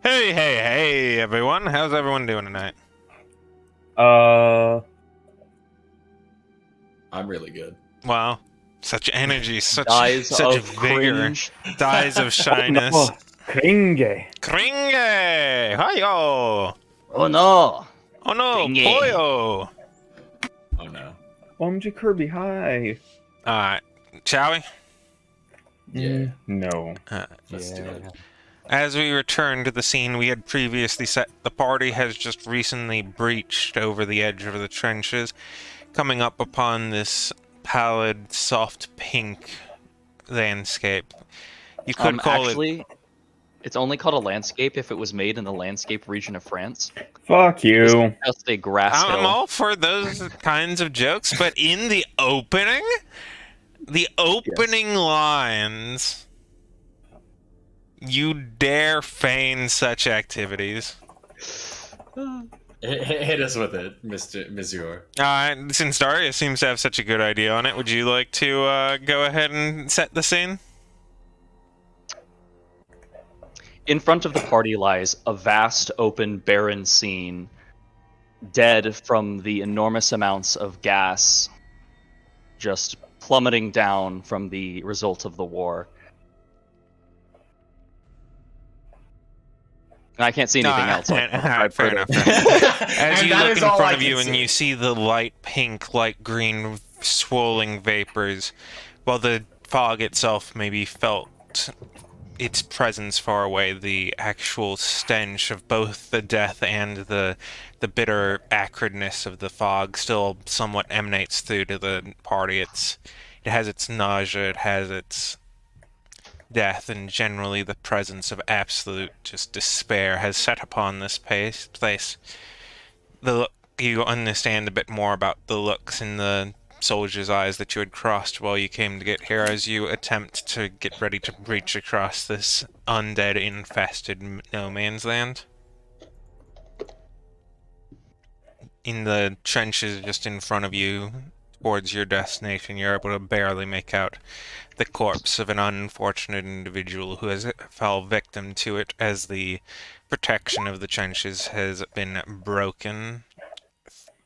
Hey, everyone. How's everyone doing tonight? I'm really good. Wow. Such energy, such Dyes of vigor. cringe. Dyes of shyness. Oh, no. Kringe. Kringe! Hi-yo! Oh no! Oh no, Kringe. Poyo! Oh no. OMG Kirby, hi. Alright, shall we? Yeah. No. Let's do it. As we return to the scene we had previously set, the party has just recently breached over the edge of the trenches, coming up upon this pallid, soft pink landscape. You could call actually, it's only called a landscape if it was made in the landscape region of France. Fuck you. It's just a grass I'm hill. all for those kinds of jokes, but in the opening lines, you dare feign such activities. Hit us with it, Monsieur. Since Daria seems to have such a good idea on it, would you like to go ahead and set the scene? In front of the party lies a vast, open, barren scene, dead from the enormous amounts of gas just plummeting down from the result of the war. And I can't see anything else. Fair enough. As you look in front of you and you see the light pink, light green, swirling vapors, while the fog itself maybe felt its presence far away, the actual stench of both the death and the bitter acridness of the fog still somewhat emanates through to the party. It has its nausea, it has its death, and generally the presence of absolute just despair has set upon this place. You understand a bit more about the looks in the soldiers' eyes that you had crossed while you came to get here as you attempt to get ready to breach across this undead-infested no man's land. In the trenches just in front of you, towards your destination, you're able to barely make out the corpse of an unfortunate individual who has fell victim to it as the protection of the trenches has been broken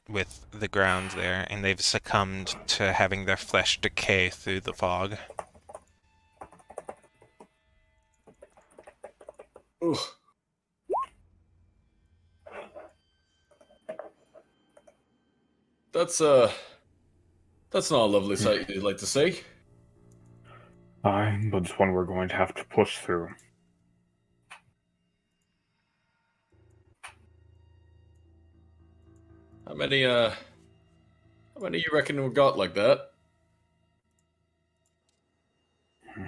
with the ground there, and they've succumbed to having their flesh decay through the fog. Ooh. That's not a lovely sight you'd like to see. Aye, but it's one we're going to have to push through. How many you reckon we got like that?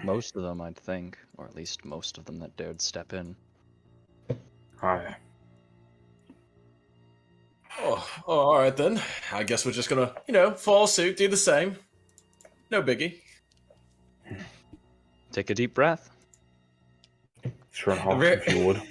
Most of them, I'd think, or at least most of them that dared step in. Aye. Oh, all right then. I guess we're just gonna, follow suit, do the same. No biggie. Take a deep breath. Sure, Hawks, if you would.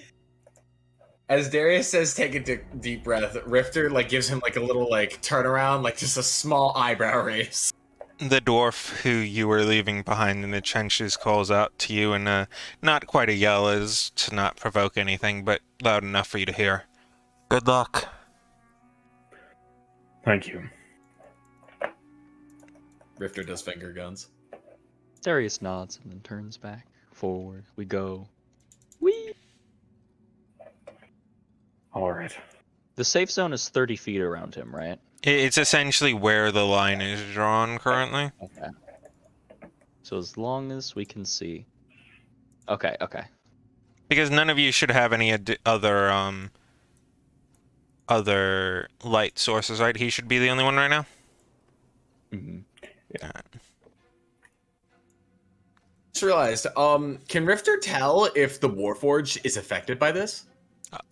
As Darius says, take a deep breath. Rifter gives him a little turnaround, just a small eyebrow raise. The dwarf who you were leaving behind in the trenches calls out to you in not quite a yell as to not provoke anything, but loud enough for you to hear. Good luck. Thank you. Rifter does finger guns. Darius nods and then turns back. Forward we go. Whee! Alright. The safe zone is 30 feet around him, right? It's essentially where the line is drawn currently. Okay. So as long as we can see. Okay. Because none of you should have any other light sources, right? He should be the only one right now? Mm-hmm. Yeah. Just realized, can Rifter tell if the Warforged is affected by this?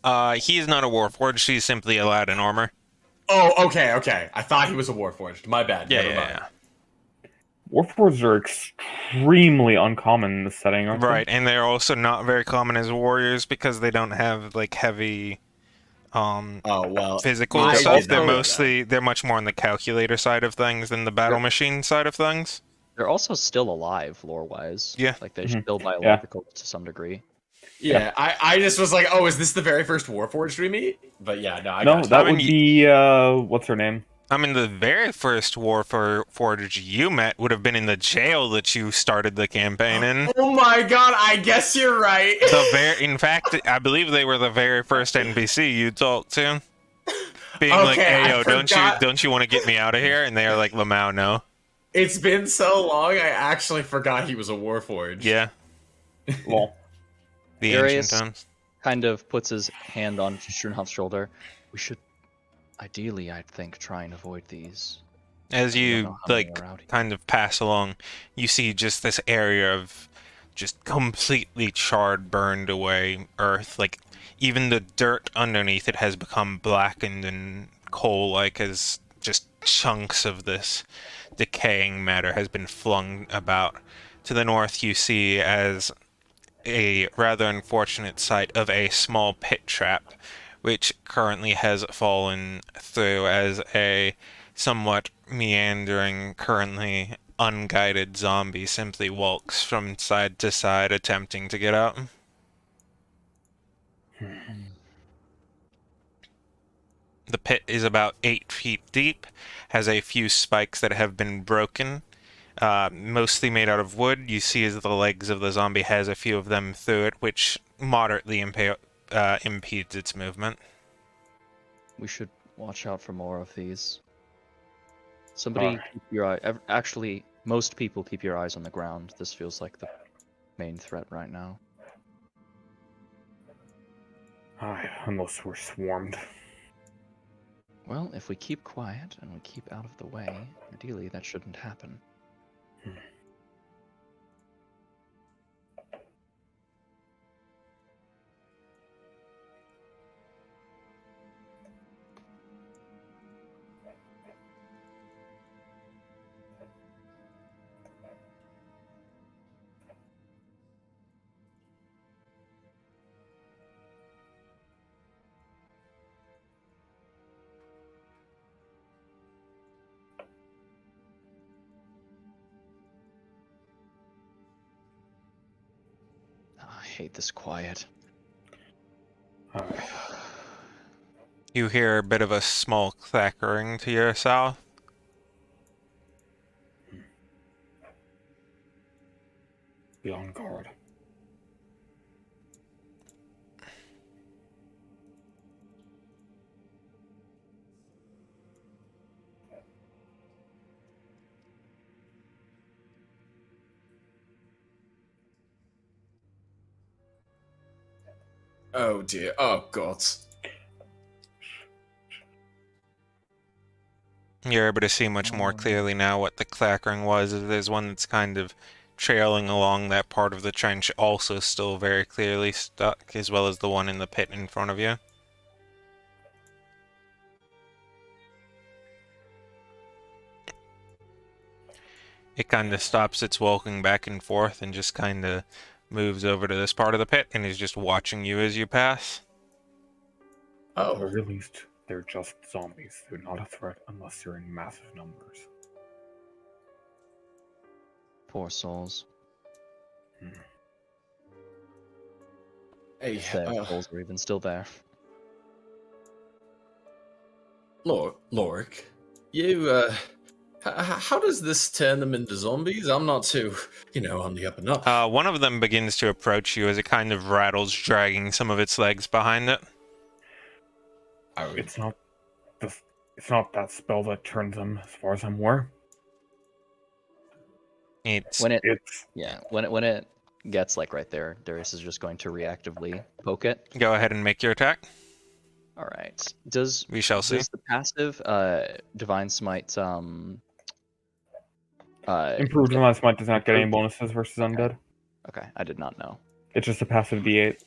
He is not a Warforged, he's simply a lad in armor. Oh, okay. I thought he was a Warforged. My bad. Never mind. Yeah. Warforgeds are extremely uncommon in this setting, aren't Right, and they're also not very common as warriors because they don't have heavy physical I stuff. did not know They're much more on the calculator side of things than the battle machine side of things. They're also still alive, lore-wise. Yeah. Like, they're still biological to some degree. Yeah, I just was like, oh, is this the very first Warforged we meet? But yeah, no, I No, got you. that would be what's her name? I mean, the very first Warforged you met would have been in the jail that you started the campaign in. Oh my god, I guess you're right. In fact, I believe they were the very first NPC you talked to, being Okay, like, "Hey, I yo, forgot. don't you want to get me out of here?" And they are like, "Lamau, no." It's been so long, I actually forgot he was a Warforged. Yeah, Well, the Darius ancient times. kind of puts his hand on Struenhoff's shoulder. We should, ideally, I think, try and avoid these. As I don't you know how many like are out here. kind of pass along, you see just this area of just completely charred, burned away earth. Like even the dirt underneath it has become blackened and coal-like as just chunks of this decaying matter has been flung about. To the north, you see as a rather unfortunate sight of a small pit trap, which currently has fallen through as a somewhat meandering, currently unguided zombie simply walks from side to side attempting to get out. The pit is about 8 feet deep, has a few spikes that have been broken, mostly made out of wood. You see as the legs of the zombie has a few of them through it, which moderately impedes its movement. We should watch out for more of these. Somebody Alright. keep your eye. Actually, most people keep your eyes on the ground. This feels like the main threat right now. Unless we're swarmed. Well, if we keep quiet and we keep out of the way, ideally that shouldn't happen. I hate this quiet. Alright. You hear a bit of a small clackering to your south. Be on guard. Oh dear. Oh god. You're able to see much more clearly now what the clackering was. There's one that's kind of trailing along that part of the trench, also still very clearly stuck, as well as the one in the pit in front of you. It kind of stops its walking back and forth and just kind of moves over to this part of the pit and is just watching you as you pass. At the Oh. very least, they're just zombies. They're not a threat unless they're in massive numbers. Poor souls. Hey, If their souls are even still there. Lorik, you, how does this turn them into zombies? I'm not too, on the up and up. One of them begins to approach you as it kind of rattles, dragging some of its legs behind it. Oh, It's not that spell that turns them, as far as I'm aware. When it It's when it gets like right there, Darius is just going to reactively poke it. Go ahead and make your attack. All right. Does We shall see. the passive Divine Smite improved Divine Smite does not get any improved- bonuses versus undead. Okay, I did not know. It's just a passive D8.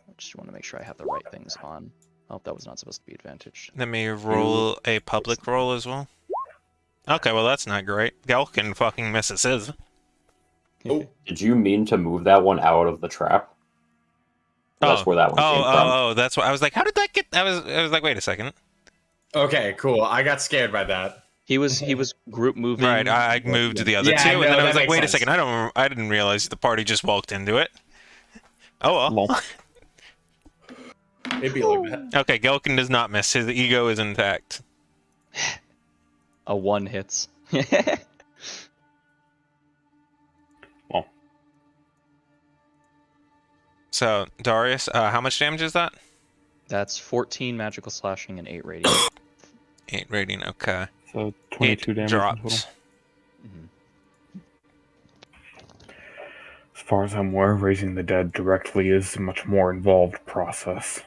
I just want to make sure I have the right things on. Oh, that was not supposed to be advantage. Let me roll a public roll as well. Okay, well that's not great. Gelkin fucking misses his. Oh. Did you mean to move that one out of the trap? That's where that one came from. Oh, that's what I was like. How did that get? I was like, wait a second. Okay, cool. I got scared by that. He was group moving. Right, I moved to the other Yeah, two, no, and then I that was like, makes wait a sense. second. I didn't realize the party just walked into it. Oh well. Lol. It'd be like that. Okay, Gelkin does not miss. His ego is intact. A 1 hits. Well, So, Darius, how much damage is that? That's 14 magical slashing and 8 radiant. 8 rating, okay. so 22 It damage in total. drops. Mhm. As far as I'm aware, raising the dead directly is a much more involved process.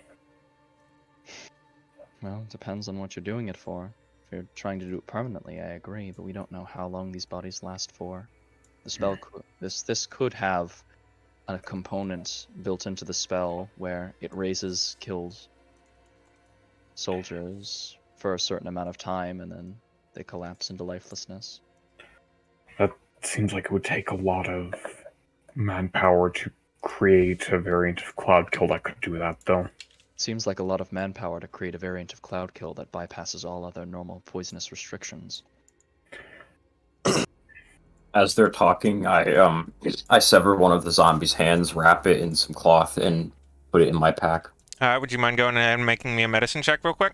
Well, it depends on what you're doing it for. If you're trying to do it permanently, I agree, but we don't know how long these bodies last for. The spell this could have a component built into the spell where it raises killed soldiers for a certain amount of time and then they collapse into lifelessness. That seems like it would take a lot of manpower to create a variant of Cloud Kill that could do that, though. Seems like a lot of manpower to create a variant of Cloud Kill that bypasses all other normal poisonous restrictions. As they're talking, I sever one of the zombies' hands, wrap it in some cloth, and put it in my pack. Would you mind going ahead and making me a medicine check real quick?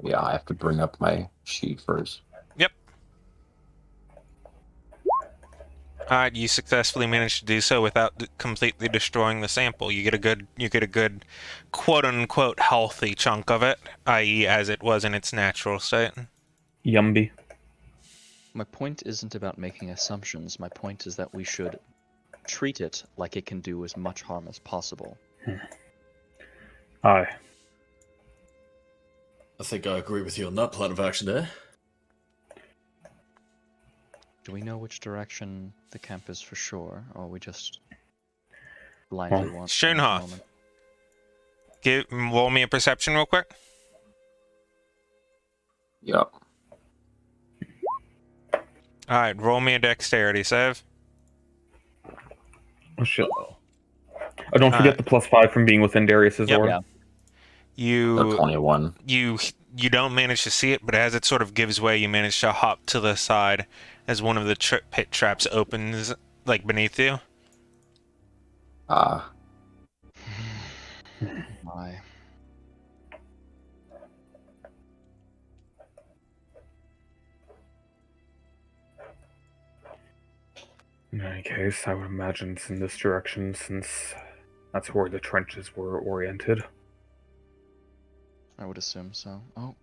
Yeah, I have to bring up my sheet first. Yep. You successfully managed to do so without completely destroying the sample. You get a good quote-unquote healthy chunk of it, i.e. as it was in its natural state. Yumby. My point isn't about making assumptions. My point is that we should treat it like it can do as much harm as possible. Aye. I think I agree with you on that plan of action there. Do we know which direction the camp is for sure, or are we just blindly wandering at the Schoenhoff. moment? Roll me a perception real quick. Yep. Alright, roll me a dexterity save. Oh shit. Oh, don't forget the +5 from being within Darius's Yep. orb. Yeah. The 21. You don't manage to see it, but as it sort of gives way, you manage to hop to the side as one of the pit traps opens, like, beneath you. Ah. My. In any case, I would imagine it's in this direction since that's where the trenches were oriented. I would assume so. Oh.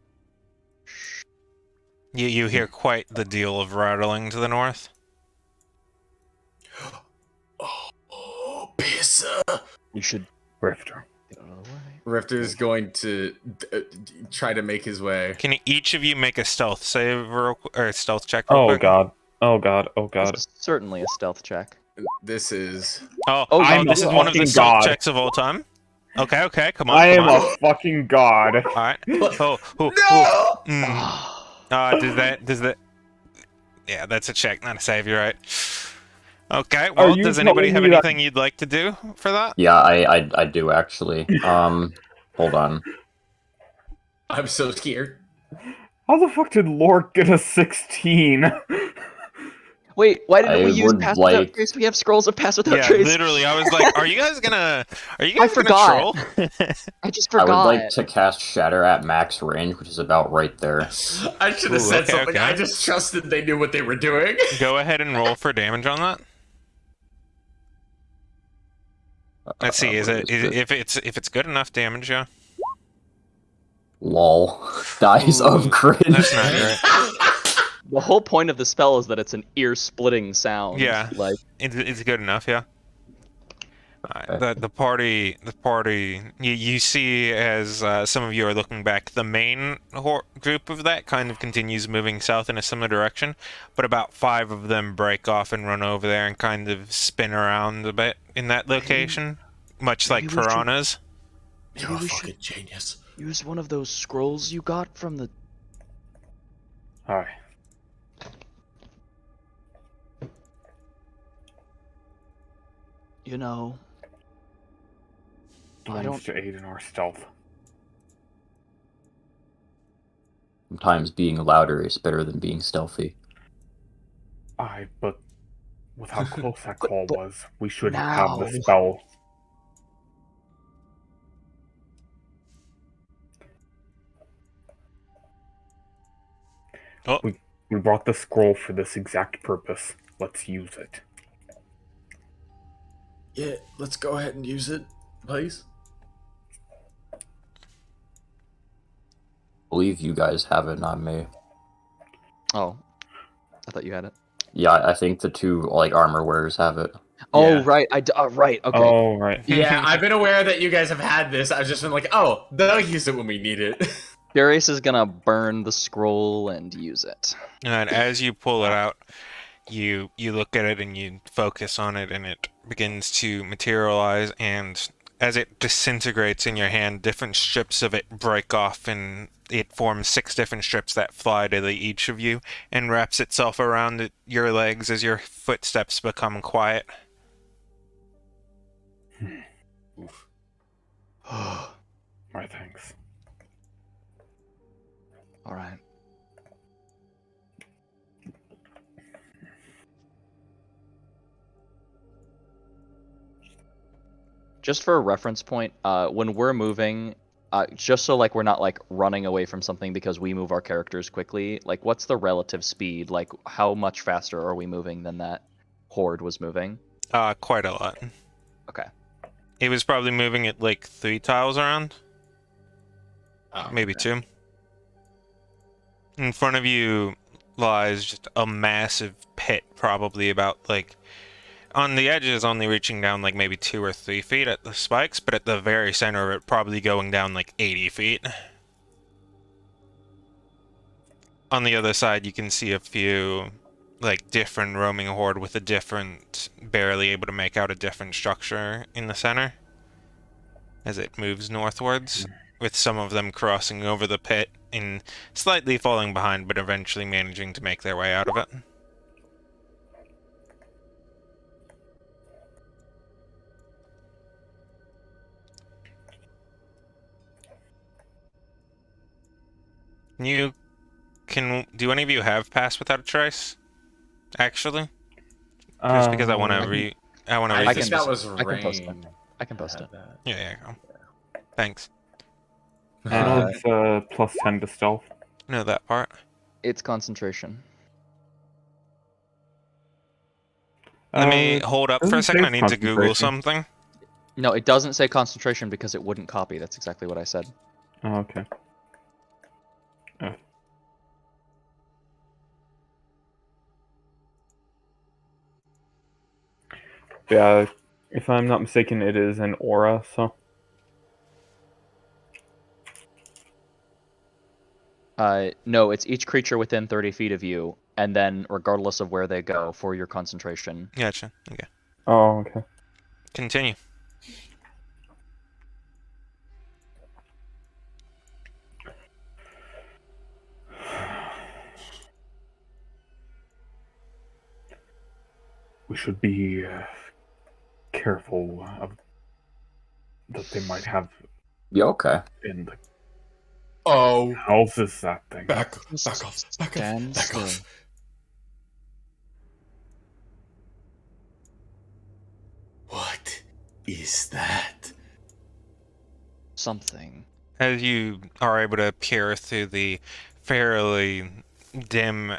You hear quite the deal of rattling to the north. Oh, pizza! You should Rifter. get out of the way. Rifter's going to try to make his way. Can each of you make a stealth save or stealth check real Oh quick? god. Oh god. Oh god. This is certainly a stealth check. This is... Oh, I'm this a is one of the fucking stealth god. checks of all time? Okay, come on. I am come on. a fucking god. Alright. Oh, No! Does that... Yeah, that's a check, not a save, you're right. Okay, well, you does anybody have telling me that- anything you'd like to do for that? Yeah, I do actually. Hold on. I'm so scared. How the fuck did Lork get a 16? Wait, why didn't I we use would Pass Without like- Trace? We have scrolls of Pass Without Yeah, Trace. literally, I was like, are you guys gonna forgot. troll? I just I forgot. would like to cast Shatter at max range, which is about right there. I should have Ooh, said okay, something. okay. I just trusted they knew what they were doing. Go ahead and roll for damage on that. Let's see, if it's good enough damage, yeah. Lol. Dice of cringe. That's not great. The whole point of the spell is that it's an ear-splitting sound. Yeah. Like, It's good enough, yeah. Okay. The party, you see as some of you are looking back, the main group of that kind of continues moving south in a similar direction, but about 5 of them break off and run over there and kind of spin around a bit in that location, much like maybe we should- piranhas. You're a fucking genius. use one of those scrolls you got from the... Hi. You know... I Belongs don't... to aid in our stealth. Sometimes being louder is better than being stealthy. Aye, but With how close that call but was, we should now- have the spell. Oh, We brought the scroll for this exact purpose. Let's use it. Yeah, let's go ahead and use it, please. I believe you guys have it, not me. Oh, I thought you had it. Yeah, I think the two like armor wearers have it. Oh, Yeah. right. Right. Okay. Oh, right. Yeah, I've been aware that you guys have had this. I've just been like, oh, they'll use it when we need it. Darius is gonna burn the scroll and use it. and as you pull it out, you look at it and you focus on it, and it begins to materialize. And as it disintegrates in your hand, different strips of it break off, and it forms 6 different strips that fly to each of you and wraps itself around your legs as your footsteps become quiet. Oof. My thanks. All right. Just for a reference point, when we're moving, just so like we're not like running away from something because we move our characters quickly, like what's the relative speed? Like how much faster are we moving than that horde was moving? Quite a lot. Okay. It was probably moving at like 3 tiles around, Oh, maybe okay. 2. In front of you lies just a massive pit, probably about like on the edges, only reaching down like maybe 2 or 3 feet at the spikes, but at the very center of it, probably going down like 80 feet. On the other side, you can see a few like different roaming horde with a different, barely able to make out a different structure in the center as it moves northwards, with some of them crossing over the pit and slightly falling behind, but eventually managing to make their way out of it. Do any of you have Pass Without a Trace? Actually? Just because I want to I want to I read think this. that was I can post it. rain. I can post Had it. that. Yeah, thanks. It has plus 10 to stealth. Know that part. It's concentration. Let me hold up for a doesn't second. say I need to Google concentration. something. No, it doesn't say concentration because it wouldn't copy. That's exactly what I said. Oh, okay. Yeah, if I'm not mistaken, it is an aura, so... No, it's each creature within 30 feet of you, and then regardless of where they go for your concentration. Gotcha. Okay. Oh, okay. Continue. We should be careful of that they might have Yeah, okay. in the... Oh, How's is that thing? back off, back Stand off, back still. off. What is that? Something. As you are able to peer through the fairly dim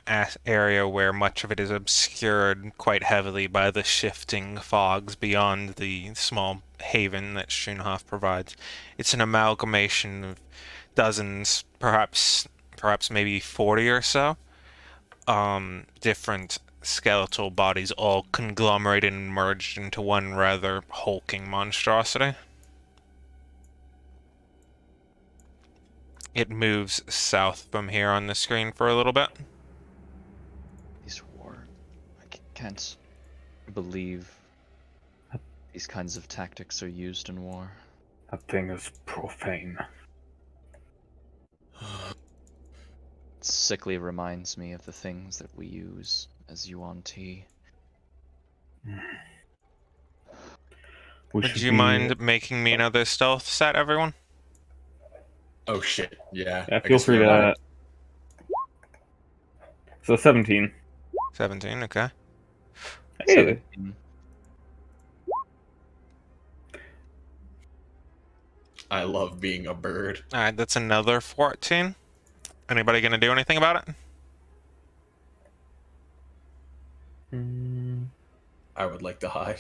area where much of it is obscured quite heavily by the shifting fogs beyond the small haven that Schunhof provides, it's an amalgamation of dozens, perhaps maybe 40 or so, different skeletal bodies all conglomerated and merged into one rather hulking monstrosity. It moves south from here on the screen for a little bit. These war. I can't believe these kinds of tactics are used in war. That thing is profane. It sickly reminds me of the things that we use as Yuan Ti. Would you mind making me another stealth set, everyone? Oh shit! Yeah. Yeah, I feel guess free we are. to... So 17. 17, okay. Hey. 17. I love being a bird. Alright, that's another 14. Anybody gonna do anything about it? I would like to hide.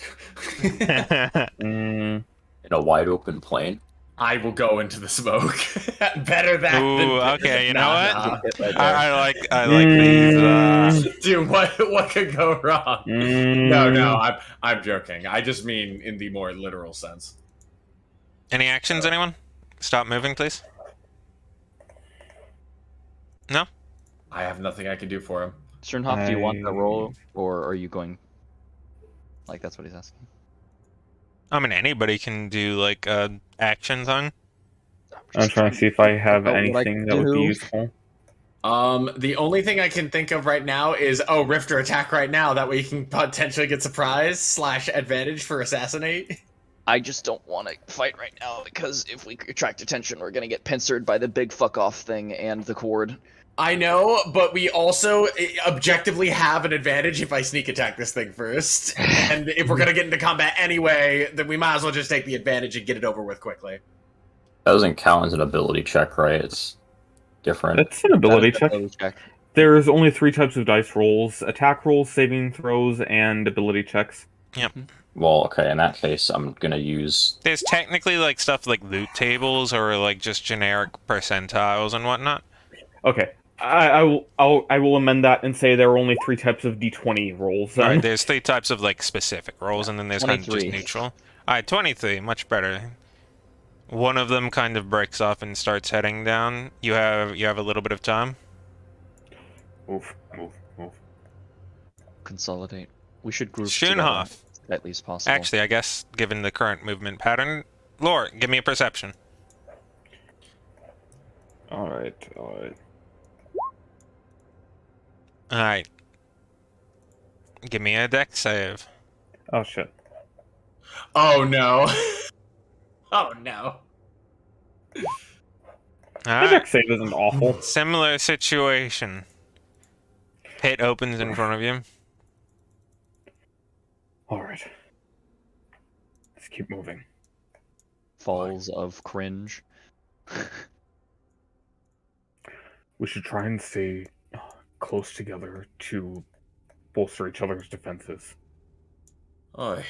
Mm, In a wide open plain. I will go into the smoke. Better that Ooh, than okay, you know nah, what? nah. Hit right there. I like these. Dude, what could go wrong? No, mm, I'm joking. I just mean in the more literal sense. Any actions, anyone? Stop moving, please. No? I have nothing I can do for him. Sternhoff, do you want the roll, or are you going? Like that's what he's asking. I mean, anybody can do, like, action thing. I'm trying to see if I have About what I anything can that would be do. useful. The only thing I can think of right now is Rifter attack right now. That way you can potentially get surprise / advantage for assassinate. I just don't want to fight right now because if we attract attention, we're gonna get pincered by the big fuck off thing and the cord. I know, but we also objectively have an advantage if I sneak attack this thing first. And if we're gonna get into combat anyway, then we might as well just take the advantage and get it over with quickly. That doesn't count as an ability check, right? It's different. That's an ability That is check. an ability check. There's only 3 types of dice rolls: attack rolls, saving throws, and ability checks. Yep. Well, okay, in that case, I'm gonna use. There's technically, like, stuff like loot tables or, like, just generic percentiles and whatnot. Okay, I will amend that and say there are only 3 types of d20 rolls. Then. Alright, there's 3 types of, like, specific rolls, and then there's kind of just 23. neutral. Alright, 23, much better. One of them kind of breaks off and starts heading down. You have a little bit of time. Move. Consolidate. We should group together Schoenhoff. at least possible. Actually, I guess, given the current movement pattern, Lore, give me a perception. All right. Alright. Give me a dex save. Oh shit. Oh no. Oh no. The Alright. dex save isn't awful. Similar situation. Pit opens in front of you. All right. Let's keep moving. Falls of cringe. We should try and stay close together to bolster each other's defenses. Oi.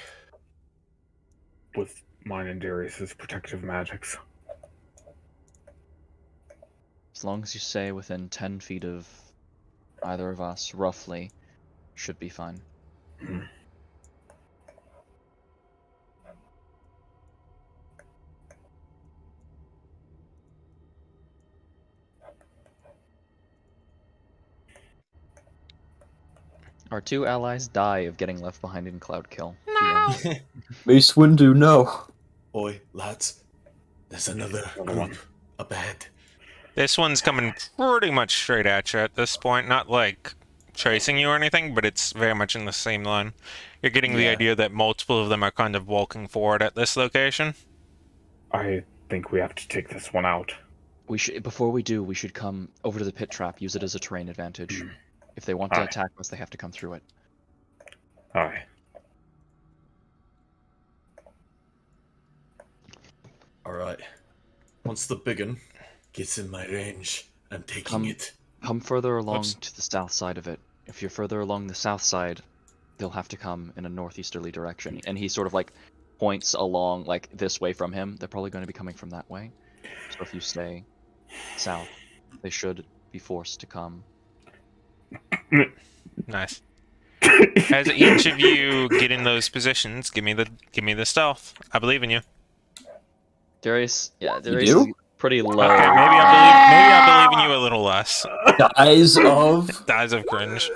With mine and Darius's protective magics. As long as you stay within 10 feet of either of us, roughly, should be fine. Our 2 allies die of getting left behind in Cloud Kill. DM. Mace Windu, no. Oi, lads. There's another group up ahead. This one's coming pretty much straight at you at this point. Not like chasing you or anything, but it's very much in the same line. You're getting the Yeah. idea that multiple of them are kind of walking forward at this location. I think we have to take this one out. We should, before we do, we should come over to the pit trap, use it as a terrain advantage. If they want to Aye. attack us, they have to come through it. Aye. Alright. Once the big un gets in my range, I'm taking it. Come further along Oops. to the south side of it. If you're further along the south side, they'll have to come in a northeasterly direction. And he sort of like points along like this way from him. They're probably going to be coming from that way. So if you stay south, they should be forced to come. Nice. As each of you get in those positions, give me the stealth. I believe in you. Darius, yeah, You Darius do? is pretty low. Okay, maybe I believe in you a little less. Eyes of. Dies of cringe.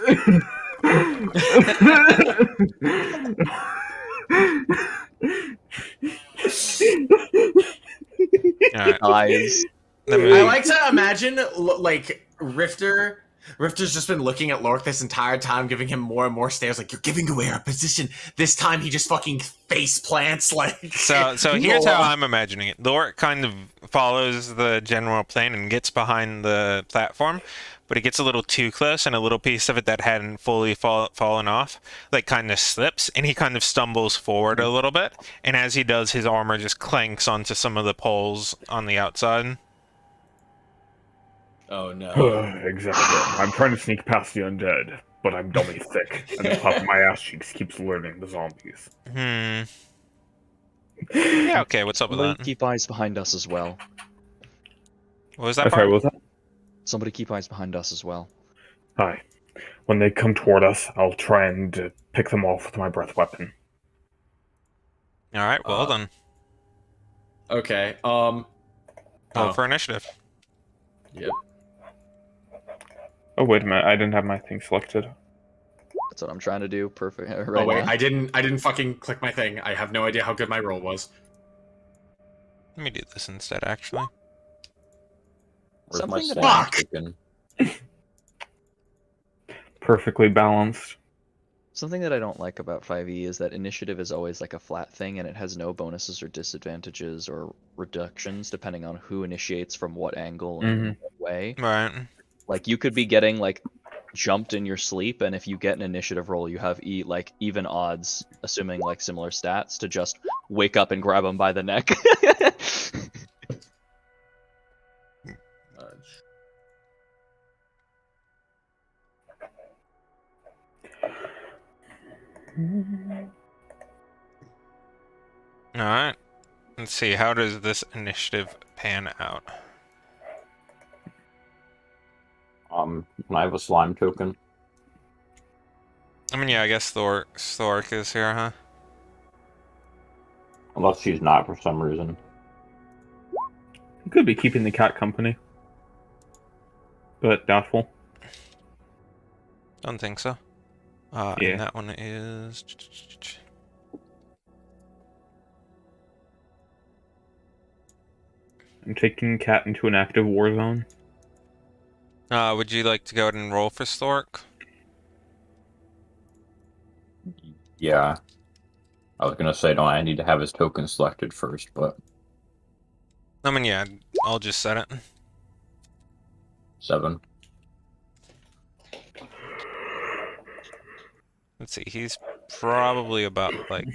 Alright. Eyes. The I movie. like to imagine like Rifter Rifter's just been looking at Lork this entire time, giving him more and more stares. Like, you're giving away our position. This time, he just fucking face plants. Like, So here's how I'm imagining it. Lork kind of follows the general plan and gets behind the platform, but it gets a little too close, and a little piece of it that hadn't fully fallen off, like, kind of slips, and he kind of stumbles forward a little bit. And as he does, his armor just clanks onto some of the poles on the outside. Oh no. Exactly. I'm trying to sneak past the undead, but I'm dummy thick, and the top of my ass cheeks keeps learning the zombies. Yeah, okay, what's up with Somebody that? keep eyes behind us as well. What was that Sorry, part? what was that? Somebody keep eyes behind us as well. Hi. When they come toward us, I'll try and pick them off with my breath weapon. Alright, well done. Okay. Roll for initiative. Yep. Oh, wait a minute. I didn't have my thing selected. That's what I'm trying to do. Perfect. Oh Right wait, now. I didn't fucking click my thing. I have no idea how good my roll was. Let me do this instead, actually. Where's my Something that slam Fuck! token? Perfectly balanced. Something that I don't like about 5e is that initiative is always like a flat thing, and it has no bonuses or disadvantages or reductions depending on who initiates from what angle and in what way. Right. Like you could be getting like jumped in your sleep, and if you get an initiative roll, you have like even odds, assuming like similar stats, to just wake up and grab them by the neck. Alright. Let's see, how does this initiative pan out? Can I have a slime token? I mean, yeah, I guess Thork is here, huh? Unless she's not for some reason. You could be keeping the cat company. But doubtful. Don't think so. Yeah. And that one is... I'm taking cat into an active war zone. would you like to go ahead and roll for Stork? Yeah. I was gonna say, don't I need to have his token selected first, but I mean, yeah, I'll just set it. 7. Let's see, he's probably about, like...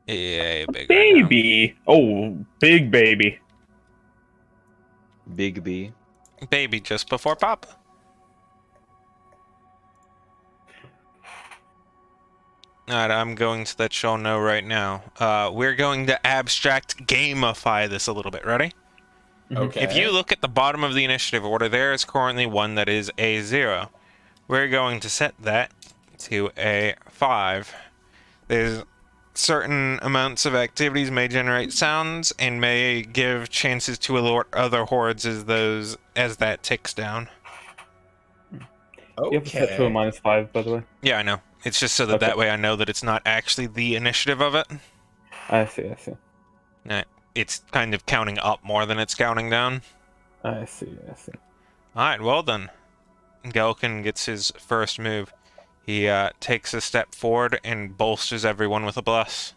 Yeah, big Baby! Oh, big baby. Big B. Baby just before Papa. Alright, I'm going to let y'all know right now. We're going to abstract gamify this a little bit. Ready? Okay. If you look at the bottom of the initiative order, there is currently one that is a 0. We're going to set that to a 5. There's certain amounts of activities may generate sounds and may give chances to alert other hordes as that ticks down. Okay. You have to set to a -5, by the way. Yeah, I know. It's just so that Okay. that way I know that it's not actually the initiative of it. I see. It's kind of counting up more than it's counting down. I see. Alright, well then. Gelkin gets his first move. He takes a step forward and bolsters everyone with a bless.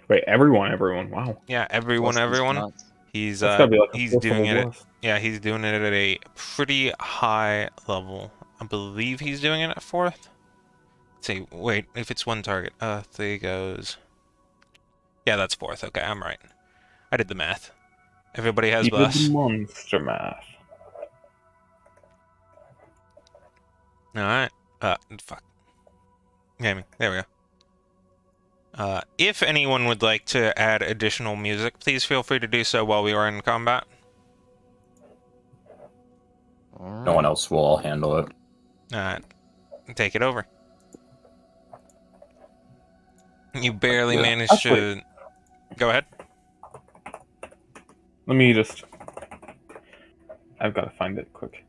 Wait, everyone. Wow. Yeah, everyone. He's That's gotta be like a he's fourth doing level it. bless. Yeah, he's doing it at a pretty high level. I believe he's doing it at 4th. Let's see, wait, if it's one target. 3 goes. Yeah, that's 4th. Okay, I'm right. I did the math. Everybody has You did bless. the monster math. Alright. Fuck. Gaming. There we go. If anyone would like to add additional music, please feel free to do so while we are in combat. No one else will. I'll handle it. Take it over. You barely Yeah. managed to... Go ahead. Let me just... I've got to find it quick.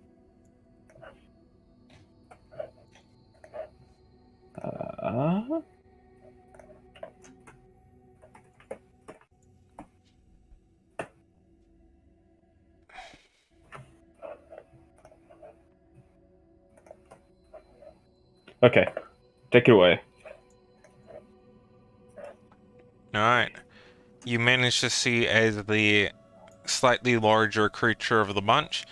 Okay, take it away. Alright. You manage to see as the slightly larger creature of the bunch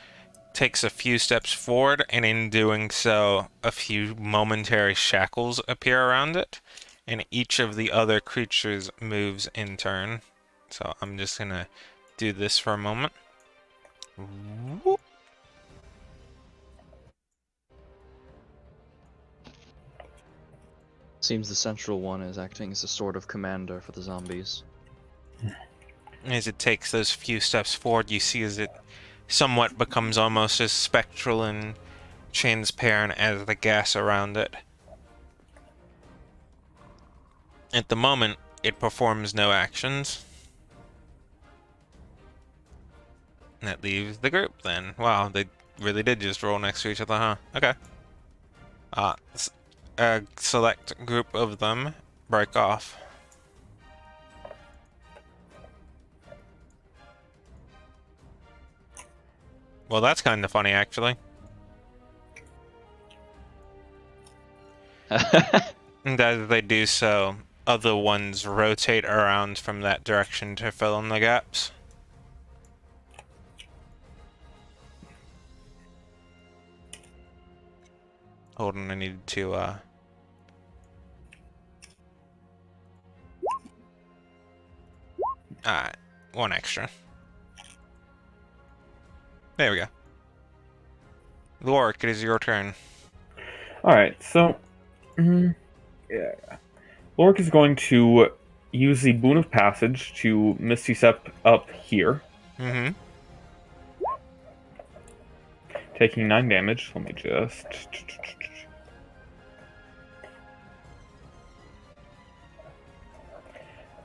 takes a few steps forward, and in doing so, a few momentary shackles appear around it, and each of the other creatures moves in turn. So I'm just gonna do this for a moment. Whoop. Seems the central one is acting as a sort of commander for the zombies. As it takes those few steps forward, you see as it somewhat becomes almost as spectral and transparent as the gas around it. At the moment, it performs no actions. And that leaves the group then. Wow, they really did just roll next to each other, huh? Okay. A select group of them break off. Well, that's kind of funny, actually. And as they do so, other ones rotate around from that direction to fill in the gaps. Hold on, I needed to, Alright, one extra. There we go. Lorik, it is your turn. Alright, so... yeah. Lorik is going to use the Boon of Passage to Misty Step up here, Mm-hmm. taking 9 damage. Let me just...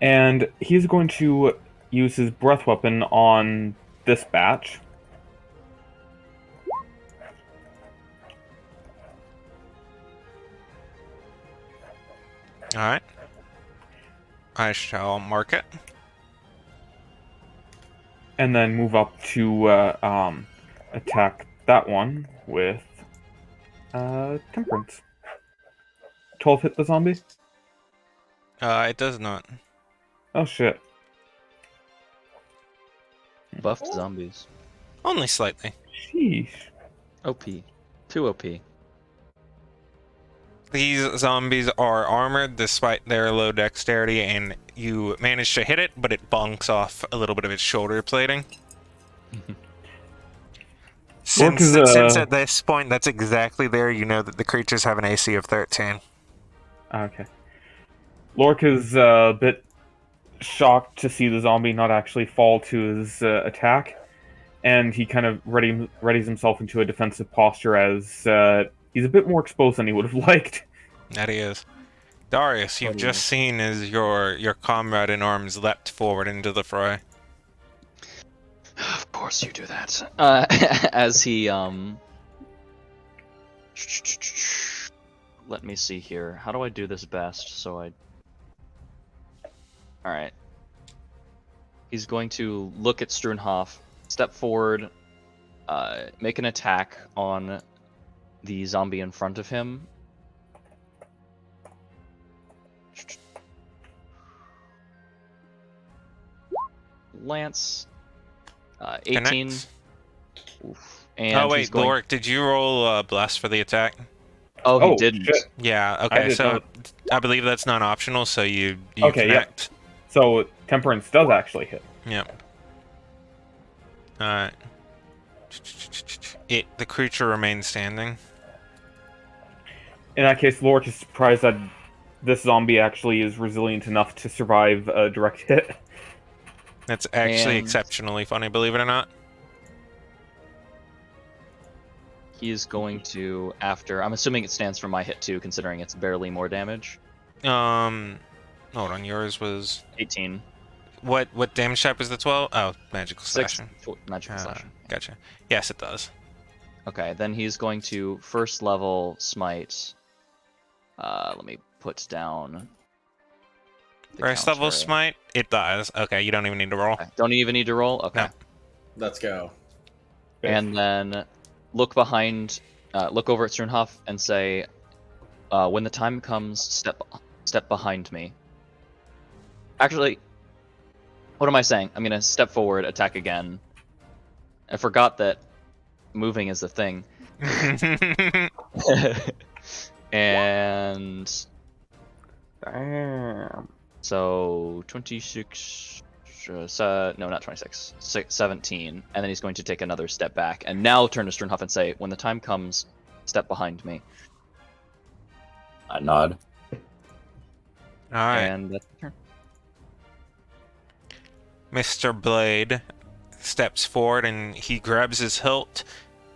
And he's going to use his breath weapon on this batch. Alright. I shall mark it. And then move up to attack that one with Temperance. 12 hit the zombie? It does not. Oh shit. Buffed zombies. Only slightly. Sheesh. OP. 2 OP. These zombies are armored despite their low dexterity, and you manage to hit it, but it bonks off a little bit of its shoulder plating. Since at this point that's exactly there, you know that the creatures have an AC of 13. Okay. Lork is a bit shocked to see the zombie not actually fall to his attack, and he kind of readies himself into a defensive posture as he's a bit more exposed than he would have liked. That he is. Darius, you've just seen as your comrade in arms leapt forward into the fray. Of course you do that. As he, let me see here. How do I do this best? Alright. He's going to look at Struenhof, step forward, make an attack on the zombie in front of him. Lance. 18. Oof. And oh wait, Lorik, did you roll blast for the attack? Oh, he didn't. Shit. Yeah, okay, so I believe that's not optional, so you okay, connect. Yep. So Temperance does actually hit. Yep. Alright. The creature remains standing. In that case, Lorik is surprised that this zombie actually is resilient enough to survive a direct hit. That's actually exceptionally funny, believe it or not. He is going to, after... I'm assuming it stands for my hit too, considering it's barely more damage. Hold on, yours was... 18. What damage type is the 12? Oh, magical slashing. Magical slashing. Gotcha. Yes, it does. Okay, then he's going to first level smite. Let me put down... First level smite, it does. Okay, you don't even need to roll. Okay. Don't even need to roll? Okay. No. Let's go. And then look behind, look over at Struenhof and say, When the time comes, step behind me. Actually, what am I saying? I'm gonna step forward, attack again. I forgot that moving is a thing. And Damn. so 26. No, not 26. 17. And then he's going to take another step back. And now turn to Sternhoff and say, when the time comes, step behind me. I nod. Alright. And that's the turn. Mr. Blade steps forward and he grabs his hilt.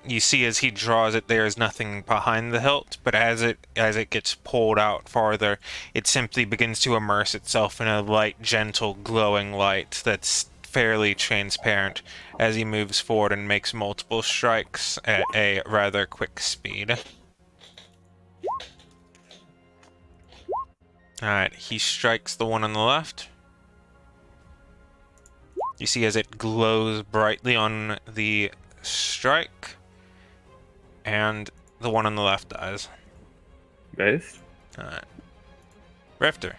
You see as he draws it, there is nothing behind the hilt, but as it gets pulled out farther, it simply begins to immerse itself in a light, gentle, glowing light that's fairly transparent as he moves forward and makes multiple strikes at a rather quick speed. Alright, he strikes the one on the left. You see as it glows brightly on the strike, and the one on the left dies. Based? Alright. Rifter.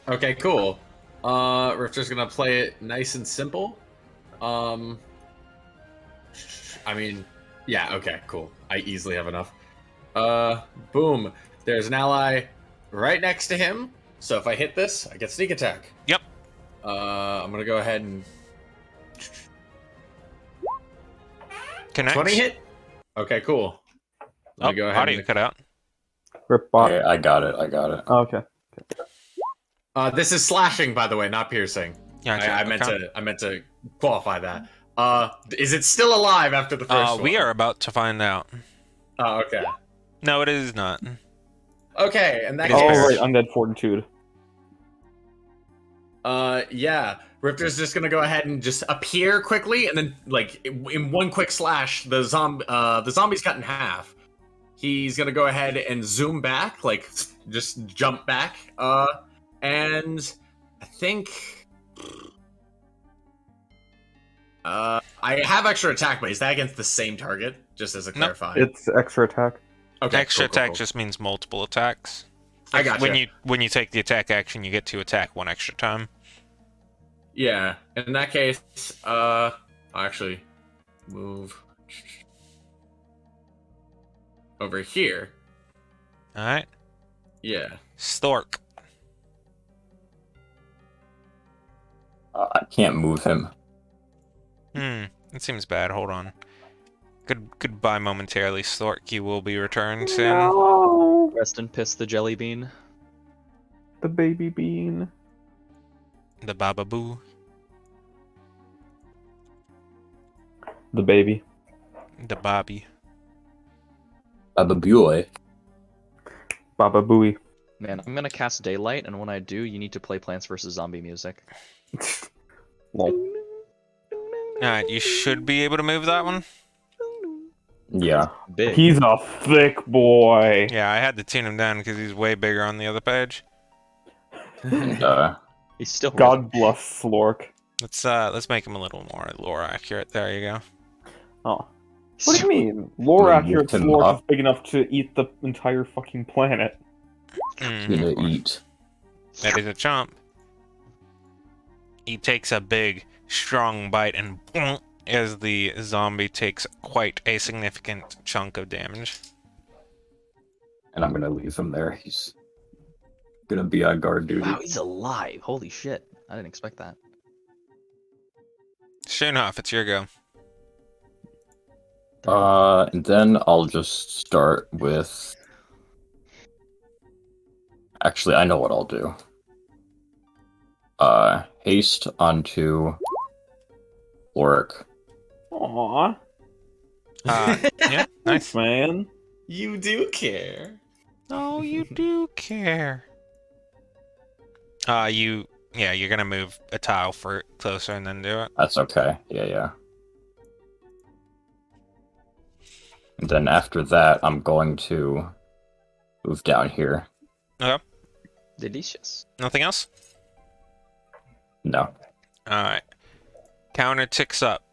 Okay, cool. Rifter's gonna play it nice and simple. I mean, yeah, okay, cool. I easily have enough. Boom. There's an ally right next to him. So if I hit this, I get sneak attack. Yep. I'm gonna go ahead and Connects. 20 hit. Okay, cool. Let me go ahead. Audio cut out. Rip bot. Okay, I got it. Oh, okay. This is slashing, by the way, not piercing. Yeah, I meant to qualify that. Is it still alive after the first one? we are about to find out. Oh, okay. No, it is not. Okay, and that It is Oh, fair. right, undead fortitude. yeah. Rifter's just gonna go ahead and just appear quickly, and then, like, in one quick slash, the zombie's cut in half. He's gonna go ahead and zoom back, like, just jump back. And I think I have extra attack, but is that against the same target? Just as a clarify. It's extra attack. Okay, Extra cool, cool, attack cool. just means multiple attacks. I gotcha. When you take the attack action, you get to attack one extra time. Yeah, in that case, I'll actually move over here. Alright. Yeah. Stork. I can't move him. It seems bad. Hold on. Goodbye momentarily, Stork. You will be returned soon. No! Rest in piss the jelly bean. The baby bean. The Baba Boo. The baby. The Bobby. Ababule. Baba Booey. Man, I'm gonna cast Daylight, and when I do, you need to play Plants vs. Zombie music. Lol. Alright, you should be able to move that one. Yeah. Big. He's a thick boy. Yeah, I had to tune him down because he's way bigger on the other page. And, He's still God bless Slork. Let's make him a little more lore accurate. There you go. Oh. What do you mean? Lore Well, accurate lift him Slork up. is big enough to eat the entire fucking planet. gonna eat. That is a chomp. He takes a big, strong bite and boom, as the zombie takes quite a significant chunk of damage. And I'm gonna leave him there. He's gonna be on guard duty. Wow, he's alive. Holy shit. I didn't expect that. Sure enough, it's your go. And then I'll just start with. Actually, I know what I'll do. Haste onto Lorik. Aww. Yeah, nice. Man. You do care. Oh, you do care. You're gonna move a tile for closer and then do it. That's okay. Yeah. And then after that, I'm going to move down here. Okay. Delicious. Nothing else? No. Alright. Counter ticks up.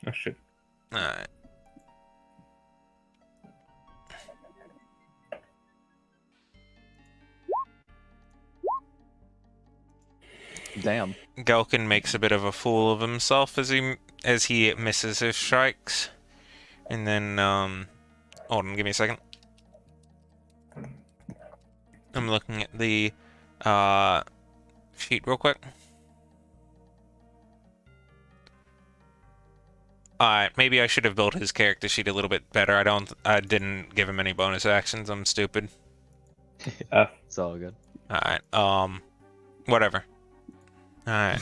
Oh shit. Alright. Damn. Gelkin makes a bit of a fool of himself as he misses his strikes. And then, hold on, give me a second. I'm looking at the, sheet real quick. Alright, maybe I should have built his character sheet a little bit better. I didn't give him any bonus actions. I'm stupid. It's all good. Alright, whatever. Alright.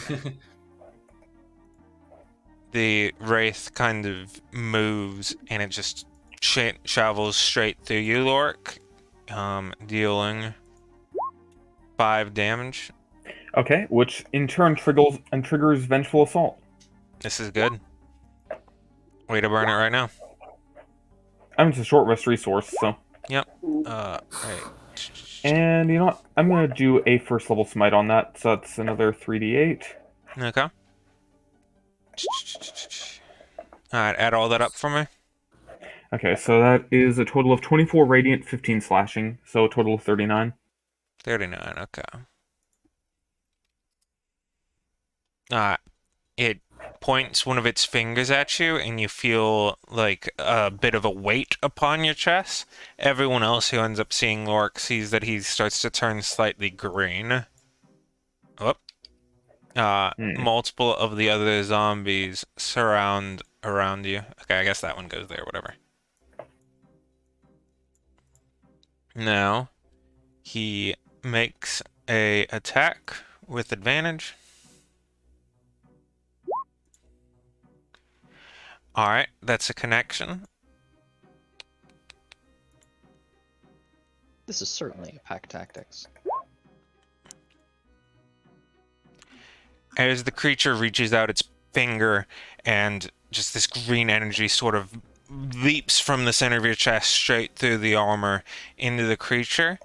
The wraith kind of moves and it just travels straight through you, Lork, dealing 5 damage. Okay, which in turn triggers Vengeful Assault. This is good. Way to burn it right now. I mean, it's a short rest resource, so. Yep. Right. And you know what? I'm gonna do a first level smite on that, so that's another 3d8. Okay. Alright, add all that up for me. Okay, so that is a total of 24 radiant, 15 slashing, so a total of 39. 39, okay. Alright. It points one of its fingers at you, and you feel like a bit of a weight upon your chest. Everyone else who ends up seeing Lork sees that he starts to turn slightly green. Whoop. Multiple of the other zombies surround around you. Okay, I guess that one goes there, whatever. Now, he makes a attack with advantage. Alright, that's a connection. This is certainly a pack tactics. As the creature reaches out its finger and just this green energy sort of leaps from the center of your chest straight through the armor into the creature,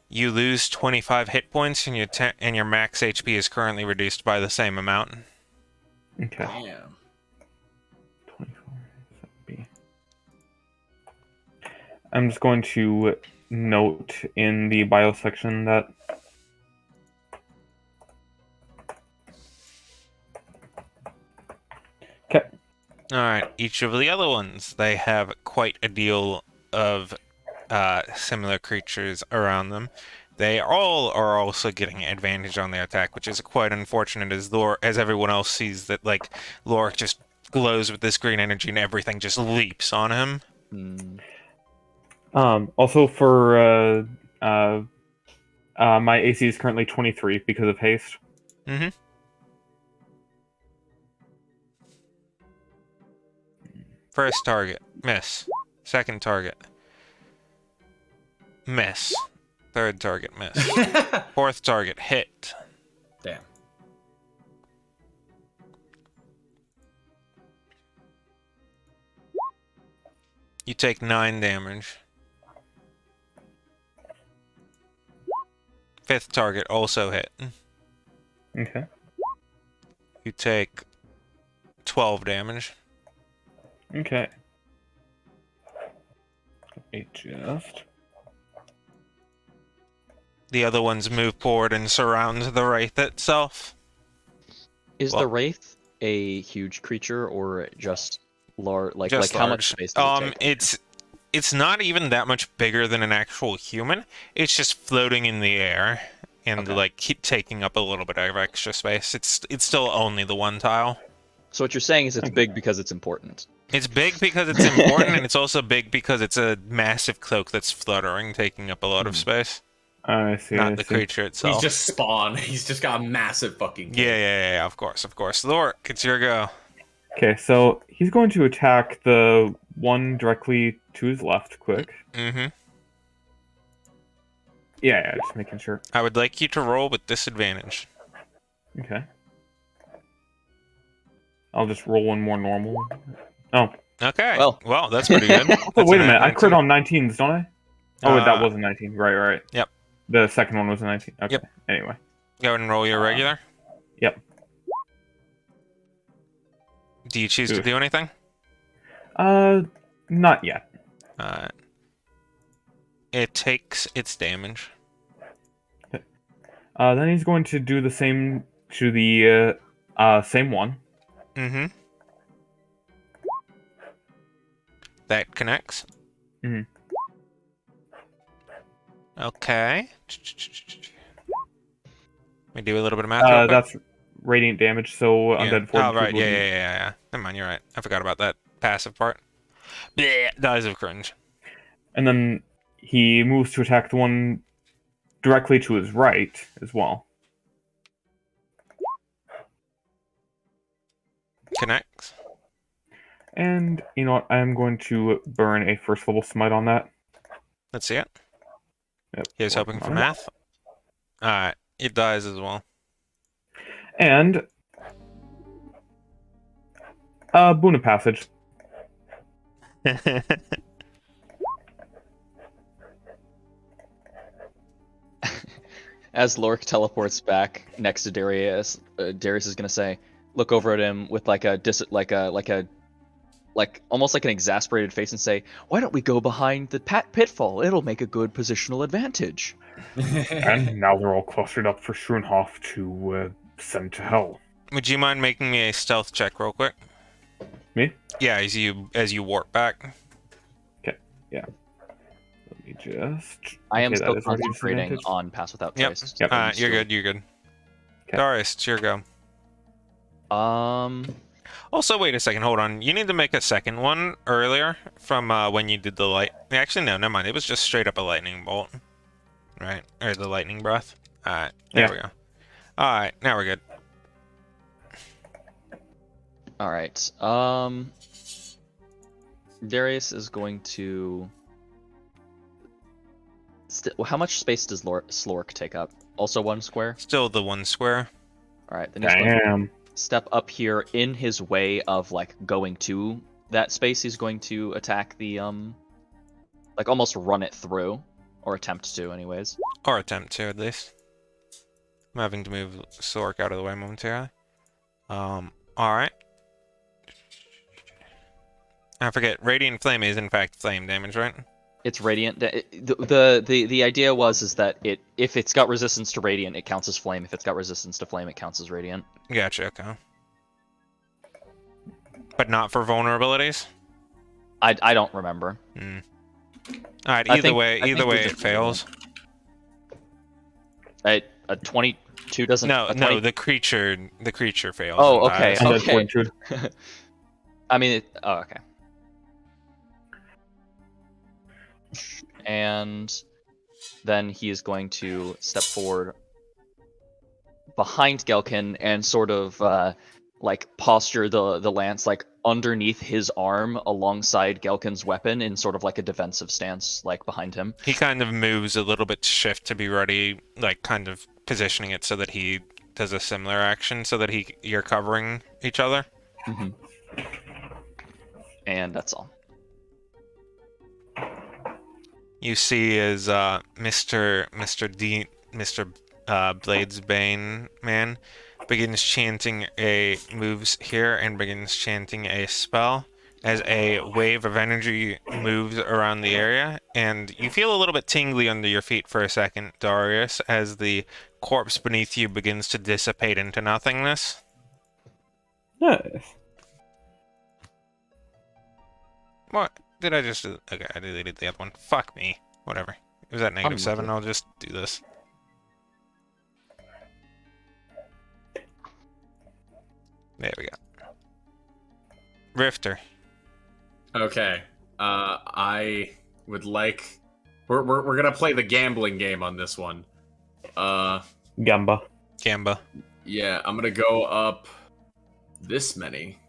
you lose 25 hit points and your max HP is currently reduced by the same amount. Okay. Damn. 24. I'm just going to note in the bio section that okay. Alright, each of the other ones, they have quite a deal of similar creatures around them. They all are also getting advantage on their attack, which is quite unfortunate as everyone else sees that, like, Lorik just glows with this green energy and everything just leaps on him. Also for my AC is currently 23 because of haste. Mm-hmm. First target, miss. Second target, miss. Third target, miss. Fourth target, hit. Damn. You take 9 damage. Fifth target, also hit. Okay. You take 12 damage. Okay. Adjust. The other ones move forward and surround the wraith itself. Is Well- the wraith a huge creature or just large? Like Just how much large. space does it take? It's not even that much bigger than an actual human. It's just floating in the air and Okay. like keep taking up a little bit of extra space. It's still only the one tile. So what you're saying is it's big because it's important. It's big because it's important, and it's also big because it's a massive cloak that's fluttering, taking up a lot of space. I see. Not I the see. creature itself. He's just spawned. He's just got a massive fucking. Yeah, of course. Lork, it's your go. Okay, so he's going to attack the one directly to his left. Quick. Mm-hmm. Yeah, just making sure. I would like you to roll with disadvantage. Okay. I'll just roll one more normal. Oh. Okay. Well. That's pretty good. Oh, That's wait a an minute. I 19. crit on 19s, don't I? Oh, wait, that Uh, was a 19. Right. Yep. The second one was a 19. Okay. Yep. Anyway. Go ahead and roll your regular. Yep. Do you choose to Oof. do anything? Not yet. It takes its damage. Then he's going to do the same to the same one. Mm-hmm. That connects. Mhm. Okay. We do a little bit of math real quick. That's radiant damage, so Yeah. undead fortitude Oh, right. would be... Yeah. Never mind, you're right. I forgot about that passive part. Blech, dies of cringe. And then he moves to attack the one directly to his right as well. Connects. And you know what? I'm going to burn a first level smite on that. Let's see it. Yep, He was hoping working for on it. math. Alright, it dies as well. And boon of passage. As Lork teleports back next to Darius, Darius is gonna say, look over at him with like almost like an exasperated face and say, "Why don't we go behind the pitfall? It'll make a good positional advantage." And now they're all clustered up for Schroenhof to send to hell. Would you mind making me a stealth check real quick? Me? Yeah, as you warp back. Okay, yeah. Let me just... I am okay, still that is already concentrating disadvantage. on Pass Without Yep. Trace. Yep. You're good, you're good. Okay. Darius, it's your go. Um, Also, wait a second, hold on. You need to make a second one earlier from when you did the light. Actually, no, never mind. It was just straight up a lightning bolt. Right? Or the lightning breath. Alright, there Yeah. we go. Alright, now we're good. all right. Darius is going to. How much space does Slork take up? Also 1 square. Still the 1 square. All right, then he's going to Damn. step up here in his way of like going to that space. He's going to attack the like almost run it through, or attempt to, anyways. Or attempt to, at least. I'm having to move Sork out of the way momentarily. Alright. I forget, Radiant Flame is in fact flame damage, right? It's radiant. The idea is that if it's got resistance to radiant, it counts as flame. If it's got resistance to flame, it counts as radiant. Gotcha, okay. But not for vulnerabilities? I don't remember. Alright, I either think way we it just- fails. A 22 doesn't. No, a 20 no, the creature fails. Oh, and okay. dies. Undead Okay. fortitude. I mean, okay. And then he is going to step forward behind Gelkin and sort of like posture the lance like underneath his arm alongside Gelkin's weapon in sort of like a defensive stance, like behind him. He kind of moves a little bit to shift to be ready, like kind of positioning it so that he does a similar action so that you're covering each other. And that's all. You see as Mr. Blade's Bane man begins chanting moves here and begins chanting a spell as a wave of energy moves around the area, and you feel a little bit tingly under your feet for a second, Darius, as the corpse beneath you begins to dissipate into nothingness. Nice. What did I just do? Okay, I deleted the other one. Fuck me. Whatever. It was at -7. I'll just do this. There we go. Rifter. Okay. I would like. We're gonna play the gambling game on this one. Gamba. Gamba. Yeah, I'm gonna go up this many.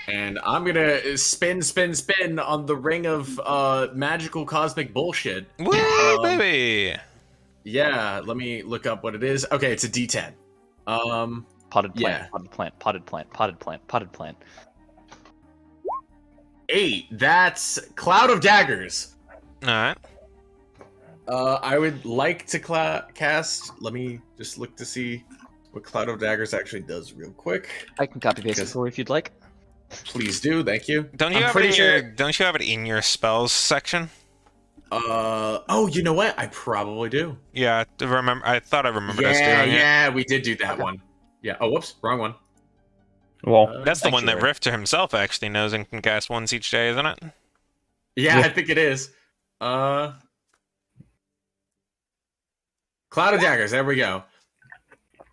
And I'm gonna spin on the ring of magical cosmic bullshit. Woo, baby! Yeah, let me look up what it is. Okay, it's a D10. Potted plant, yeah. potted plant. 8. That's Cloud of Daggers. Alright. I would like to cast. Let me just look to see what Cloud of Daggers actually does real quick. I can copy paste it for you if you'd like. Please do, thank you. Don't you have it in your spells section? Oh, you know what? I probably do. Yeah, I thought I remembered us Yeah, doing it. yeah, we did do that one. Yeah. Oh, whoops, wrong one. Well, That's the one that Hectorum. Rifter himself actually knows and can cast once each day, isn't it? Yeah, Yeah. I think it is. Cloud of daggers. There we go.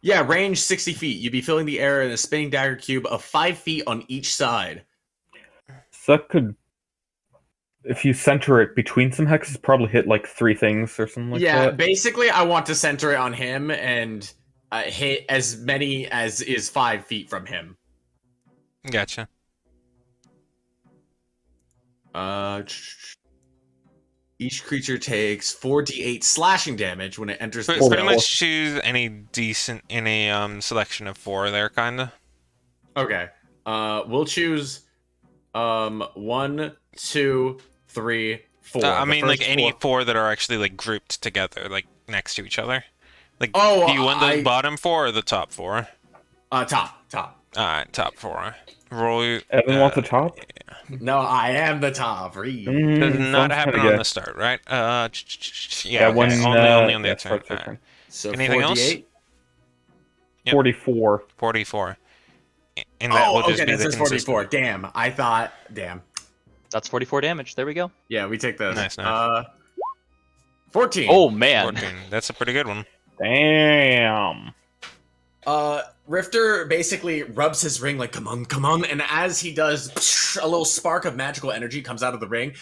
Yeah, range 60 feet. You'd be filling the air in a spinning dagger cube of 5 feet on each side. so that could, if you center it between some hexes, probably hit like 3 things or something like Yeah, that. basically, I want to center it on him and hit as many as is 5 feet from him. Gotcha. Each creature takes 4d8 slashing damage when it enters the Pretty spell. much choose any selection of 4 there, kinda. Okay. We'll choose 1, 2, 3, 4. I The mean, first like any 4 4 that are actually like grouped together, like next to each other. Like, Oh, do you want the bottom 4 or the top 4? Top. Alright, top 4. Roll. Evan wants a top? No, I am the top. Read. Does Sounds not happen kinda on gay. the start, right? Yeah, Yeah, okay. when Only on their yeah, turn. starts their Alright. turn. So Anything 4d8. Yep. 44. 44. And that Oh, will just okay, be that the says consistent. 44. Damn, I thought. Damn. That's 44 damage. There we go. Yeah, we take those. Nice. 14. Oh man. 14. That's a pretty good one. Damn. Rifter basically rubs his ring like, come on, and as he does, a little spark of magical energy comes out of the ring,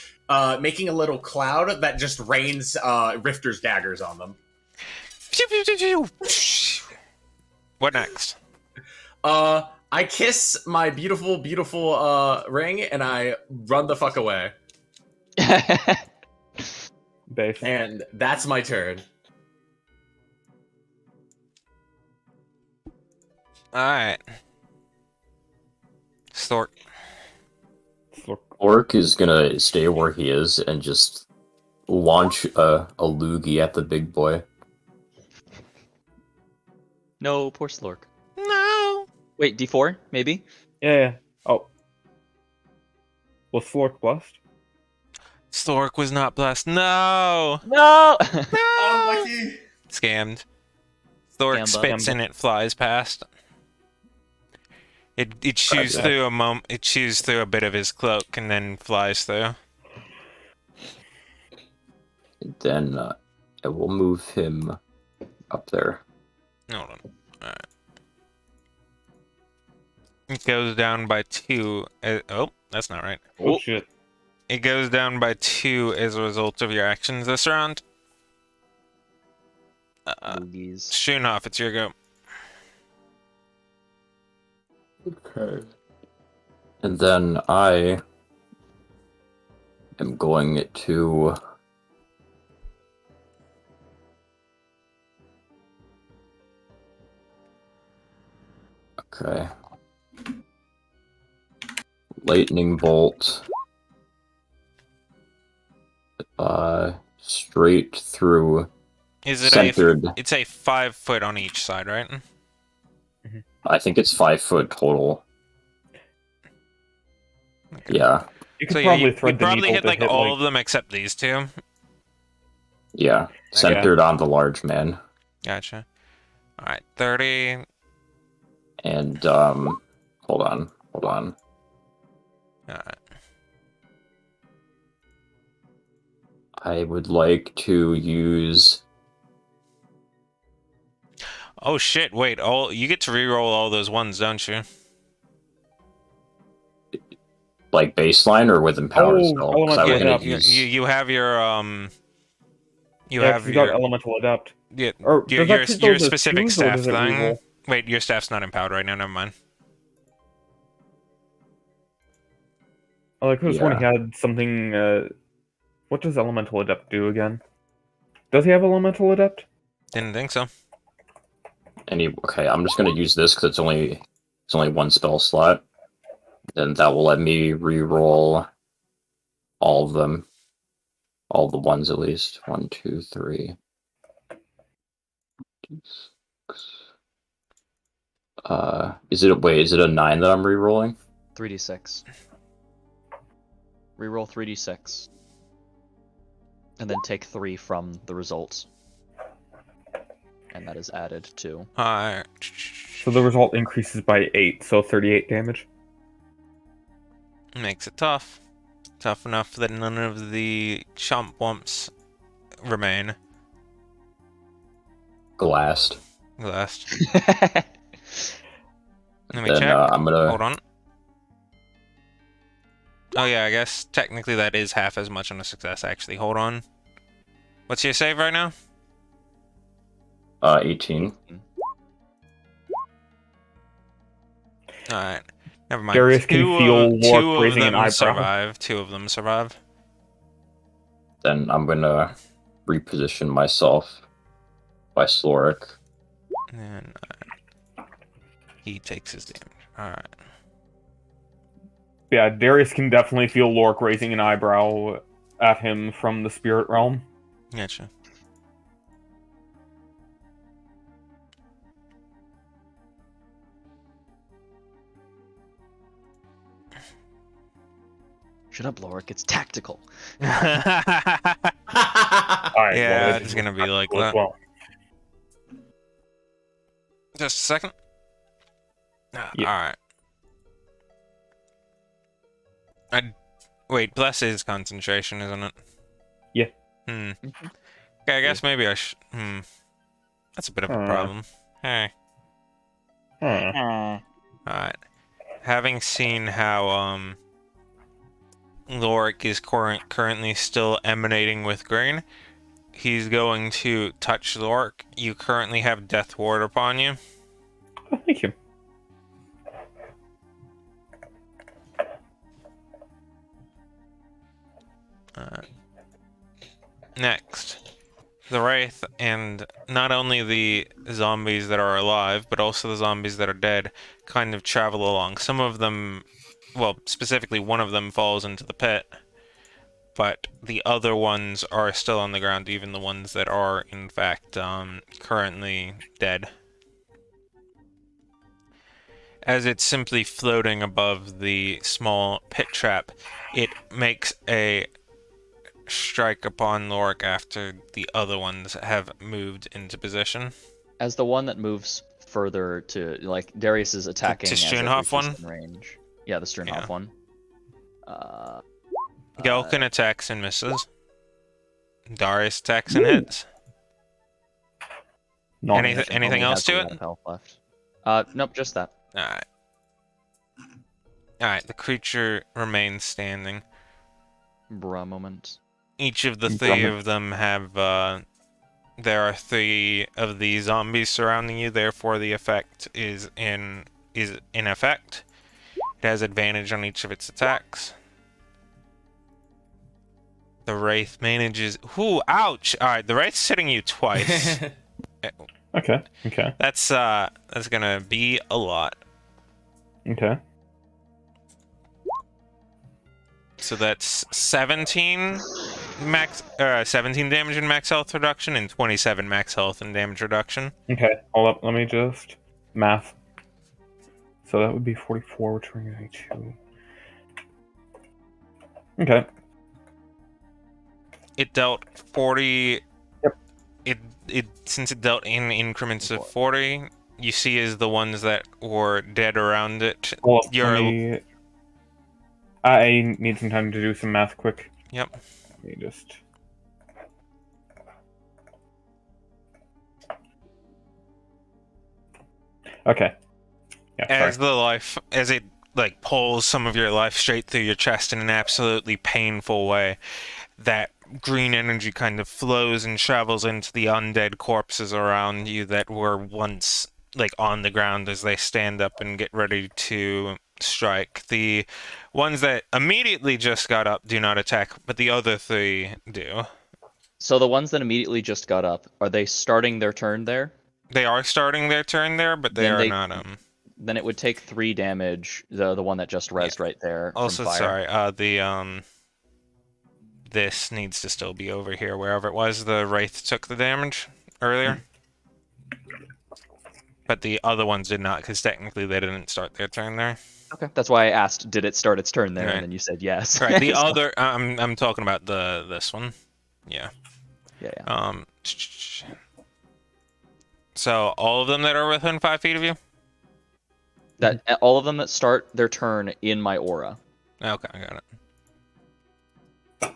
making a little cloud that just rains Rifter's daggers on them. What next? I kiss my beautiful ring, and I run the fuck away. Base. And that's my turn. Alright. Stork. Orc is gonna stay where he is and just launch a loogie at the big boy. No, poor Slork. No. Wait, D4 maybe. Yeah. Oh. Was Flork blessed? Stork was not blessed. No. No. Unlucky. Scammed. Stork Scamba. spits and it flies past. It chews Gotcha. through it chews through a bit of his cloak and then flies through. Then I will move him up there. Hold on. Alright. It goes down by 2. Oh, that's not right. Oh, Oh. shit. It goes down by 2 as a result of your actions this round. Loogies. Shoonoff, it's your go. Okay. And then I am going to okay. Lightning bolt. Straight through Is it centered. It's a 5 foot on each side, right? I think it's 5 foot total. Yeah. You could So probably you thread the probably needle hit to like all of them except these 2. Yeah. Centered on the large man. Gotcha. All right, 30. And hold on. All right. I would like to use Oh shit! Wait, you get to reroll all those ones, don't you? like baseline or with empowered Oh, spell. 'Cause I elemental was gonna adapt. use You have your You Yeah, 'cause have you got your elemental adapt. yeah, Or your does that treat your those as specific twos, or staff does it thing. reroll? Wait, your staff's not empowered right now. Never mind. I could have sworn he Yeah. had something. What does elemental adept do again? Does he have elemental adept? Didn't think so. okay, I'm just gonna use this because it's only one spell slot. Then that will let me re-roll all of them. All the ones at least. 1, 2, 3. 6. Is it a 9 that I'm re-rolling? 3d6. Reroll 3d6. And then take 3 from the results. And that is added to. So the result increases by 8, so 38 damage. Makes it tough. Tough enough that none of the chomp wumps remain. Glassed. Last. Let me Then check. I'm gonna. Hold on. Oh yeah, I guess technically that is half as much on a success, actually. Hold on. What's your save right now? 18. Alright. Never mind. Darius can feel Lork raising an eyebrow. survive. 2 of them survive. Then I'm gonna reposition myself by Sloric. And he takes his damage. Alright. Yeah, Darius can definitely feel Lork raising an eyebrow at him from the spirit realm. Gotcha. Shut up, Lorik. It's tactical. Alright, Yeah, well, it's gonna be like as that. well. Just a second. Yeah. Alright. Wait, bless is concentration, isn't it? Yeah. Okay, I guess maybe I should. That's a bit of a problem. Hey. Huh. Alright. Having seen how, Lorik is currently still emanating with green, he's going to touch Lorik. You currently have Death Ward upon you. Oh, thank you. Next, the Wraith, and not only the zombies that are alive, but also the zombies that are dead, kind of travel along. Some of them, well, specifically one of them falls into the pit, but the other ones are still on the ground, even the ones that are, in fact, currently dead. As it's simply floating above the small pit trap, it makes a strike upon Lorik after the other ones have moved into position. As the one that moves further to, like, Darius is attacking To as it Sternhoff reaches one? in range. Yeah, the Sternhoff Yeah. one. Gelkin attacks and misses. Darius attacks and hits. Not Anything Only else has to a it? lot of health left. Nope, just that. Alright. Alright, the creature remains standing. Bruh moment. Each of the 3 of them have, there are 3 of the zombies surrounding you, therefore the effect is in effect. It has advantage on each of its attacks. The Wraith manages... Ooh, ouch! Alright, the Wraith's hitting you twice. Okay. That's gonna be a lot. Okay. So that's 17 17 damage and max health reduction, and 27 max health and damage reduction. Okay, hold up. Let me just math. So that would be 44, which we're going to. Okay. It dealt 40. Yep. Since it dealt in increments of 40, you see as the ones that were dead around it. Hold up, I need some time to do some math quick. Yep. Let me just. Okay. Yeah, sorry. As it like pulls some of your life straight through your chest in an absolutely painful way, that green energy kind of flows and travels into the undead corpses around you that were once like on the ground as they stand up and get ready to strike. The ones that immediately just got up do not attack, but the other 3 do. So the ones that immediately just got up, are they starting their turn there? They are starting their turn there, but they are not Then it would take 3 damage, the one that just rezzed right there. Also, from fire. sorry, this needs to still be over here, wherever it was the Wraith took the damage earlier. But the other ones did not, because technically they didn't start their turn there. Okay, that's why I asked, did it start its turn there, Right. and then you said yes. Right, the other, I'm talking about this one. Yeah. Yeah. So all of them that are within 5 feet of you? That all of them that start their turn in my aura. Okay, I got it.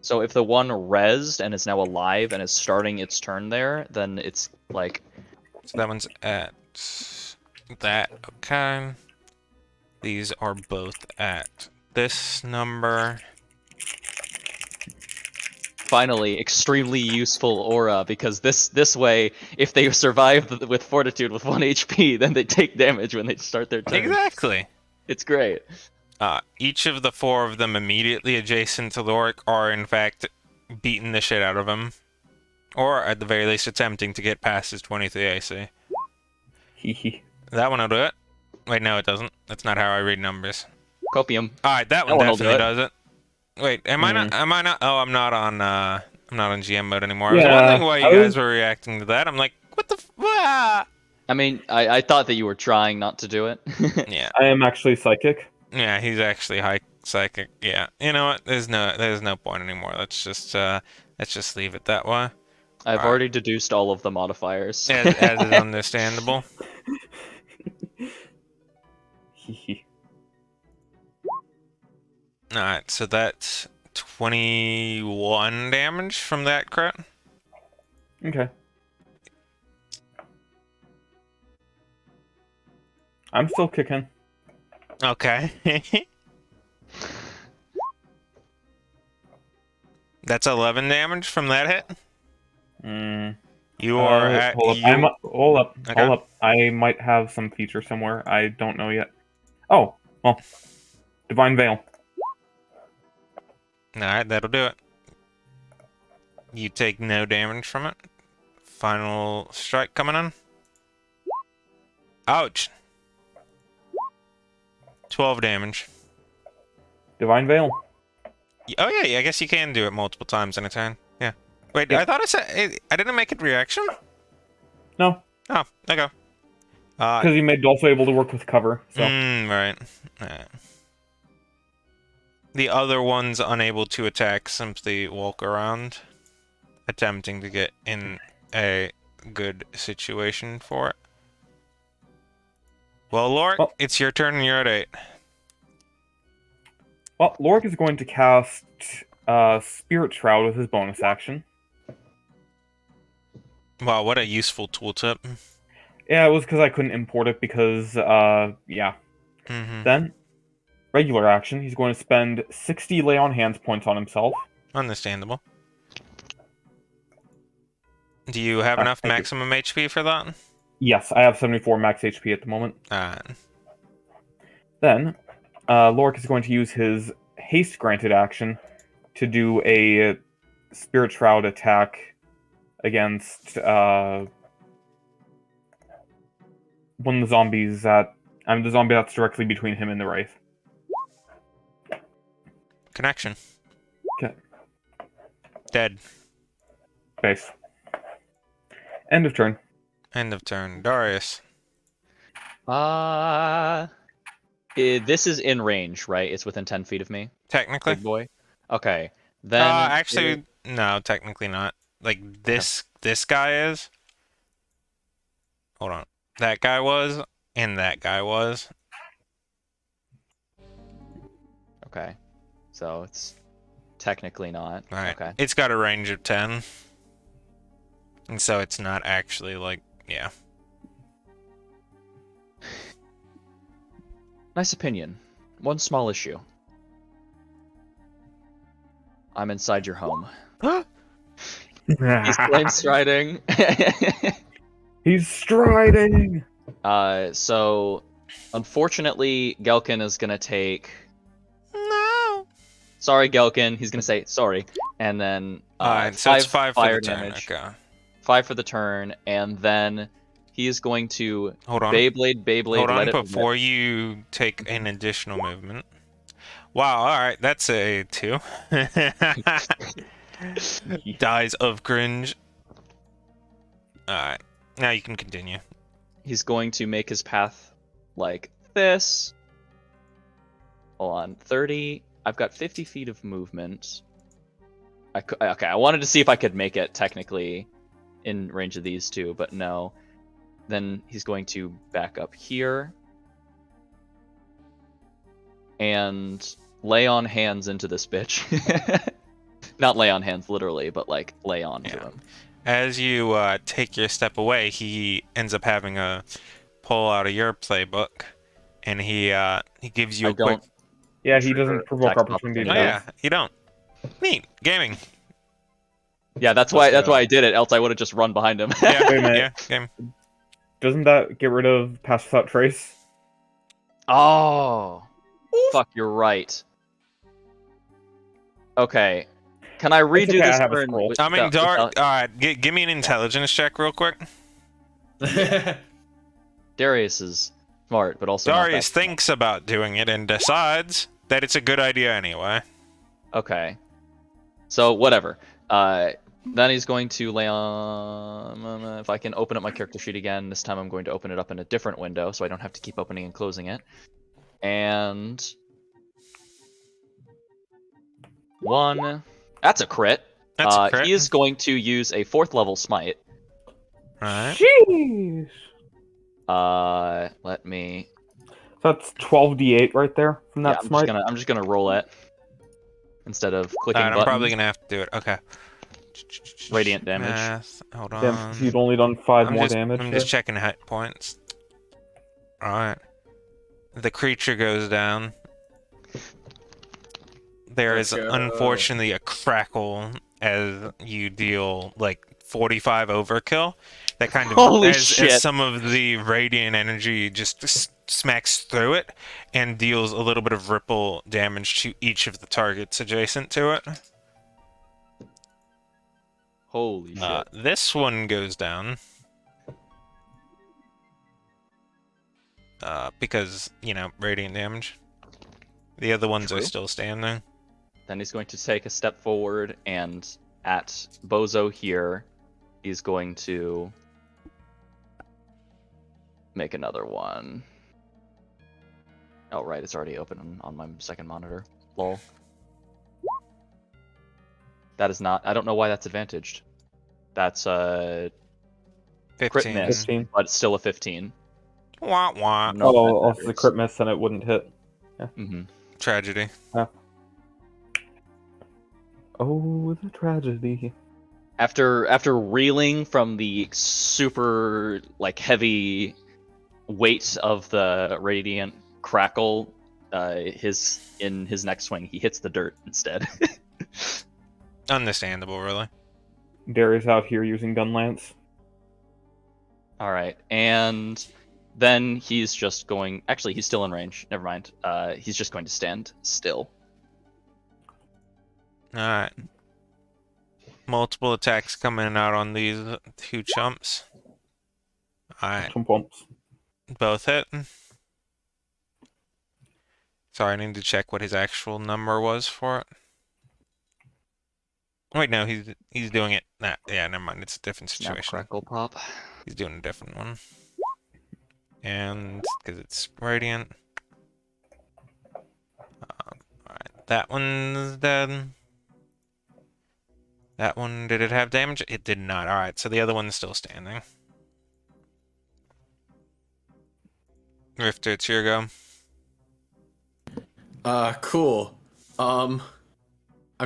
So if the one rezzed and is now alive and is starting its turn there, then it's like... So that one's at that. Okay. These are both at this number. Finally, extremely useful aura, because this way, if they survive with fortitude with 1 HP, then they take damage when they start their turn. Exactly. It's great. Each of the 4 of them immediately adjacent to Lorik are in fact beating the shit out of him. Or at the very least attempting to get past his 23 AC. Hee. That one will do it. Wait, no it doesn't. That's not how I read numbers. Copium. Alright, that one one will do definitely it. does it. Wait, am I not? Oh, I'm not on GM mode anymore. I Yeah, was wondering why you I guys was- were reacting to that. I'm like, what the ah! I mean, I thought that you were trying not to do it. Yeah. I am actually psychic. Yeah, he's actually high psychic. Yeah. You know what? There's no point anymore. Let's just leave it that way. I've Alright. already deduced all of the modifiers. As is understandable. Hee. Alright, so that's 21 damage from that crit. Okay. I'm still kicking. Okay. That's 11 damage from that hit. You are at hold up. Okay. Hold up. I might have some feature somewhere. I don't know yet. Oh, well. Divine Veil. Alright, that'll do it. You take no damage from it. Final strike coming in. Ouch. 12 damage. Divine Veil. Oh yeah, I guess you can do it multiple times in a turn. Yeah. Wait, Yeah. I thought I didn't make it reaction? No, Oh, okay. because you made also able to work with cover. So Right. Alright. The other one's unable to attack, simply walk around, attempting to get in a good situation for it. Well, Lorik, Oh. it's your turn and you're at 8. well, Lorik is going to cast Spirit Shroud with his bonus action. Wow, what a useful tooltip. Yeah, it was because I couldn't import it because yeah. Mm-hmm. Then regular action, he's going to spend 60 lay on hands points on himself. Understandable. Do you have enough thank you. maximum HP for that? Yes, I have 74 max HP at the moment. Then, Lorik is going to use his haste granted action to do a Spirit Shroud attack against one of the zombies the zombie that's directly between him and the Wraith. Connection. Okay. Dead. Base. End of turn. End of turn. Darius. This is in range, right? It's within 10 feet of me, Technically. big boy. Okay, then. Actually, no, technically not. Like, this guy is. Hold on. That guy was, and that guy was. Okay, so it's technically not. Right. Okay. It's got a range of 10. And so it's not actually, like, yeah. Nice opinion. One small issue. I'm inside your home. He's flame striding. He's striding! So, unfortunately, Gelkin is gonna take... No! Sorry, Gelkin. He's gonna say sorry. And then, Alright, so it's 5 for fire the turn. damage. Okay. 5 for the turn, and then he is going to Hold on. Beyblade, Hold on let it before rip. you take an additional movement. Wow, alright, that's a 2. Dies of cringe. Alright, now you can continue. He's going to make his path like this. Hold on, 30. I've got 50 feet of movement. Okay, I wanted to see if I could make it technically in range of these two, but no. Then he's going to back up here and lay on hands into this bitch. Not lay on hands literally, but like lay on to him. As you take your step away, he ends up having a pull out of your playbook, and he gives you a quick. Yeah, he doesn't provoke Tax opportunity Oh opportunity. yeah, you don't. Neat gaming. Yeah, that's why I did it. Else I would have just run behind him. Yeah, Wait a minute. yeah, game. Doesn't that get rid of Pass Without Trace? Oh, fuck! You're right. Okay, can I redo okay, I this have a turn? scroll. I mean, without- Dark. Give me an intelligence check real quick. Darius is smart, but also not that Darius smart. thinks about doing it and decides that it's a good idea anyway. Okay. So whatever. Then he's going to lay on. If I can open up my character sheet again, this time I'm going to open it up in a different window, so I don't have to keep opening and closing it. And 1. That's a crit. That's a crit. He is going to use a 4th level smite. Alright. Jeez! Let me. So that's 12d8 right there from that Yeah, smite. I'm just gonna roll it instead of clicking Alright, I'm buttons. probably gonna have to do it. Okay. Radiant damage. Math. Hold on. Damn, you'd only done 5 more just, damage. I'm there. just checking hit points. Alright. The creature goes down. There is Let's go. unfortunately a crackle as you deal like 45 overkill. That kind of Holy as shit. some of the radiant energy just smacks through it and deals a little bit of ripple damage to each of the targets adjacent to it. Holy shit. This one goes down. Because, you know, radiant damage. The other ones are True. still standing. Then he's going to take a step forward, and at Bozo here, he's going to make another one. Oh, right, it's already open on my second monitor. Lol. That is not. I don't know why that's advantaged. That's crit 15. miss, 15. but it's still a 15. Wah wah. No, Oh, if the crit miss, then it wouldn't hit. Mm-hmm. Tragedy. Oh, the tragedy. After reeling from the super heavy weight of the radiant crackle, in his next swing he hits the dirt instead. Understandable, really. Darius out here using gun lance. All right, and then he's just going. Actually, he's still in range. Never mind. He's just going to stand still. Alright. Multiple attacks coming out on these two chumps. Alright. Some bumps. Both hit. Sorry, I need to check what his actual number was for it. Wait, no, he's doing it. Nah, yeah, never mind. It's a different Snap, situation. crackle, pop. He's doing a different one. And because it's radiant. Alright, that one's dead. That one, did it have damage? It did not. Alright, so the other one's still standing. Rifter, it's your go. Cool. I'm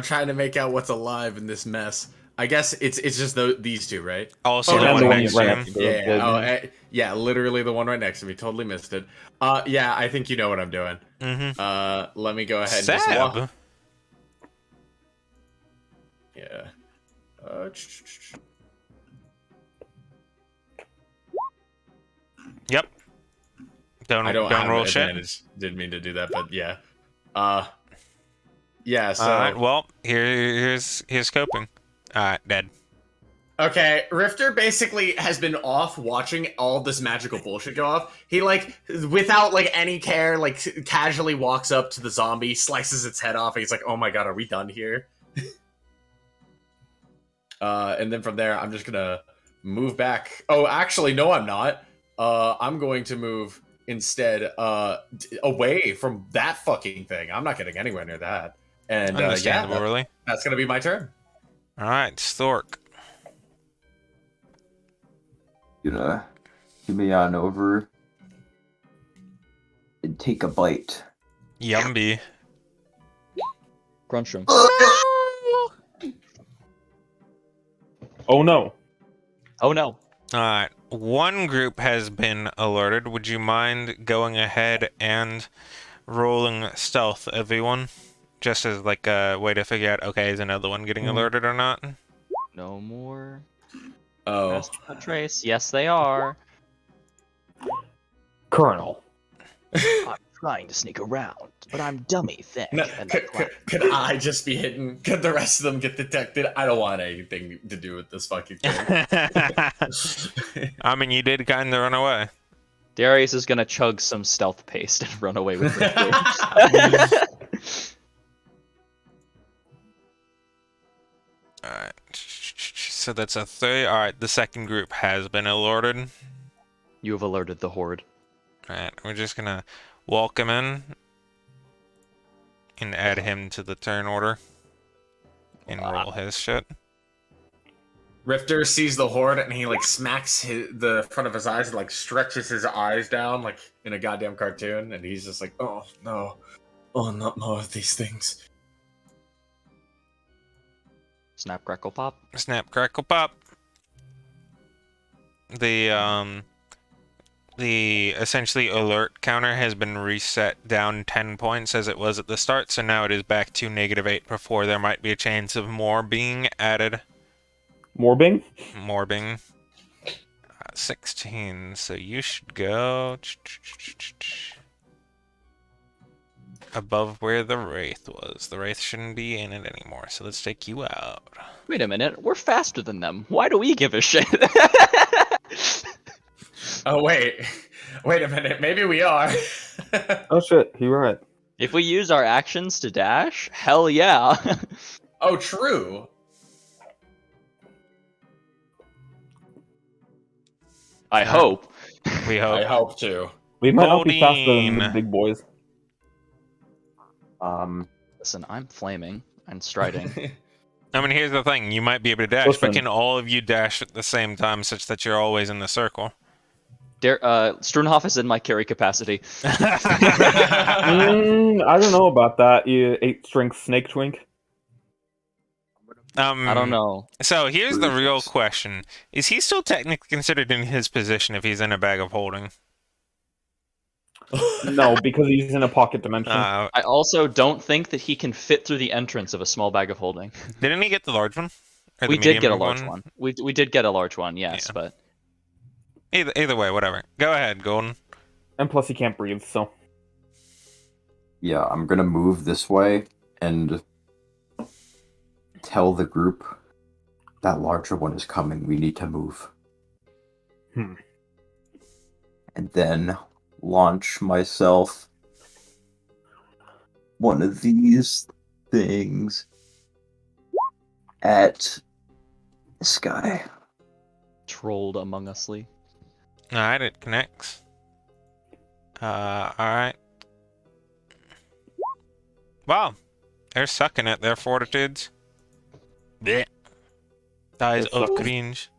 trying to make out what's alive in this mess. I guess it's just these two, right? Also, Oh, the no, one the one next right to next him. to the Yeah. Yeah, literally the one right next to me. Totally missed it. Yeah, I think you know what I'm doing. Mm-hmm. Let me go ahead and just Sab. Yeah. Yep. Don't I don't have roll shit. advantage. Didn't mean to do that, but yeah. Yeah, so Alright, well, here's scoping. Alright, dead. okay, Rifter basically has been off watching all this magical bullshit go off. He without any care, casually walks up to the zombie, slices its head off, and he's like, "Oh my god, are we done here?" And then from there, I'm just gonna move back. Oh, actually, no, I'm not. I'm going to move instead away from that fucking thing. I'm not getting anywhere near that. And Understandable, yeah, really. that's gonna be my turn. Alright, Stork. Gonna give me on over and take a bite. Yumby. Crunch 'em. Oh no. Oh no. Alright, one group has been alerted. Would you mind going ahead and rolling stealth, everyone? Just as like a way to figure out, okay, is another one getting alerted or not? No more. Oh. Master Cut Trace. Yes, they are. Colonel. I'm trying to sneak around, but I'm dummy thick. No, and could I just be hidden? Could the rest of them get detected? I don't want anything to do with this fucking thing. I mean, you did kind of run away. Darius is gonna chug some stealth paste and run away with Richter. Alright. So that's a 3. Alright, the second group has been alerted. You have alerted the horde. Alright, we're just gonna walk him in and add him to the turn order and roll his shit. Rifter sees the horde and he like smacks the front of his eyes and like stretches his eyes down like in a goddamn cartoon, and he's just like, oh no, oh not more of these things. Snap, crackle, pop. Snap, crackle, pop. The essentially alert counter has been reset down 10 points as it was at the start, so now it is back to -8 before there might be a chance of more being added. Morbing? More being. 16, so you should go above where the Wraith was. The Wraith shouldn't be in it anymore, so let's take you out. Wait a minute, we're faster than them. Why do we give a shit? Oh wait a minute, maybe we are. Oh shit, you're right. If we use our actions to dash, hell yeah. Oh true. I hope. We I hope. hope to. We might not be faster than the Bodine. big boys. Listen, I'm flaming and striding. I mean, here's the thing. You might be able to dash, Listen. but can all of you dash at the same time such that you're always in the circle? Strunhoff is in my carry capacity. I don't know about that, you 8-strength snake twink. I don't know. So here's the real question. Is he still technically considered in his position if he's in a bag of holding? No, because he's in a pocket dimension. I also don't think that he can fit through the entrance of a small bag of holding. Didn't he get the large one? Or We the did get a medium large one. We did get a large one, yes, Yeah. but Either way, whatever. Go ahead, Golden. And plus he can't breathe, so... Yeah, I'm gonna move this way and tell the group that larger one is coming. We need to move. Hmm. And then launch myself one of these things at this guy. trolled among usly. Alright, it connects. Alright. Wow. They're sucking at their fortitudes. Blech. Dies They're of sucking. cringe.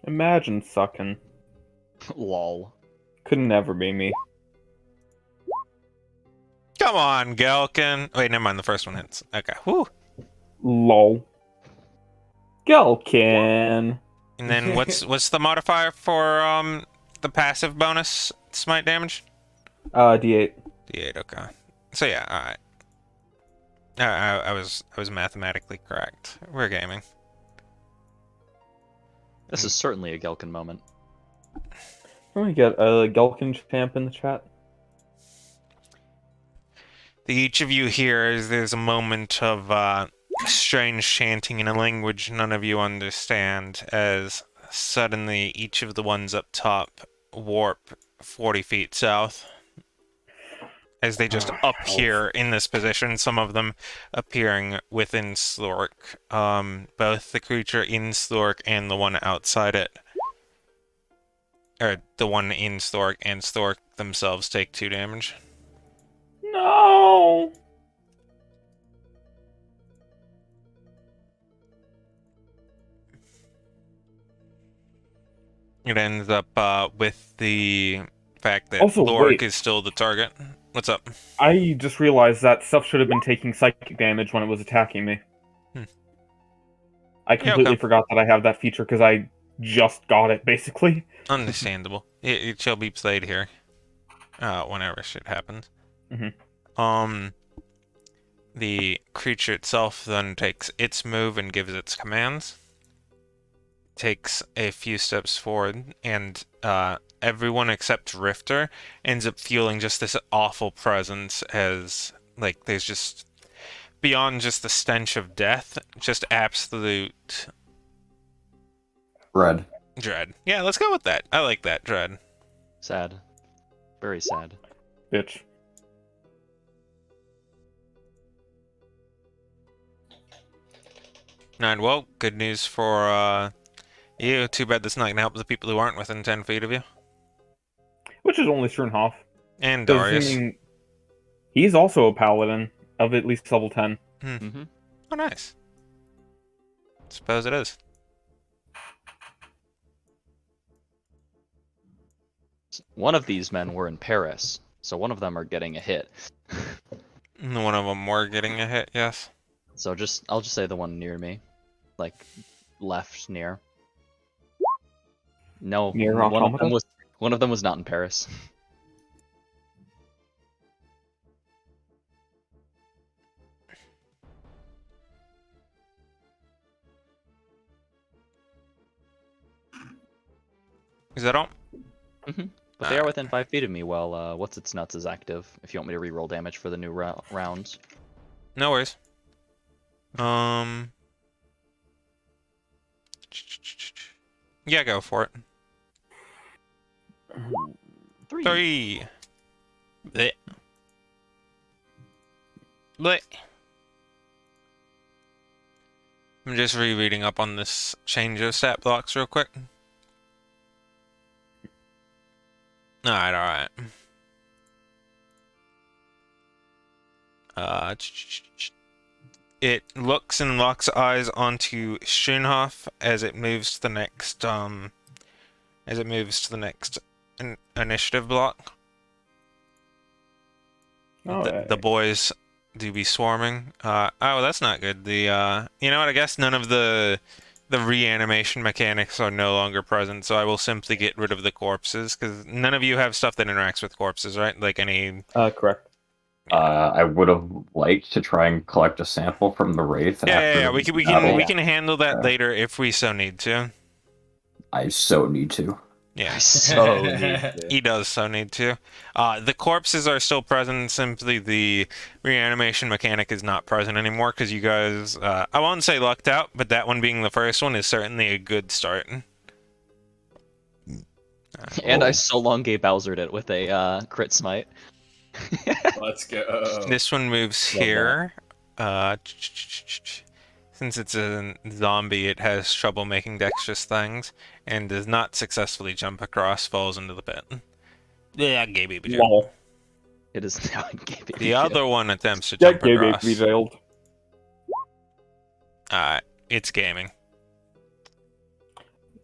Imagine sucking. Lol. Could never be me. Come on, Gelkin. Wait, never mind. The first one hits. Okay. Whew. Lol. Gelkin. And then what's the modifier for the passive bonus smite damage? D8. D8. Okay. So yeah. All right. I was mathematically correct. We're gaming. This is certainly a Gelkin moment. Can we get a Gelkin champ in the chat? Each of you hear there's a moment of strange chanting in a language none of you understand, as suddenly each of the ones up top warp 40 feet south. As they just appear in this position, some of them appearing within Slork. Both the creature in Slork and the one outside it. Or the one in Slork and Slork themselves take 2 damage. No! It ends up with the fact that Also, Lork wait. is still the target. What's up? I just realized that stuff should have been taking psychic damage when it was attacking me. I completely okay. forgot that I have that feature because I just got it, basically. Understandable. It shall be played here. Whenever shit happens. Mhm. The creature itself then takes its move and gives its commands. Takes a few steps forward, and everyone except Rifter ends up feeling just this awful presence as, like, there's just, beyond just the stench of death, just absolute Red. dread. Yeah, let's go with that. I like that, dread. Sad. Very sad. Bitch. And well, good news for you. Too bad that's not gonna help the people who aren't within 10 feet of you. Which is only Sternhoff. And Darius. Assuming he's also a paladin of at least level 10. Mm-hmm. Oh, nice. Suppose it is. One of these men were in Paris, so one of them are getting a hit. One of them were getting a hit, yes. So I'll just say the one near me, like left near. No, Near one of Automata? them was not in Paris. Is that all? But they are within 5 feet of me while What's Its Nuts is active, if you want me to reroll damage for the new rounds. No worries. Yeah, go for it. 3. Blech. Blech. I'm just rereading up on this change of stat blocks real quick. Alright. It looks and locks eyes onto Schönhoff as it moves to the next initiative block. The boys do be swarming. Oh, that's not good. You know what? I guess none of the reanimation mechanics are no longer present, so I will simply get rid of the corpses, because none of you have stuff that interacts with corpses, right? Like any... Correct. I would have liked to try and collect a sample from the Wraith after We battle. can handle that later if we so need to. I so need to. Yeah. So need to. He does so need to. The corpses are still present, simply the reanimation mechanic is not present anymore, because you guys, I won't say lucked out, but that one being the first one is certainly a good start. And I so long gay Bowsered it with a crit smite. Let's go. This one moves Love here. Since it's a zombie, it has trouble making dexterous things, and does not successfully jump across, falls into the pit. Yeah, gay baby jail. Lol. It is now in gay baby The jail. other one attempts to Get jump gay across. baby jailed. It's gaming.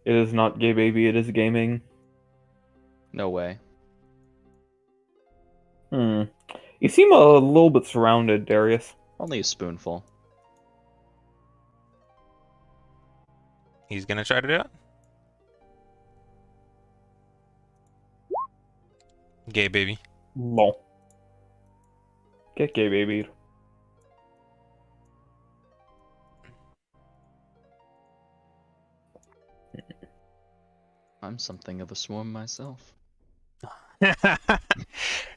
It is not gay baby, it is gaming. No way. You seem a little bit surrounded, Darius. Only a spoonful. He's gonna try to do it. Gay baby. Lol. Get gay baby. I'm something of a swarm myself.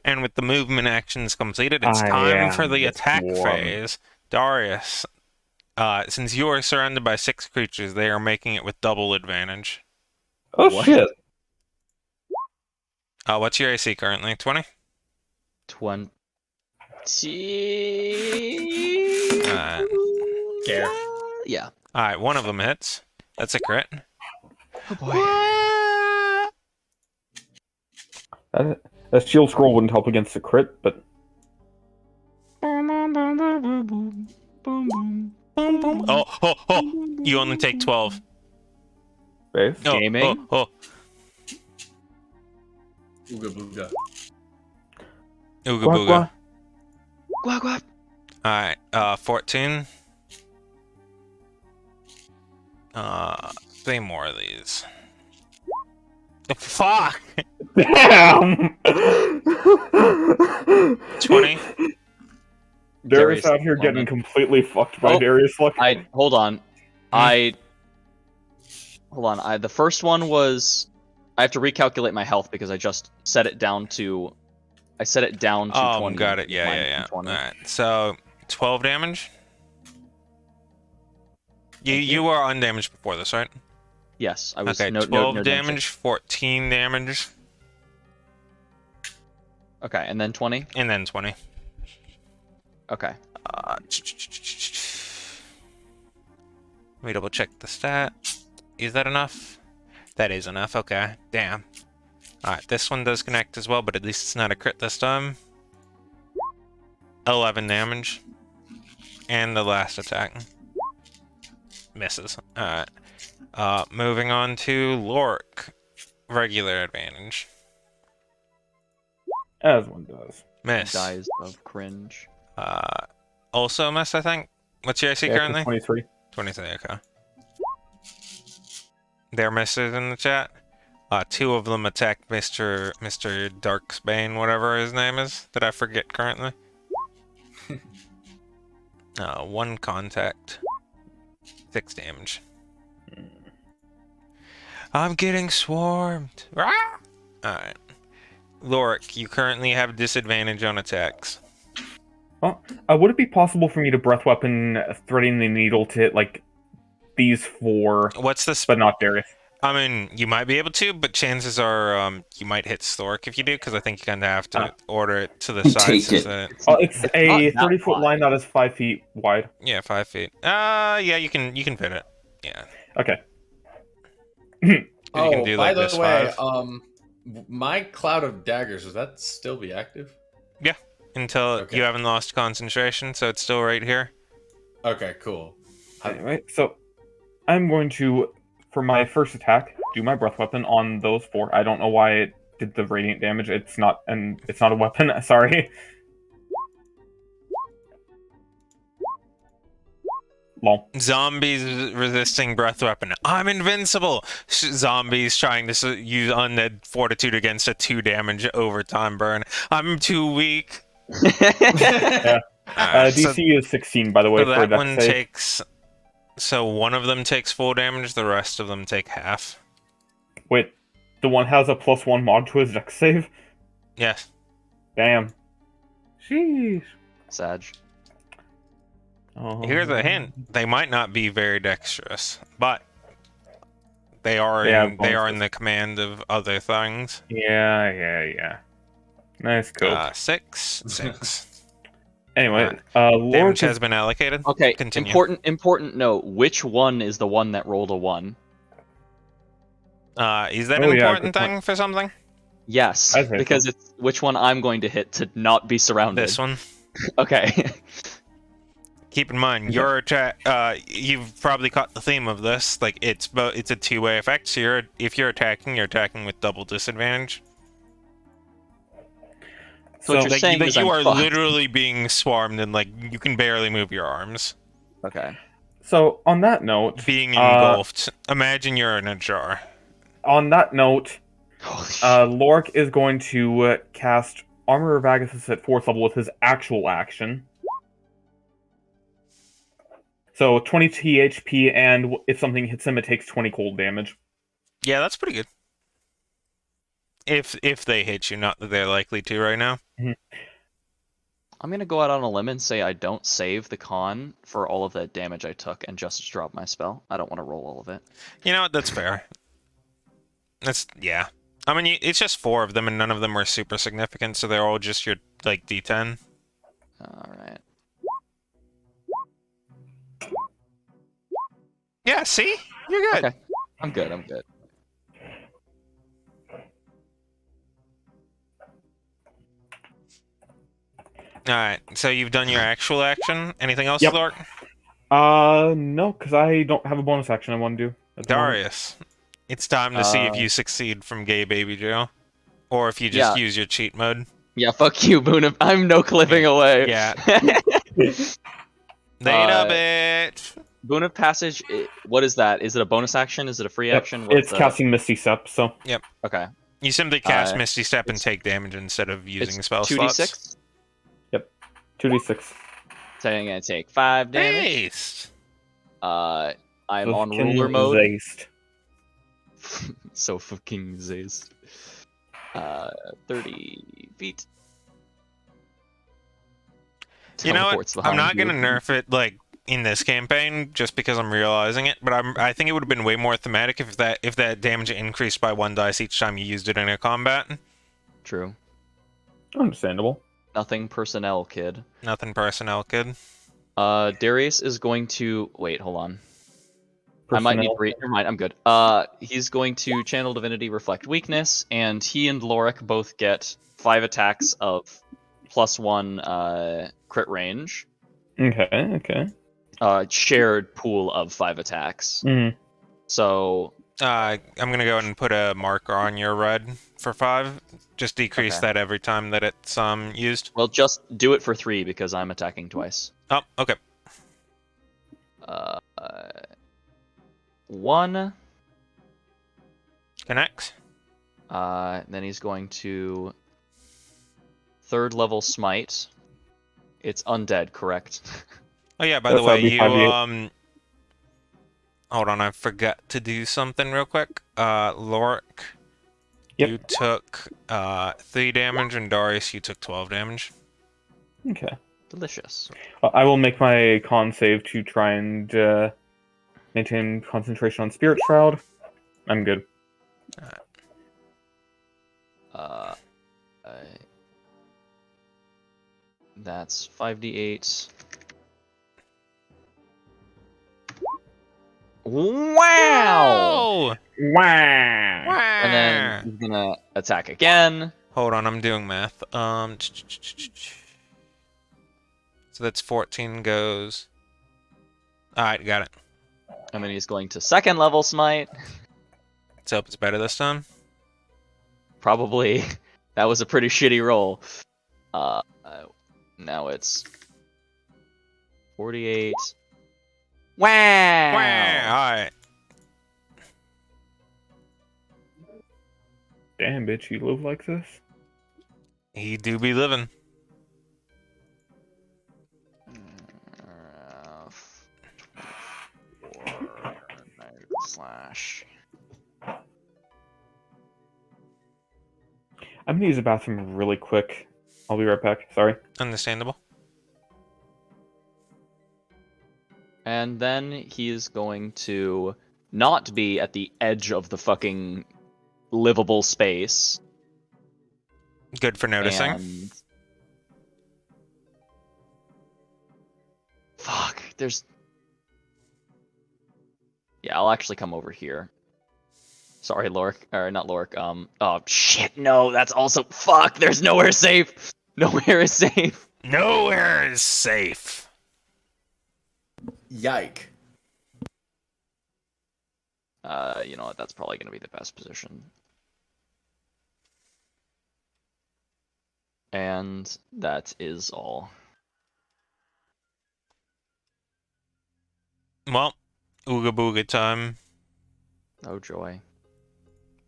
And with the movement actions completed, it's I time am for the the attack swarm. phase. Darius, since you are surrounded by 6 creatures, they are making it with double advantage. Oh What? shit! What's your AC currently? 20? 20. Care. Yeah. Alright, one of them hits. That's a crit. Oh boy. That shield scroll wouldn't help against a crit, but Oh, you only take 12. base. Oh, Gaming? Oh, Ooga booga. Ooga Quack, booga. quack. Quack, quack. Alright, 14. 3 more of these. Fuck! Damn! 20. Darius out here Love getting it. completely fucked by Oh, Darius luck. Hold on. The first one was I have to recalculate my health because I just set it down to 20. Got it. Yeah, minus yeah, yeah. 20. Alright, so 12 damage. You were undamaged before this, right? Yes, I was. Okay, no 12 damage. damage, 14 damage, Okay, and then 20. and then 20. Okay. Let me double check the stat. Is that enough? That is enough, okay. Damn. Alright, this one does connect as well, but at least it's not a crit this time. 11 damage. And the last attack. Misses. Alright. Moving on to Lork. Regular advantage. As one does. Miss. Dies of cringe. Also miss, I think. What's your AC Yeah, currently? 23. 23, okay. They're misses in the chat. 2 of them attack Mr. Darksbane, whatever his name is, that I forget currently. 1 contact. 6 damage. I'm getting swarmed. Ah! Alright. Lorik, you currently have disadvantage on attacks. Would it be possible for me to breath weapon threading the needle to hit, like, these 4, What's this? but not Darius? I mean, you might be able to, but chances are you might hit Stork if you do, because I think you kind of have to order it to the side. Take Since it. It's a not that 30-foot line that is 5 feet wide. yeah, 5 feet. Yeah, you can fit it. Yeah. Okay. You can do by like the this way, 5. my cloud of daggers, does that still be active? Until Okay. you haven't lost concentration, so it's still right here. Okay, cool. Anyway, so I'm going to, for my first attack, do my breath weapon on those 4. I don't know why it did the radiant damage. It's not a weapon. Sorry. Lol. Zombies resisting breath weapon. I'm invincible. Zombies trying to use undead fortitude against a 2 damage overtime burn. I'm too weak. Yeah. So DC is 16, by the way, for a that dex one save. takes. So one of them takes full damage. The rest of them take half. Wait, the one has a +1 mod to his dex save? Yes. Damn. Sheesh. Sag. Oh. Here's a hint: they might not be very dexterous, but they are in the command of other things. Yeah. Nice cool. 6. Anyway, Damage Lord has been allocated. Okay. Continue. Important note. Which one is the one that rolled a 1? Is that Oh, an yeah, important good point. thing for something? Yes, I'd say because it's which one I'm going to hit to not be surrounded. This one. Okay. Keep in mind, your attack. You've probably caught the theme of this. Like it's a 2-way effect. So if you're attacking with double disadvantage. So what you're saying is you I'm are fucked. literally being swarmed and like you can barely move your arms. Okay. So on that note, Being engulfed. Imagine you're in a jar. on that note, Holy shit. Lork is going to cast Armor of Agathis at 4th level with his actual action. So 20 HP, and if something hits him, it takes 20 cold damage. Yeah, that's pretty good. If they hit you, not that they're likely to right now. I'm gonna go out on a limb and say I don't save the con for all of that damage I took and just drop my spell. I don't want to roll all of it. You know what? That's fair. Yeah. I mean, it's just 4 of them, and none of them were super significant, so they're all just your like D10. All right. Yeah. See, you're good. Okay. I'm good. All right. So you've done your actual action. Anything else, Yep. Lark? No, because I don't have a bonus action I want to do. at the moment. Darius, it's time to see if you succeed from gay baby jail, Or if you just Yeah. use your cheat mode. Yeah, fuck you, Boone. I'm no clipping away. Yeah. Data bit. Boon of Passage, what is that? Is it a bonus action? Is it a free Yep, action? it's casting Misty Step, so Okay. You simply cast Uh, Misty Step and it's- take damage instead of using It's spell slots. 2d6. 2d6. So I'm gonna take 5 damage. Nice. I'm on Fucking ruler mode. Zazed. So fucking zazed. 30 feet. You know what? Teleports I'm behind not you. gonna nerf it like in this campaign just because I'm realizing it, but I think it would have been way more thematic if that damage increased by 1 dice each time you used it in a combat. True. Understandable. Nothing personnel, kid. Nothing personnel, kid. Darius is going to wait. Hold on. I might need Personnel. Never mind. I'm good. He's going to channel Divinity, Reflect Weakness, and he and Lorik both get 5 attacks of +1 crit range. Okay. Shared pool of 5 attacks. Mm. So I'm gonna go ahead and put a marker on your red for 5. Just decrease Okay. that every time that it's used. well, just do it for 3 because I'm attacking twice. Oh, okay. 1. Connect. Then he's going to 3rd level smite. It's undead, correct? Oh yeah, by Yes, the way, that'd be you 5d8. hold on, I forgot to do something real quick. Lorik, Yep. you took 3 damage, and Darius, you took 12 damage. Okay. Delicious. I will make my con save to try and maintain concentration on Spirit Shroud. I'm good. That's 5d8. Wow! Wow! And then he's gonna attack again. Hold on, I'm doing math. So that's 14 goes. Alright, got it. And then he's going to 2nd level smite. Let's hope it's better this time. Probably. That was a pretty shitty roll. Now it's 48. Wow! Alright. Damn, bitch, you live like this? He do be living. Slash. I'm gonna use the bathroom really quick. I'll be right back. Sorry. Understandable. And then he is going to not be at the edge of the fucking livable space. Good for noticing. And... Fuck, there's... Yeah, I'll actually come over here. Sorry, Lorik. Or not Lorik. Oh, shit, no, that's also... Fuck, there's nowhere safe! Nowhere is safe! Nowhere is safe. Yike. You know what, that's probably going to be the best position. And that is all. Well, ooga booga time. Oh, joy.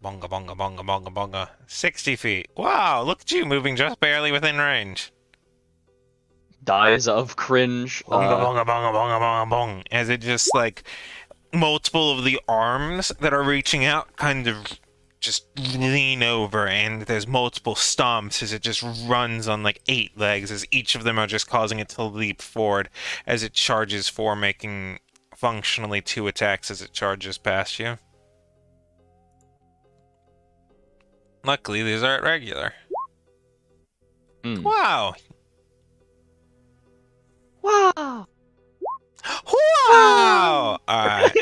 Bonga bonga bonga bonga bonga. 60 feet. Wow, look at you moving just barely within range. Dies of cringe. Bonga bonga bonga bonga bonga bong. As it just like multiple of the arms that are reaching out kind of just lean over, and there's multiple stomps as it just runs on like 8 legs, as each of them are just causing it to leap forward as it charges for, making functionally 2 attacks as it charges past you. Luckily, these aren't regular. Mm. Wow. Wow! Wow! Alright.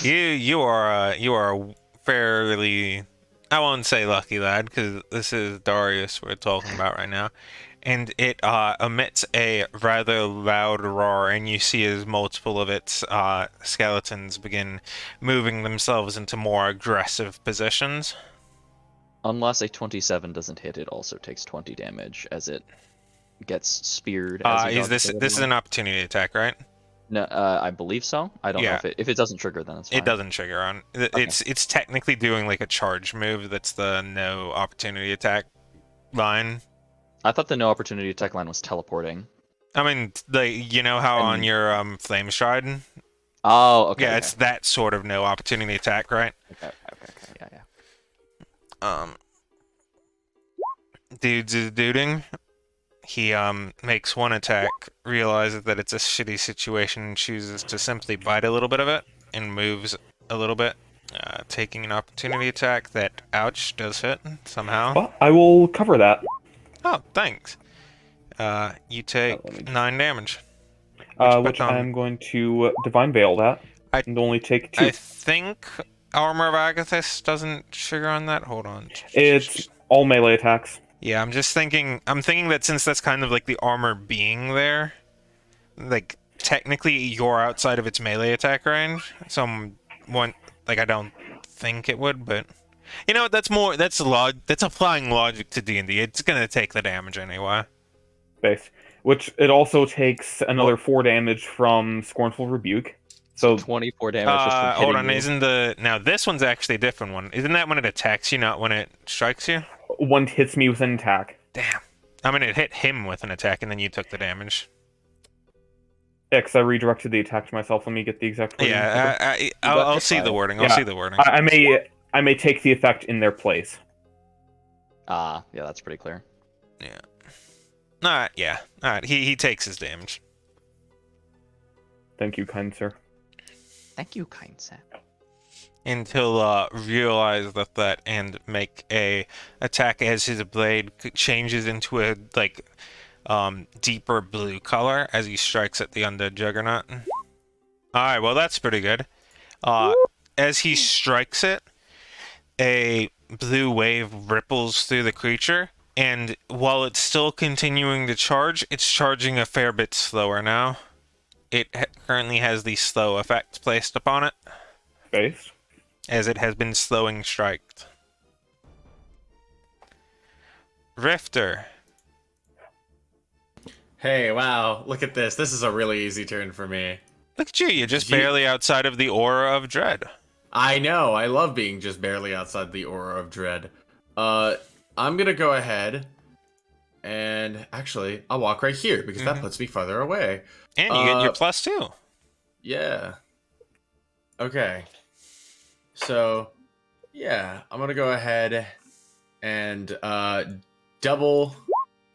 You are fairly, I won't say lucky lad, because this is Darius we're talking about right now. And it emits a rather loud roar, and you see as multiple of its skeletons begin moving themselves into more aggressive positions. Unless a 27 doesn't hit, it also takes 20 damage as it gets speared. As he Is dodges this over this the is an wall. opportunity attack, right? No, I believe so. I don't know Yeah. if it doesn't trigger, then it's fine. It doesn't trigger on. It's technically doing like a charge move. That's the no opportunity attack line. I thought the no opportunity attack line was teleporting. I mean, you know how on And- your flame stride. Oh, okay. Yeah, okay. it's that sort of no opportunity attack, right? Okay. Yeah. Dude's is duding. He makes one attack, realizes that it's a shitty situation, and chooses to simply bite a little bit of it, and moves a little bit, taking an opportunity attack that, ouch, does hit somehow. Well, I will cover that. Oh, thanks. You take 9 damage. Which I'm going to Divine Veil that. And only take 2. I think Armor of Agathis doesn't trigger on that. Hold on. It's all melee attacks. Yeah, I'm thinking that since that's kind of like the armor being there, like technically you're outside of its melee attack range. I don't think it would, but you know what? That's applying logic to D&D. It's gonna take the damage anyway. Base. Which it also takes another 4 damage from Scornful Rebuke. So 24 damage just from hitting hold on, you. now this one's actually a different one. Isn't that when it attacks you, not when it strikes you? one hits me with an attack. Damn. I mean, it hit him with an attack, and then you took the damage. Yeah, because I redirected the attack to myself. Let me get the exact wording. Yeah, I'll see the wording. I'll see the wording. I may take the effect in their place. Yeah, that's pretty clear. Yeah. Alright, yeah. Alright, he takes his damage. Thank you, kind sir. Thank you, kind sir. And he'll realize that and make a attack as his blade changes into a deeper blue color as he strikes at the undead juggernaut. Alright, well that's pretty good. As he strikes it, a blue wave ripples through the creature, and while it's still continuing to charge, it's charging a fair bit slower now. It currently has the slow effect placed upon it. Based. As it has been slowing striked. Rifter. Hey, wow, look at this. This is a really easy turn for me. Look at you, you're just barely outside of the aura of dread. I know, I love being just barely outside the aura of dread. I'm gonna go ahead and actually, I'll walk right here because that puts me farther away. And you get your +2. Yeah. Okay. So, yeah, I'm gonna go ahead and double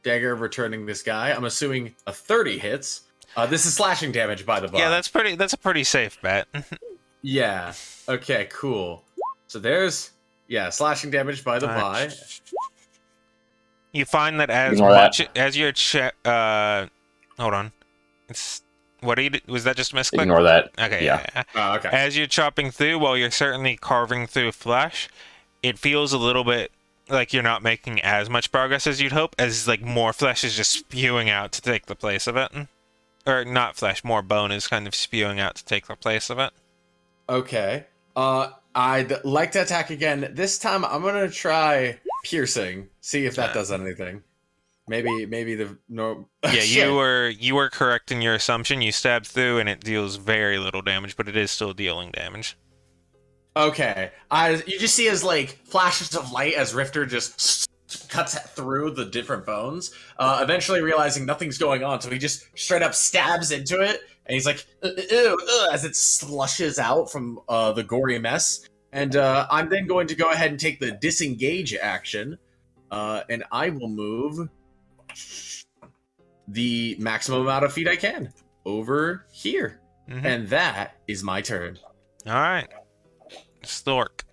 dagger returning this guy. I'm assuming a 30 hits. This is slashing damage, by the by. Yeah, that's a pretty safe bet. Yeah. Okay, cool. So there's slashing damage by the by. You find that as you're hold on. Was that just a misclick? Ignore that. Okay, yeah. Oh, okay. As you're chopping through, while you're certainly carving through flesh, it feels a little bit like you're not making as much progress as you'd hope, as like more flesh is just spewing out to take the place of it. Or not flesh, more bone is kind of spewing out to take the place of it. Okay. I'd like to attack again. This time I'm gonna try piercing. See if that does anything. Maybe the no. Yeah, you were correct in your assumption. You stabbed through and it deals very little damage, but it is still dealing damage. Okay. You just see as like flashes of light as Rifter just cuts through the different bones. Eventually realizing nothing's going on, so he just straight up stabs into it, and he's like, ew, as it slushes out from the gory mess. And I'm then going to go ahead and take the disengage action, and I will move the maximum amount of feet I can over here. And that is my turn. All right. Stork.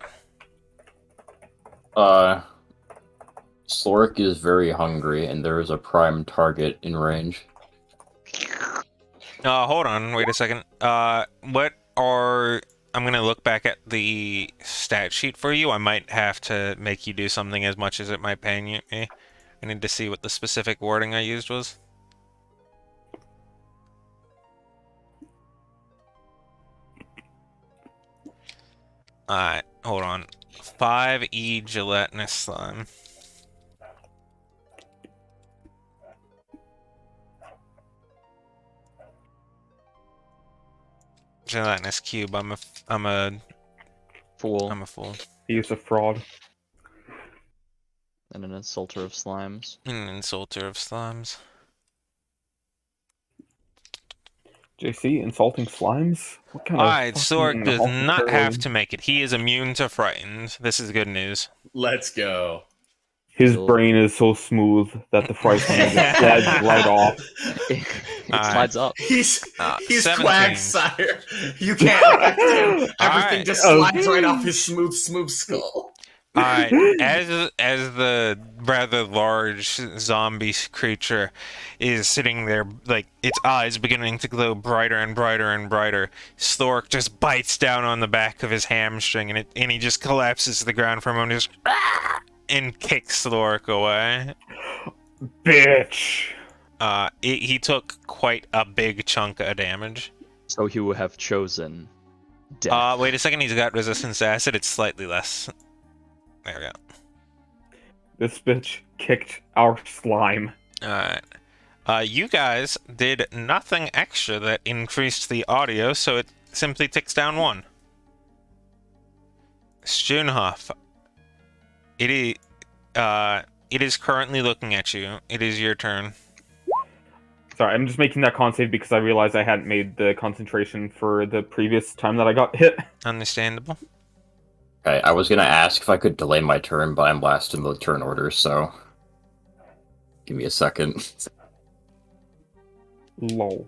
Slork is very hungry, and there is a prime target in range. Hold on, wait a second. I'm gonna look back at the stat sheet for you. I might have to make you do something as much as it might pain you. I need to see what the specific wording I used was. Alright, hold on. 5E gelatinous slime. Gelatinous cube. I'm a Fool. fool. He's a fraud. And an insulter of slimes. An insulter of slimes. JC, insulting slimes? What kind Alright, of Sork fucking does awful not have term? to make it. He is immune to frightened. This is good news. Let's go. His He'll- brain is so smooth that the frightened just slides right off. It Alright. slides up. He's 17. Quagsire. You can't affect him. Everything Alright. just slides right off his smooth skull. Alright, as the rather large zombie creature is sitting there, like, its eyes beginning to glow brighter and brighter and brighter, Stork just bites down on the back of his hamstring, and he just collapses to the ground for a moment, and kicks Stork away. Bitch! He took quite a big chunk of damage. So he would have chosen death. Wait a second, he's got resistance to acid, it's slightly less. There we go. This bitch kicked our slime. Alright. You guys did nothing extra that increased the audio, so it simply ticks down 1. Stunhoff. It is currently looking at you. It is your turn. Sorry, I'm just making that con save because I realized I hadn't made the concentration for the previous time that I got hit. Understandable. Okay, I was gonna ask if I could delay my turn, but I'm last in the turn order, so give me a second. Lol.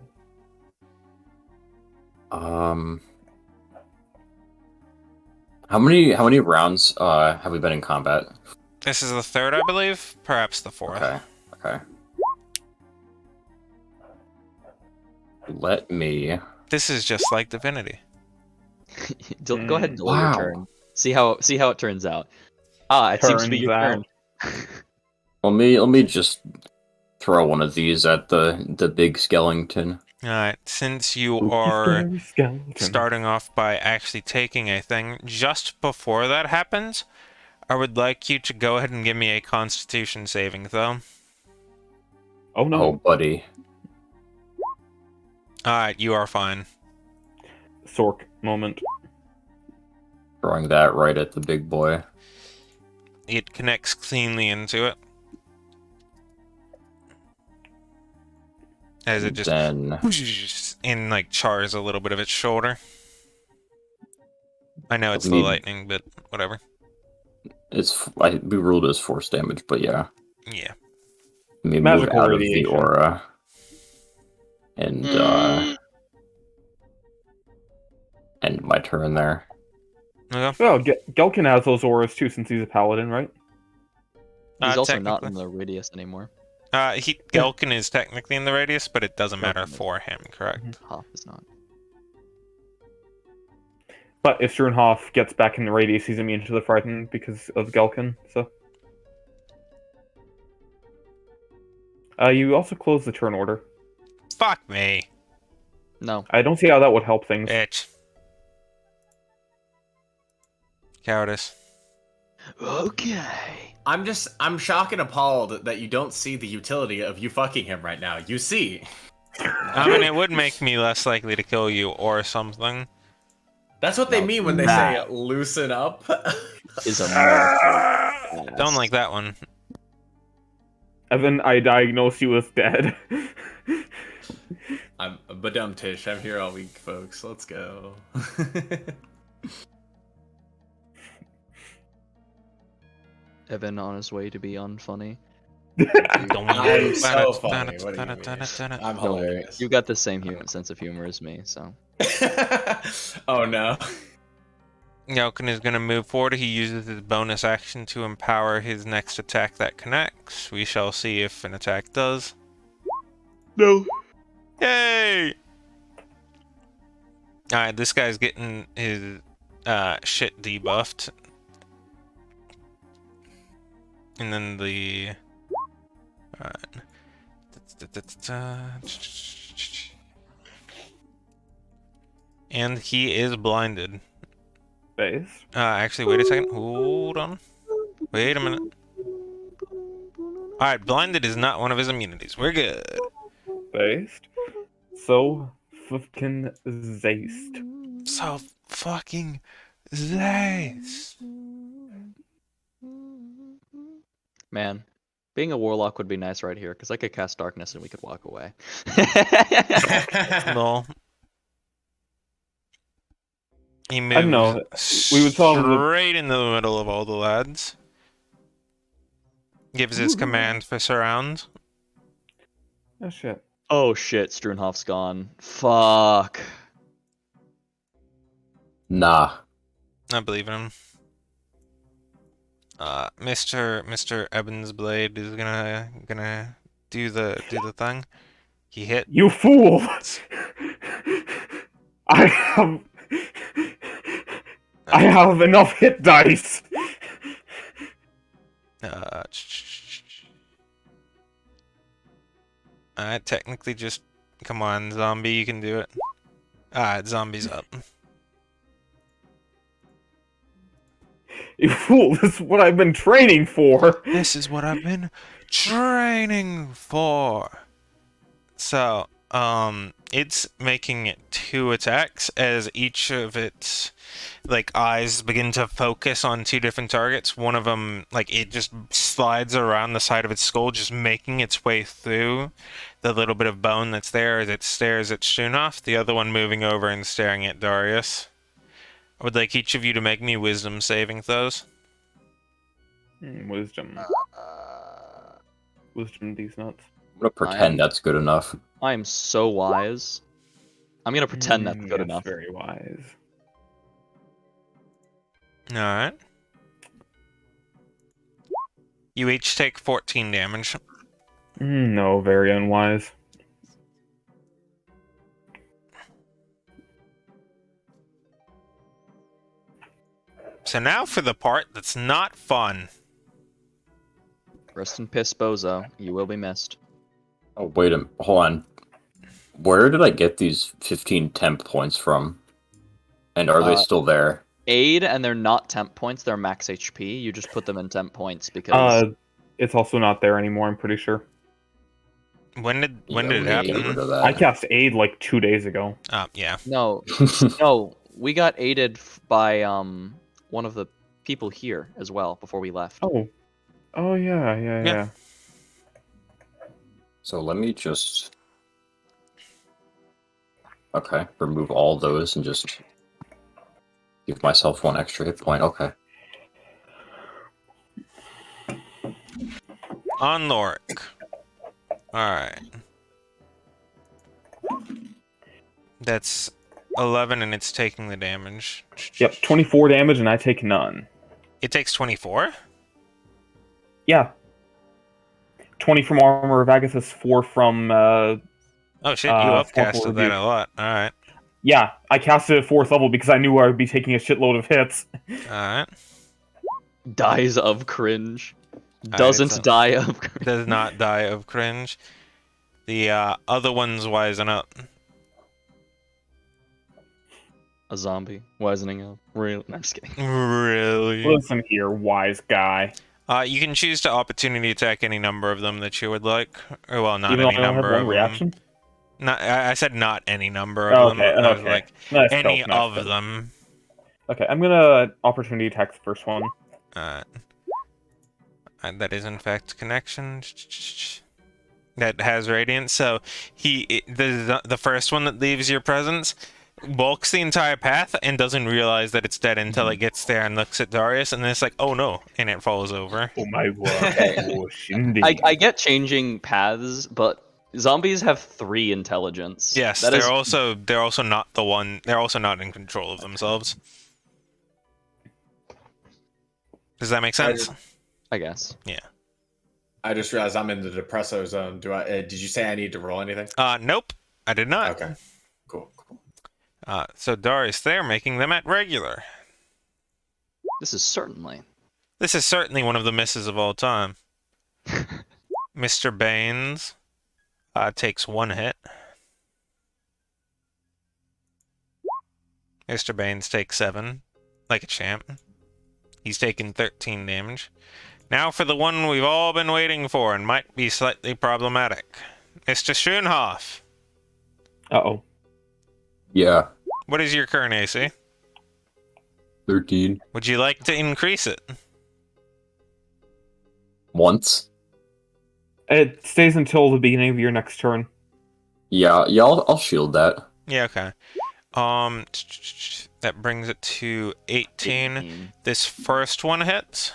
How many rounds have we been in combat? This is the 3rd, I believe. Perhaps the 4th. Okay. Okay. Let me. This is just like Divinity. Go ahead and delay Wow. your turn. See how it turns out. It seems to be your turn. Let me just throw one of these at the big skeleton. Alright, since you Spooky, are scary skeleton. starting off by actually taking a thing, just before that happens, I would like you to go ahead and give me a Constitution saving throw. Oh no. Oh, buddy. Alright, you are fine. Sork moment. Throwing that right at the big boy. It connects cleanly into it. As it just Then and like chars a little bit of its shoulder. I know it's the Me- lightning, but whatever. we ruled it as force damage, but yeah. Yeah. Let me move Magical out radiation. of the aura. And end my turn there. Okay. Well, Gelkin has those auras too since he's a paladin, right? He's also not Technically. in the radius anymore. Gelkin is technically in the radius, but it doesn't matter Okay. for him, correct? Hoff is not. But if Struenhoff gets back in the radius, he's immune to the frightened because of Gelkin, so... you also close the turn order. Fuck me, No. I don't see how that would help things. bitch. Cowardice. Okay. I'm shocked and appalled that you don't see the utility of you fucking him right now. You see. I mean, it would make me less likely to kill you or something. That's what they Now mean when they that- say loosen up. Is a miracle. Don't like that one. Evan, I diagnose you as dead. I'm badum tish. I'm here all week, folks. Let's go. Evan on his way to be unfunny. I'm so funny. What do you mean? I'm Don't worry. hilarious. You got the same sense of humor as me, so. Oh no. Gelkin is going to move forward. He uses his bonus action to empower his next attack that connects. We shall see if an attack does. No. Yay! Alright, this guy's getting his shit debuffed. And then the... And he is blinded. Based. Actually, wait a second. Hold on. Wait a minute. Alright, blinded is not one of his immunities. We're good. Based. So fucking zaced. So fucking nice. Man, being a warlock would be nice right here, because I could cast darkness and we could walk away. No. He I don't know. moves We would tell him to- straight into the middle of all the lads. Gives his command for surround. Oh shit. Oh shit, Struenhoff's gone. Fuck. Nah. I believe in him. Mr. Eben's blade is gonna do the thing. He hit. You fool! I have enough hit dice. Technically just come on, zombie, you can do it. Zombie's up. You fool! This is what I've been training for. This is what I've been training for. So, it's making 2 attacks as each of its, like, eyes begin to focus on 2 different targets. One of them, like, it just slides around the side of its skull, just making its way through the little bit of bone that's there as it stares at Struenhoff. The other one moving over and staring at Darius. I would like each of you to make me wisdom saving throws. Wisdom. Wisdom these nuts. I'm gonna pretend that's good enough. I am so wise. I'm gonna pretend that's good Yes, enough. Very wise. Alright. You each take 14 damage. No, very unwise. So now for the part that's not fun. Rest in piss, Bozo. You will be missed. Oh, wait a minute. Hold on. Where did I get these 15 temp points from? And are they still there? Aid, and they're not temp points, they're max HP. You just put them in temp points because... It's also not there anymore, I'm pretty sure. When did Yeah, it we need to get rid happen? of that. I cast aid like 2 days ago. Yeah. No, no, we got aided by one of the people here as well before we left. Oh. Oh yeah. So let me just... Okay, remove all those and just give myself 1 extra hit point. Okay. On Lorik. Alright. That's 11 and it's taking the damage. Yep, 24 damage and I take none. It takes 24? Yeah. 20 from Armor of Agathis, 4 from Oh shit, you upcasted Forceful that Rebuke. a lot. Alright. Yeah, I cast it at 4th level because I knew I would be taking a shitload of hits. Alright. Dies of cringe. Alright, Doesn't so- die of cringe. Does not die of cringe. The other one's wising up. A zombie. Wisening up. Real. No, I'm just kidding. Really? Listen here, wise guy. You can choose to opportunity attack any number of them that you would like. Or, well, not Even though any I don't have number one of reaction? them. Not, I said not any number of them. Okay, I was okay. like, Nice any help, nice of help. them. Okay, I'm gonna opportunity attack the first one. That is in fact connection. That has radiance. So the first one that leaves your presence walks the entire path and doesn't realize that it's dead until it gets there and looks at Darius and then it's like, oh no, and it falls over. Oh my Okay. word. I get changing paths, but zombies have 3 intelligence. Yes, That they're is- also not the one. They're also not in control of themselves. Does that make sense? I guess. Yeah. I just realized I'm in the depresso zone. Did you say I need to roll anything? Nope, I did not. Okay. Cool. So Darius, they're making them at regular. This is certainly. This is certainly one of the misses of all time. Mr. Baines takes 1 hit. Mr. Baines takes 7. like a champ. He's taken 13 damage. Now for the one we've all been waiting for and might be slightly problematic. Mr. Schoenhoff. Uh-oh. Yeah, What is your current AC? 13. Would you like to increase it? Once. It stays until the beginning of your next turn. Yeah, I'll shield that. Yeah, okay. That brings it to 18. 18. This first one hits.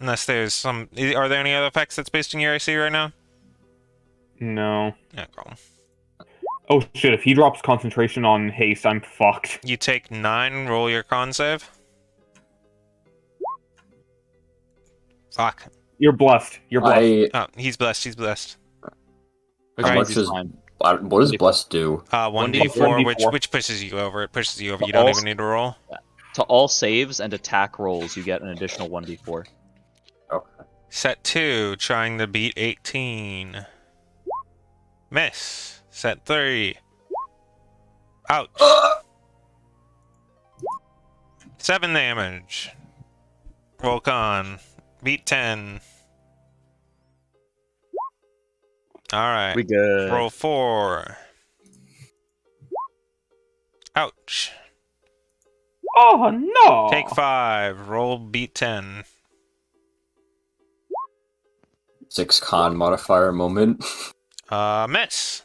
Unless there's some... Are there any other effects that's based on your AC right now? No. Yeah, cool. Oh shit, if he drops concentration on haste, I'm fucked. You take 9, roll your con save. Fuck. You're blessed. You're blessed. Oh, he's blessed, he's blessed. How much is... What does Bless do? 1d4, which pushes you over. It pushes you over. You don't even need to roll. To all saves and attack rolls, you get an additional 1d4. Okay. Set 2, trying to beat 18. Miss. Set 3. Ouch. 7 damage. Roll con. Beat 10. Alright. We good. Roll 4. Ouch. Oh no! Take 5. Roll beat 10. 6 con modifier moment. Miss.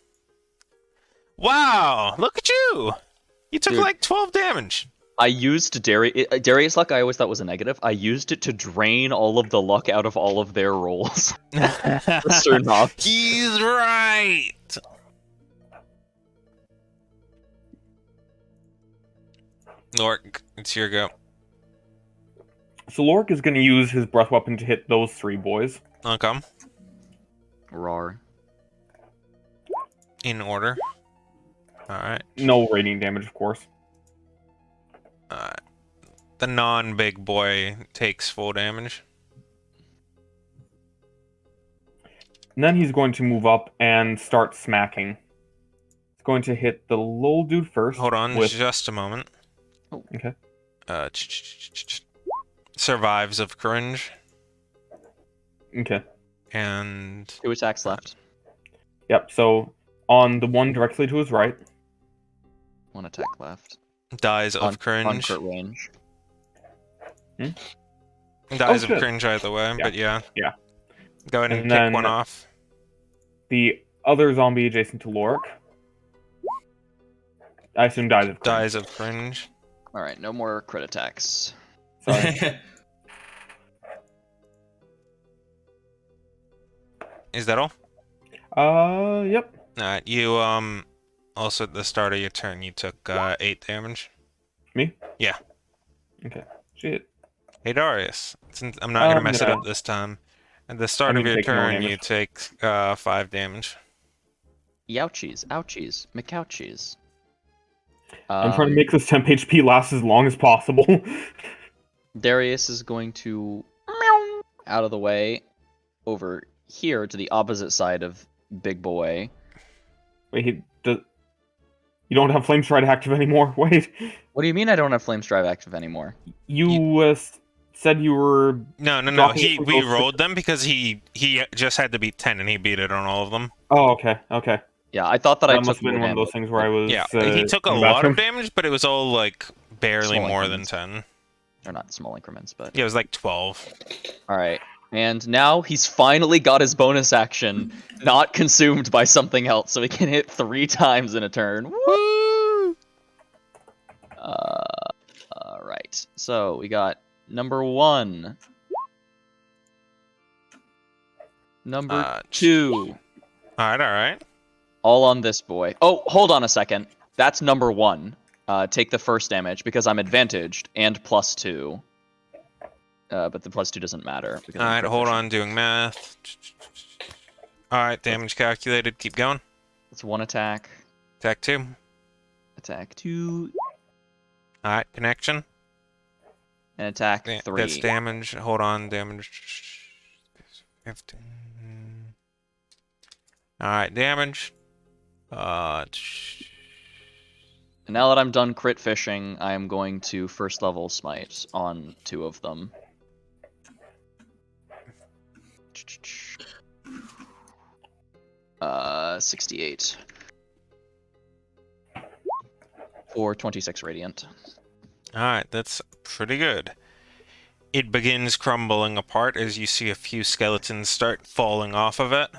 Wow, look at you! You took Dude. like 12 damage. I used Darius luck. I always thought was a negative. I used it to drain all of the luck out of all of their rolls. Mr. Knox. He's right. Lork, it's your go. So Lork is going to use his breath weapon to hit those 3 boys. Okay. Rar. In order. Alright. No radiant damage, of course. The non-big boy takes full damage. And then he's going to move up and start smacking. He's going to hit the little dude first. Hold on with... just a moment. Okay. Survives of cringe. Okay. And 2 attacks left. Yep, so on the one directly to his right. 1 attack left. dies of On cringe. crit range. Dies Oh, of shit. cringe either way, Yeah. but yeah. Yeah. Go ahead and And pick then- one off. The other zombie adjacent to Lorik. I assume dies of cringe. Dies of cringe. Alright, no more crit attacks. Sorry. Is that all? Yep. Alright, you, also at the start of your turn, you took, 8 damage. Me? Yeah. Okay. Shit. Hey, Darius. Since I'm not gonna mess it no. up this time. At the start I'm of gonna your take more turn, damage. you take, 5 damage. Youchies, ouchies, McCouchies. I'm trying to make this temp HP last as long as possible. Darius is going to out of the way over here to the opposite side of Big Boy. Wait, you don't have Flame Stride active anymore? Wait. What do you mean I don't have Flame Strive active anymore? You said you were... No. dropping it from We those rolled them because he just had to beat 10 and he beat it on all of them. Oh, okay, okay. Yeah, I thought that I That took must have been more one of those damage. things where I was... Yeah, he took a in the lot of bathroom. damage, but it was all, like, barely Small more increments. than 10. Or not small increments, but... Yeah, it was like 12. Alright. And now he's finally got his bonus action not consumed by something else, so he can hit 3 times in a turn. Woo! Alright. So we got number 1. Number 2. Alright. All on this boy. Oh, hold on a second. That's number 1. Take the first damage because I'm advantaged and +2. But the +2 doesn't matter. because I'm Alright, hold proficient. on, doing math. Alright, damage calculated. Keep going. It's 1 attack. Attack 2. Attack 2. Alright, connection. And attack Yeah, 3. That's damage. Hold on, damage. 15. Alright, damage. And now that I'm done crit fishing, I am going to first level smite on 2 of them. 68. For 26 radiant. Alright, that's pretty good. It begins crumbling apart as you see a few skeletons start falling off of it.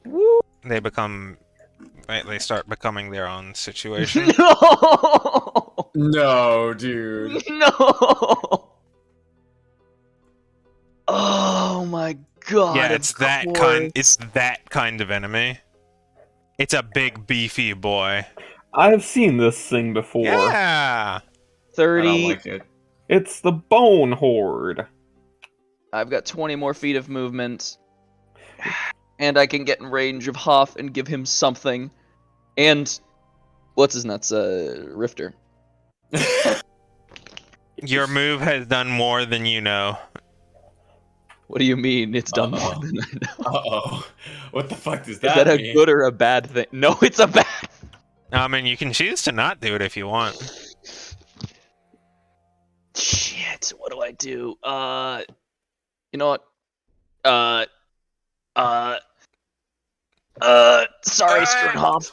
Woo! They start becoming their own situation. No! No, dude. No! Oh my god! Yeah, of course. it's that kind of enemy. It's a big beefy boy. I've seen this thing before. Yeah. 30. I don't like it. It's the Bone Horde. I've got 20 more feet of movement. And I can get in range of Hoff and give him something. And what's his nuts? Rifter. Your move has done more than you know. What do you mean? It's done more Uh-oh. than I know. Uh-oh. What the fuck does Is that that a mean? good or a bad thing? No, it's a bad. I mean, you can choose to not do it if you want. Shit. What do I do? You know what? Sorry, Sternhoff.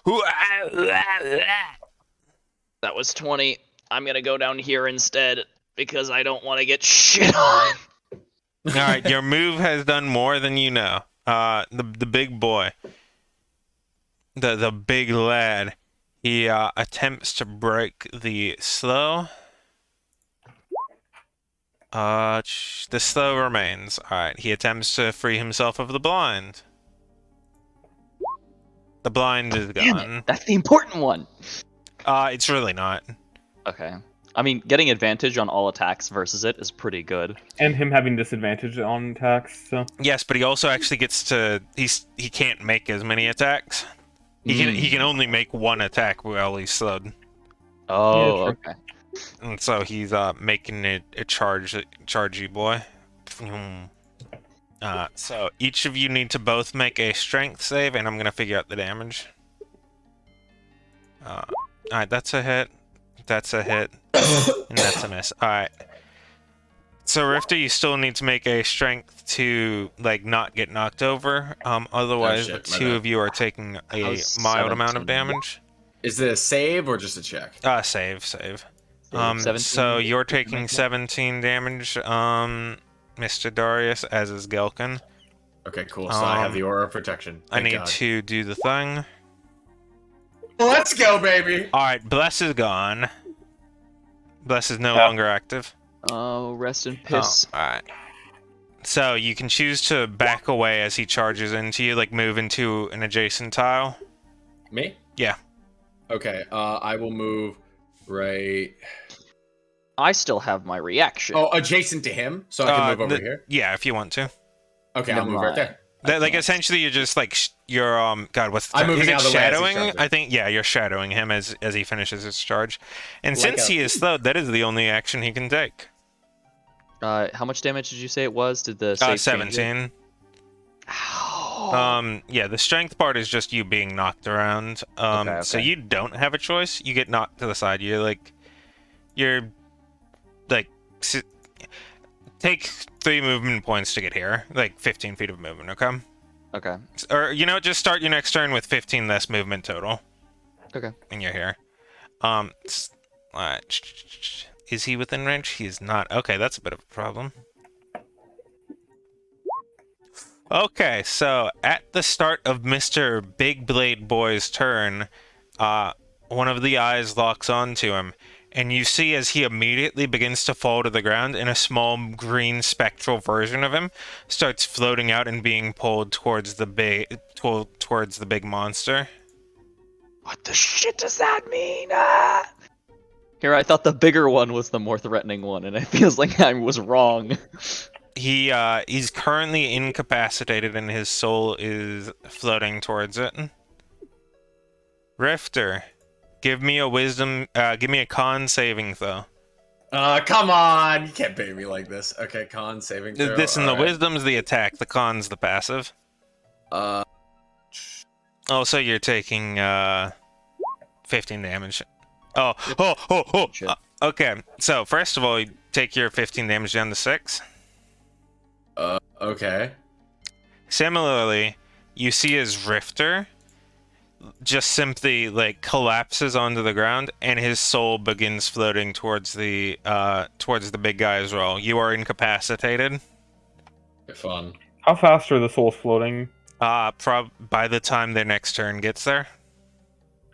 That was 20. I'm gonna go down here instead because I don't want to get shit on. Alright, your move has done more than you know. The big boy. The big lad. He attempts to break the slow. The slow remains. Alright, he attempts to free himself of the blind. The blind is Damn gone. it, that's the important one. It's really not. Okay. I mean, getting advantage on all attacks versus it is pretty good. And him having disadvantage on attacks, so... Yes, but he also actually gets to... He can't make as many attacks. He can only make one attack while he's slowed. Oh, Yeah, okay. And so he's making it a chargy boy. So each of you need to both make a strength save, and I'm gonna figure out the damage. Alright, that's a hit. That's a hit. And that's a miss. Alright. So Rifter, you still need to make a strength to not get knocked over. Otherwise shit, the my two bad. of you are taking a How's mild amount of 17? damage. Is it a save or just a check? Save. 17? So you're taking 17 damage, Mr. Darius, as is Gelkin. Okay, cool. So I have the aura of protection. I Thank need God. to do the thing. Let's go, baby. Alright, Bless is gone. Bless is no longer active. Oh, rest in piss. Alright. So you can choose to back away as he charges into you, move into an adjacent tile. Me? Yeah. Okay. I will move right. I still have my reaction. Oh, adjacent to him, so I can move over here. Yeah, if you want to. Okay, I'll Never move right mind. there. Like essentially, you're just you're God, what's the I'm term? moving Is it out of the way as he shadowing? charges. I think you're shadowing him as he finishes his charge. And Like since a- he is slowed, that is the only action he can take. How much damage did you say it was? Did the save change it? 17. Ow. Yeah, the strength part is just you being knocked around. Okay. So you don't have a choice. You get knocked to the side. You're take 3 movement points to get here. 15 feet of movement, okay? Okay. Or, just start your next turn with 15 less movement total. Okay. And you're here. Is he within range? He is not. Okay, that's a bit of a problem. Okay, so at the start of Mr. Big Blade Boy's turn, one of the eyes locks onto him, and you see as he immediately begins to fall to the ground, and a small green spectral version of him starts floating out and being pulled towards the big monster. What the shit does that mean? Ah! Here, I thought the bigger one was the more threatening one, and it feels like I was wrong. He's currently incapacitated, and his soul is floating towards it. Rifter, give me a con saving throw. Come on. You can't bait me like this. Okay, con saving throw. This and the alright. wisdom's the attack, the con's the passive. Also, you're taking 15 damage. Shit. Okay, so first of all, you take your 15 damage down to 6. Okay. Similarly, you see his rifter just simply like collapses onto the ground, and his soul begins floating towards the big guy as well. You are incapacitated. Fun. How fast are the souls floating? By the time their next turn gets there.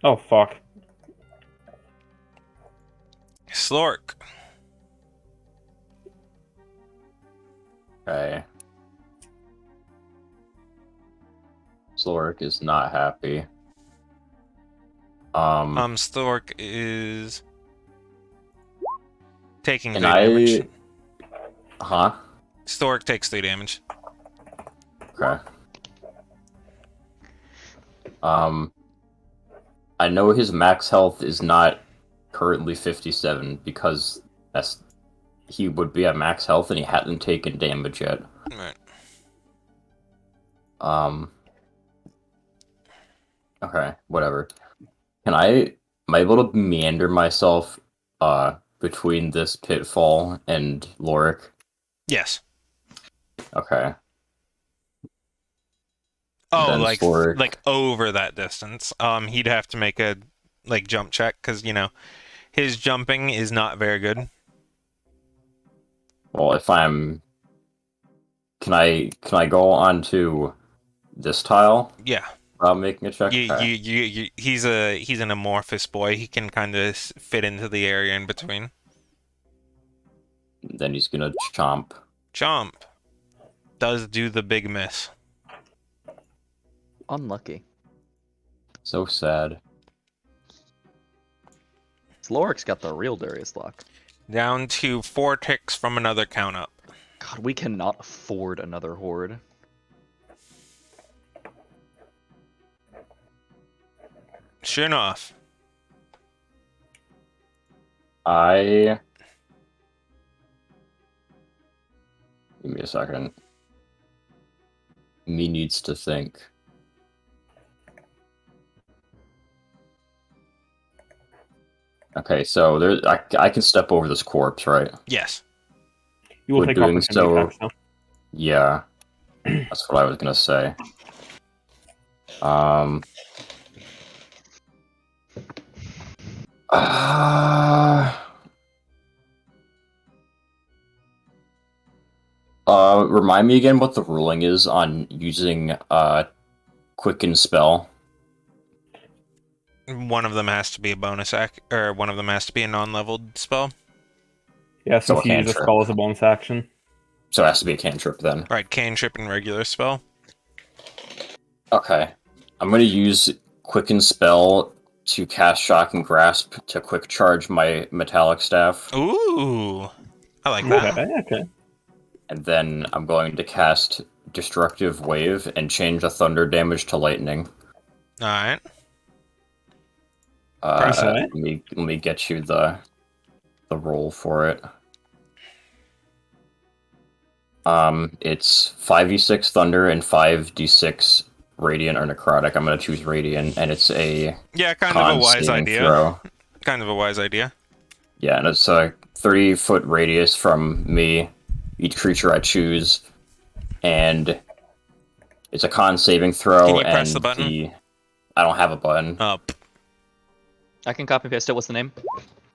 Oh, fuck. Slork. Okay. Slork is not happy. Slork is taking 3 Can damage. Huh? Slork takes 3 damage. Okay. I know his max health is not currently 57 because he would be at max health and he hadn't taken damage yet. Right. Okay, whatever. Am I able to meander myself between this pitfall and Lorik? Yes. Okay. Oh, Then Slork. like over that distance. He'd have to make a like jump check because his jumping is not very good. Well, if I'm can I go onto this tile Yeah. without making a check? Okay. He's an amorphous boy. He can kind of fit into the area in between. Then he's gonna chomp. Chomp does do the big miss. Unlucky. So sad. Slorik's got the real Darius luck. Down to 4 ticks from another count up. God, we cannot afford another horde. Sure enough. Give me a second. Me needs to think. Okay, so I can step over this corpse, right? Yes. You will We're take doing opportunity so- attacks now. Yeah. That's what I was gonna say. Um. Remind me again what the ruling is on using Quicken Spell. One of them has to be a bonus or one of them has to be a non-leveled spell. Yeah, So since you use a cantrip. spell as a bonus action. So it has to be a cantrip then. Right, cantrip and regular spell. Okay. I'm gonna use Quicken Spell to cast Shocking Grasp to quick charge my metallic staff. Ooh, I like that. Okay. And then I'm going to cast Destructive Wave and change the thunder damage to lightning. All right. Okay. Let me get you the roll for it. It's 5d6 thunder and 5d6 radiant or necrotic. I'm gonna choose radiant, and it's a Yeah, kind con of a wise saving idea. throw. Kind of a wise idea. Yeah, and it's a 30-foot radius from me, each creature I choose, and it's a con saving throw. Can you press and the button? I don't have a button. Up. I can copy paste it. What's the name?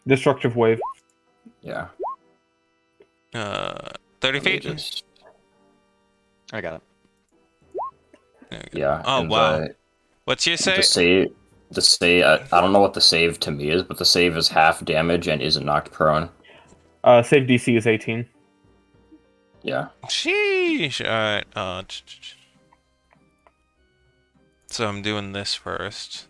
Destructive Wave. Yeah. 30 Let me feet. just- I got it. There we go. Yeah. Oh and wow. What's your The say? save. I don't know what the save to me is, but the save is half damage and isn't knocked prone. Save DC is 18. Yeah. Sheesh. All right. So I'm doing this first.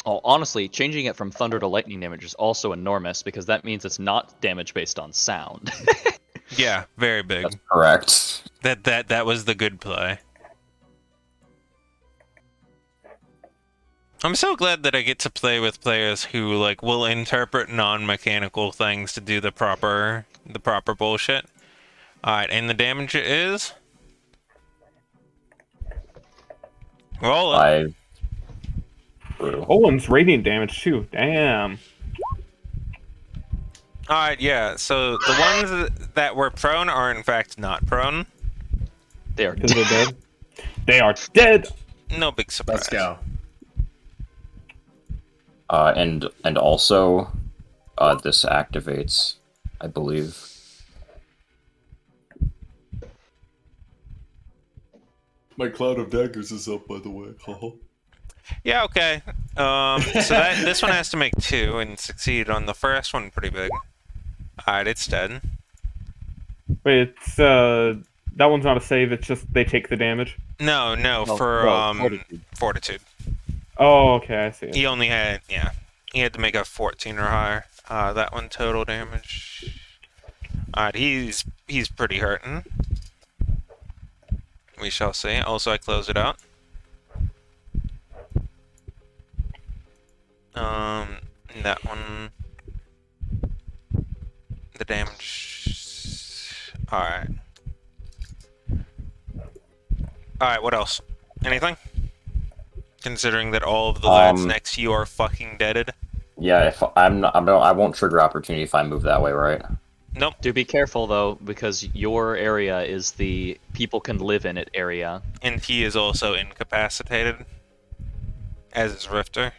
Oh, honestly, changing it from thunder to lightning damage is also enormous because that means it's not damage based on sound. Yeah, very big. That's correct. That was the good play. I'm so glad that I get to play with players who like will interpret non-mechanical things to do the proper bullshit. All right, and the damage is Roll it. 5. True. Owen's radiant damage too. Damn. Alright, yeah, so the ones that were prone are in fact not prone. They are Because they're dead. They are dead. No big surprise. Let's go. And also, this activates, I believe. My cloud of daggers is up, by the way. Yeah, okay. So this one has to make 2 and succeed on the first one pretty big. Alright, it's dead. Wait, it's that one's not a save. It's just they take the damage. No, for Fortitude. fortitude. Oh, okay, I see. He only had he had to make a 14 or higher. That one total damage. Alright, he's pretty hurting. We shall see. Also, I close it out. That one. The damage. Alright. Alright, what else? Anything? Considering that all of the lads next to you are fucking deaded. Yeah, if I won't trigger opportunity if I move that way, right? Nope. Do be careful though, because your area is the people can live in it area. And he is also incapacitated. As is Rifter.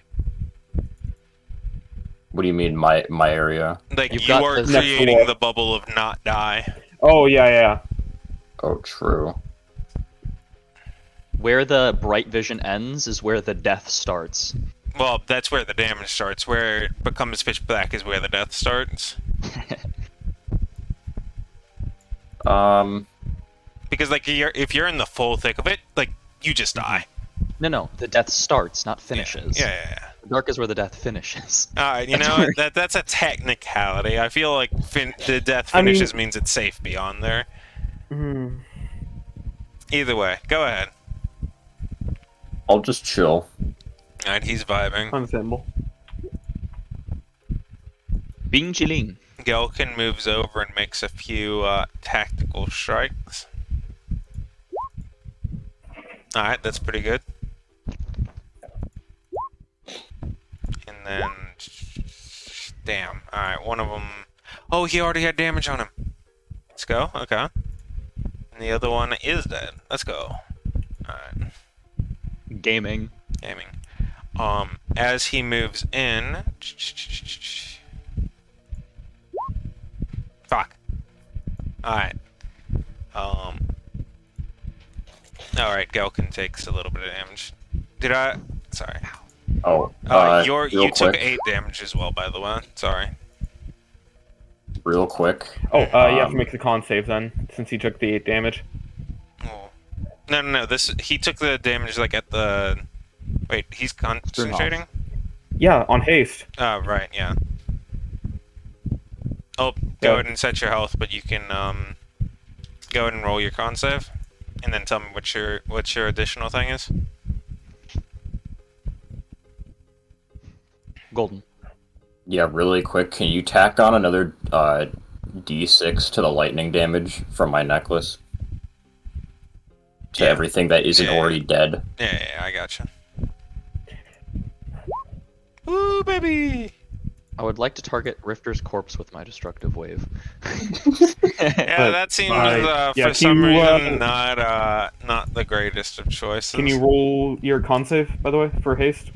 What do you mean, my area? Like, You've you got are the- creating the bubble of not die. Oh yeah. Oh, true. Where the bright vision ends is where the death starts. Well, that's where the damage starts. Where it becomes pitch black is where the death starts. Because, like, if you're in the full thick of it, like, you just die. No, the death starts, not finishes. Yeah. The dark is where the death finishes. You know, that's a technicality. I feel like the death finishes means it's safe beyond there. Either way, go ahead. I'll just chill. Alright, he's vibing. Understandable. Bing chilling. Gelkin moves over and makes a few tactical strikes. Alright, that's pretty good. And then... Damn. Alright, one of them... Oh, he already had damage on him. Let's go. Okay. And the other one is dead. Let's go. Alright. Gaming. As he moves in... Fuck. Alright. Alright, Gelkin takes a little bit of damage. Did I... Sorry. Oh, You took 8 damage as well, by the way. Sorry. Real quick. Oh, you have to make the con save then, since he took the 8 damage. Oh. No. He took the damage, like, at the... Wait, he's concentrating? Yeah, on haste. Oh, right, yeah. Oh, go ahead and set your health, but you can, go ahead and roll your con save. And then tell me what your additional thing is. Golden. Yeah, really quick. Can you tack on another D6 to the lightning damage from my necklace? To everything that isn't already dead? Yeah, I gotcha. Ooh, baby! I would like to target Rifter's corpse with my destructive wave. Yeah, that seems for some reason not the greatest of choices. Can you roll your con save, by the way, for haste?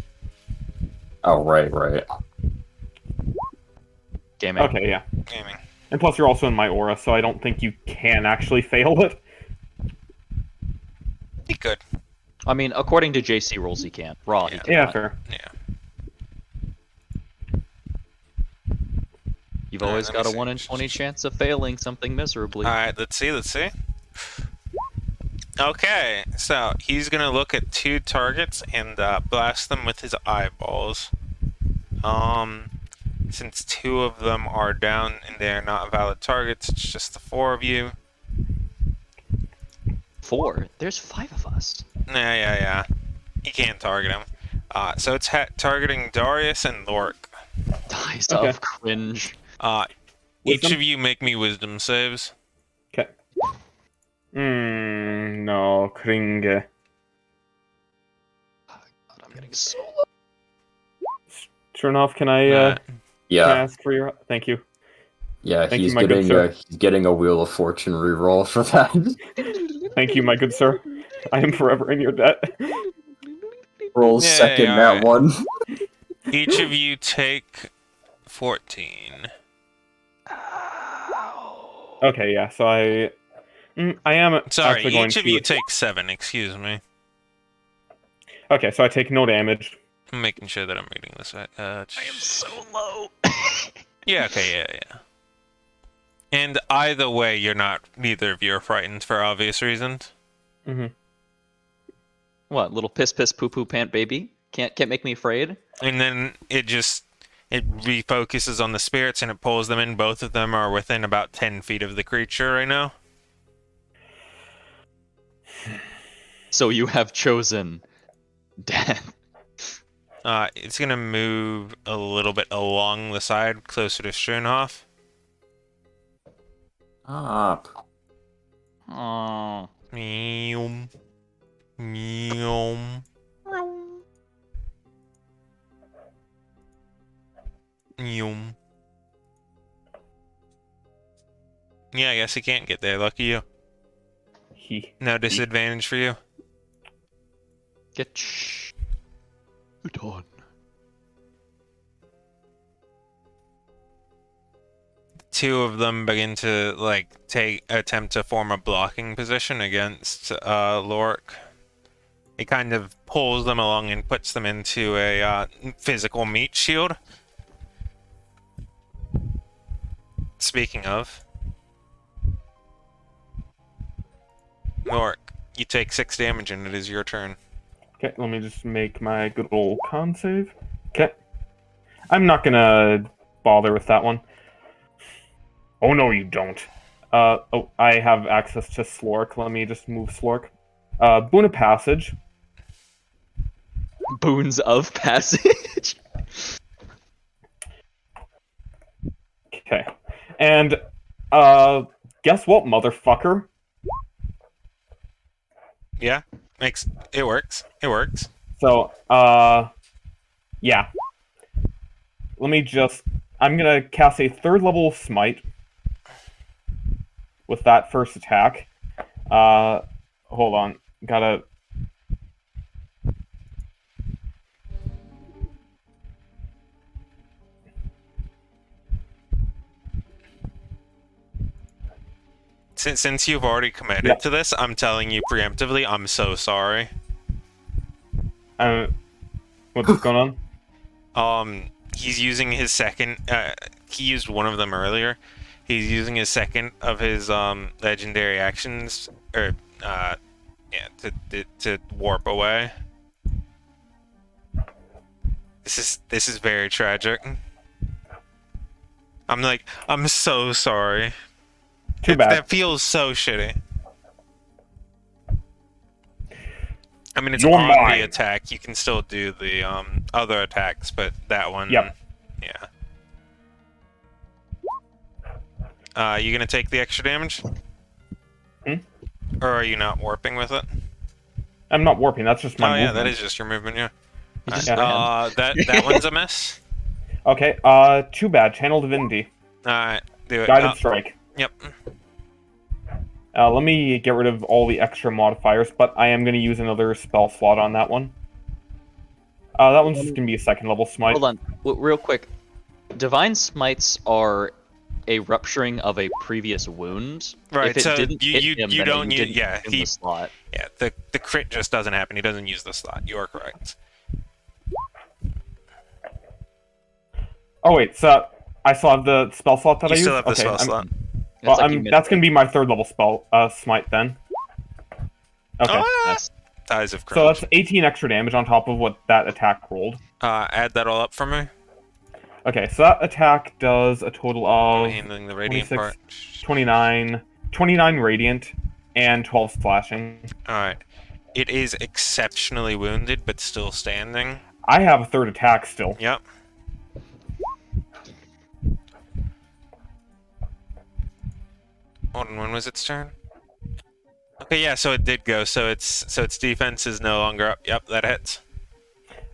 Oh, right. Gaming. Okay, yeah. Gaming. And plus, you're also in my aura, so I don't think you can actually fail it. He could. I mean, according to JC rules, he can't. Raw, he Yeah. cannot. Yeah, fair. Yeah. You've Alright, always let got me a see. 1 in 20 chance of failing something miserably. Alright, let's see. Okay, so he's gonna look at 2 targets and blast them with his eyeballs. Since 2 of them are down and they're not valid targets, it's just the 4 of you. 4? There's 5 of us. Yeah. He can't target him. So it's targeting Darius and Lork. Dies Okay. of cringe. Each Wisdom? of you make me wisdom saves. Okay. No, Kringe. I'm getting so low. Chernoff, can I Yeah, ask for your? Thank you. yeah, Thank you, he's my good getting sir. he's getting a Wheel of Fortune reroll for that. Thank you, my good sir. I am forever in your debt. Roll Yay, second that alright. one. Each of you take 14. Okay, yeah. So I am Sorry, actually going each of to. you take 7, excuse me. Okay, so I take no damage. I'm making sure that I'm reading this right. I am so low. Yeah, okay, yeah. And either way, neither of you are frightened for obvious reasons. Mm-hmm. What, little piss poo poo pant baby? Can't make me afraid? And then it refocuses on the spirits and it pulls them in. Both of them are within about 10 feet of the creature right now. So you have chosen death. It's gonna move a little bit along the side, closer to Schoenhoff. Up. Oh. Meow. Meow. Meow. Yeah, I guess he can't get there. Lucky you. No disadvantage for you. Get on. Two of them begin to attempt to form a blocking position against Lorik. It kind of pulls them along and puts them into a physical meat shield. Speaking of, Lorik, you take 6 damage and it is your turn. Okay, let me just make my good old con save. Okay. I'm not gonna bother with that one. Oh, no, you don't. Oh, I have access to Slork. Let me just move Slork. Boon of Passage. Boons of passage. Okay. And, guess what, motherfucker? Yeah, it works. It works. So, yeah. I'm gonna cast a 3rd level Smite with that first attack. Hold on. Gotta... Since you've already committed to this, I'm telling you preemptively, I'm so sorry. What's going on? He's using his second. He used one of them earlier. He's using his second of his legendary actions, or to warp away. This is very tragic. I'm so sorry. Too bad. That feels so shitty. I mean, it's You're on mine. the attack. You can still do the other attacks, but that one... Yep. Yeah. You gonna take the extra damage? Hmm? Or are you not warping with it? I'm not warping, that's just my movement. Yeah, that is just your movement, yeah. That one's a miss. Okay, too bad. Channel Divinity. Alright, do it. Guided Strike. Yep. Let me get rid of all the extra modifiers, but I am going to use another spell slot on that one. That one's just going to be a 2nd level smite. Hold on, real quick. Divine Smites are a rupturing of a previous wound. Right, if it so didn't hit him, you then don't he use... didn't Yeah, consume the slot. Yeah, the crit just doesn't happen. He doesn't use the slot. You are correct. Oh wait, so I still have the spell slot that I used? You still have the spell slot. Well, that's going to be my 3rd level spell smite then. Okay. Ties of So Courage. that's 18 extra damage on top of what that attack rolled. Add that all up for me. Okay, so that attack does a total of... I'm handling the radiant 26, part. 29 radiant, and 12 slashing. Alright. It is exceptionally wounded, but still standing. I have a 3rd attack still. Yep. Hold on, when was its turn? Okay, yeah, so it did go. So its defense is no longer up. Yep, that hits.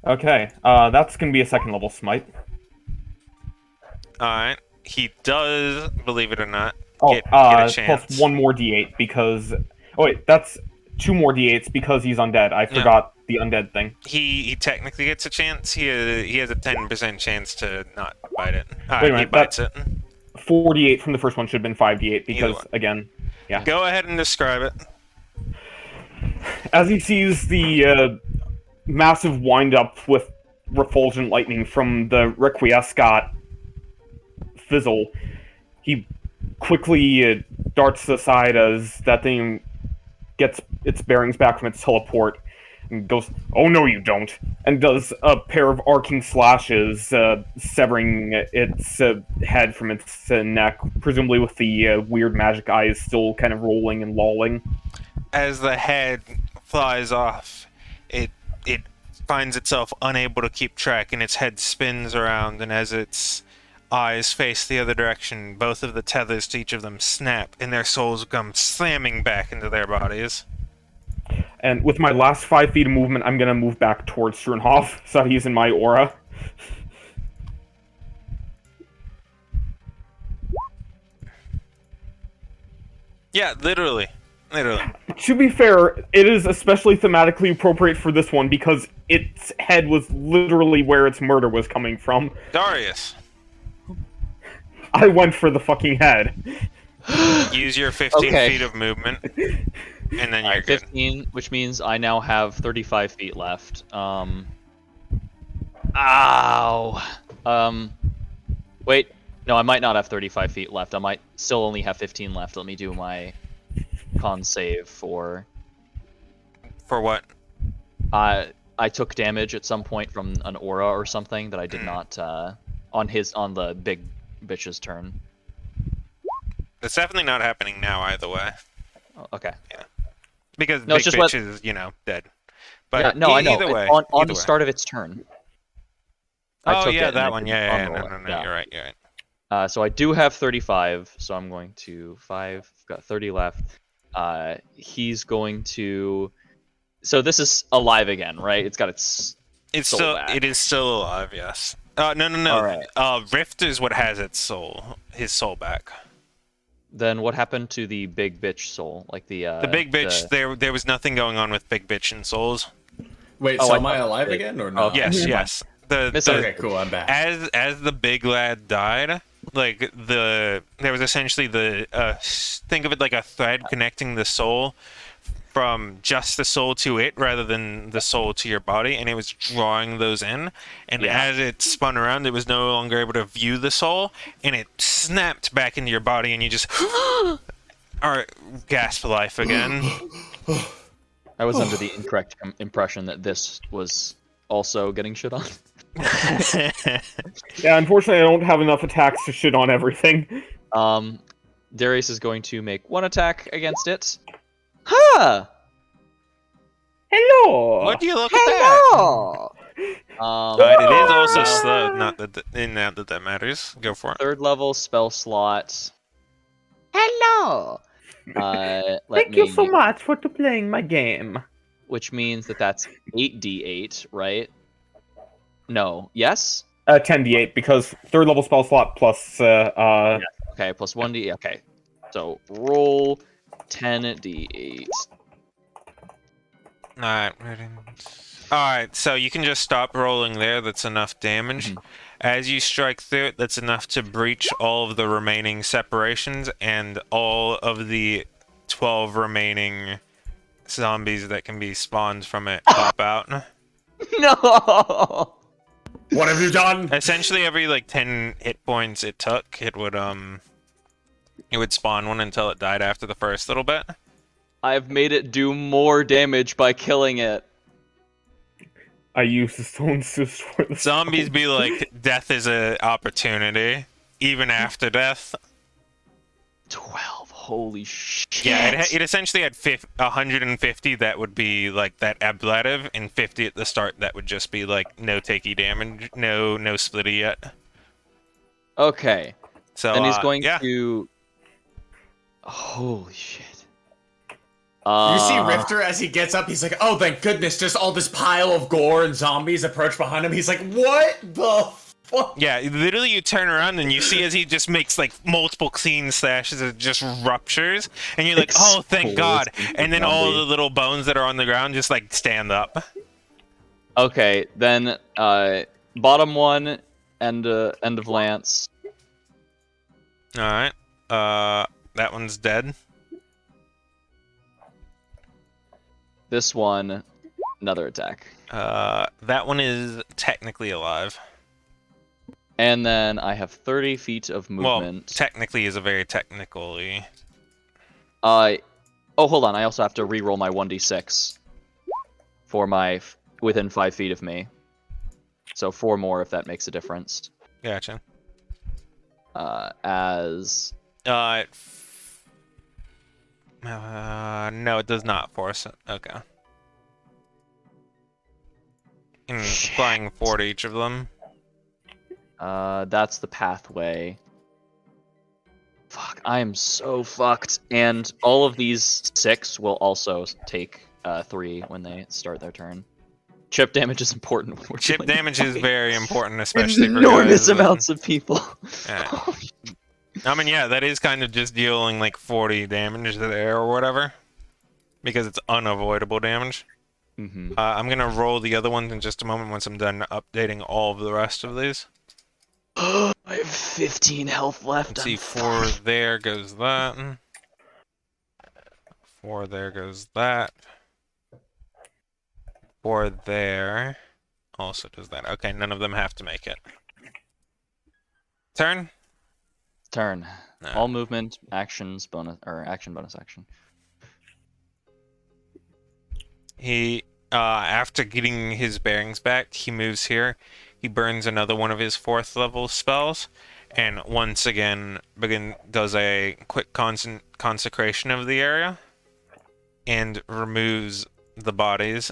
Okay, that's gonna be a second level smite. Alright. He does, believe it or not, Oh, get a plus chance. 1 more d8 because... Oh wait, that's 2 more d8s because he's undead. I forgot the undead thing. He technically gets a chance. He has a 10% chance to not bite it. Wait a Alright, he minute, bites it. 4d8 from the first one should have been 5d8 because, one. again, yeah. Go ahead and describe it. As he sees the massive wind-up with refulgent lightning from the Requiescat fizzle, he quickly darts aside as that thing gets its bearings back from its teleport and goes, "Oh no, you don't!" and does a pair of arcing slashes, severing its head from its neck, presumably with the weird magic eyes still kind of rolling and lolling. As the head flies off, it finds itself unable to keep track, and its head spins around, and as its eyes face the other direction, both of the tethers to each of them snap, and their souls come slamming back into their bodies. And with my last 5 feet of movement, I'm gonna move back towards Struenhoff, so he's in my aura. Yeah, literally. To be fair, it is especially thematically appropriate for this one because its head was literally where its murder was coming from. Darius, I went for the fucking head. use your 15 Okay. feet of movement, and then you're Alright, good. 15, which means I now have 35 feet left. Ow. Wait. No, I might not have 35 feet left. I might still only have 15 left. Let me do my con save for... For what? I took damage at some point from an aura or something that I did not, on the big bitch's turn. It's definitely not happening now either way. Oh, okay. Because No, Big it's just Bitch is, dead. But Yeah, no, I know. either way. On either the way. start of its turn. I Oh, took yeah, it and that I one. did Yeah, on yeah, the no, roll. no, Yeah. you're right, you're right. So I do have 35, so I'm going to 5, got 30 left. He's going to... So this is alive again, right? It's got its soul back. It is still alive, yes. No. Alright. Rift is what has his soul back. Then what happened to the big bitch soul? Like the Big Bitch, there was nothing going on with Big Bitch and souls. Wait, Oh, so I am I thought- alive again or no? Okay. Yes. Okay, cool. I'm back. As the big lad died, like there was essentially think of it like a thread connecting the soul from just the soul to it rather than the soul to your body, and it was drawing those in, and Yeah. as it spun around it was no longer able to view the soul, and it snapped back into your body, and you just or gasp life again. I was under the incorrect impression that this was also getting shit on. Yeah, unfortunately, I don't have enough attacks to shit on everything. Darius is going to make one attack against it. Huh! Hello! What do you look at that? Hello! It is also slow, not that matters. Go for it. Third level spell slot. Hello! Thank you so much for playing my game. Which means that's 8d8, right? No. Yes? 10d8, because third level spell slot plus, Okay, plus 1d. Okay. So roll 10d8. Alright, so you can just stop rolling there. That's enough damage. As you strike through it, that's enough to breach all of the remaining separations and all of the 12 remaining zombies that can be spawned from it pop out. No! What have you done? Essentially, every 10 hit points it took, it would spawn one until it died after the first little bit. I've made it do more damage by killing it. I use the stones to destroy the Zombies be like, death is an opportunity, even after death. 12. Holy shit. Yeah, it essentially had 150 that would be like that ablative, and 50 at the start that would just be like no takey damage, no splitty yet. Okay. So Then he's going yeah. to... Holy shit. You see Rifter as he gets up, he's like, oh, thank goodness, just all this pile of gore and zombies approach behind him. He's like, what the fuck? Yeah, literally you turn around and you see as he just makes like multiple clean slashes, it just ruptures, and you're like, oh, thank God. And then all the little bones that are on the ground just like stand up. Okay, then bottom one, end of lance. Alright. That one's dead. This one, another attack. That one is technically alive. And then I have 30 feet of Well, movement. technically is a very technically. Oh, hold on. I also have to re-roll my 1d6 for my within 5 feet of me. So 4 more if that makes a difference. Gotcha. No, it does not force it. Okay. Flying 4 to each of them. That's the pathway. Fuck, I am so fucked. And all of these 6 will also take 3 when they start their turn. Chip damage is important. Chip damage is very important, especially for enormous guys amounts of people. Yeah. I mean, yeah, that is kind of just dealing like 40 damage there or whatever, because it's unavoidable damage. Mm-hmm. I'm gonna roll the other ones in just a moment once I'm done updating all of the rest of these. I have 15 health left. Let's see, 4 there goes that. 4 there goes that. 4 there also does that. Okay, none of them have to make it. Turn? Turn. No. All movement, actions, bonus, or action, bonus action. He, after getting his bearings back, he moves here. He burns another one of his 4th level spells, and once again does a quick consecration of the area, and removes the bodies.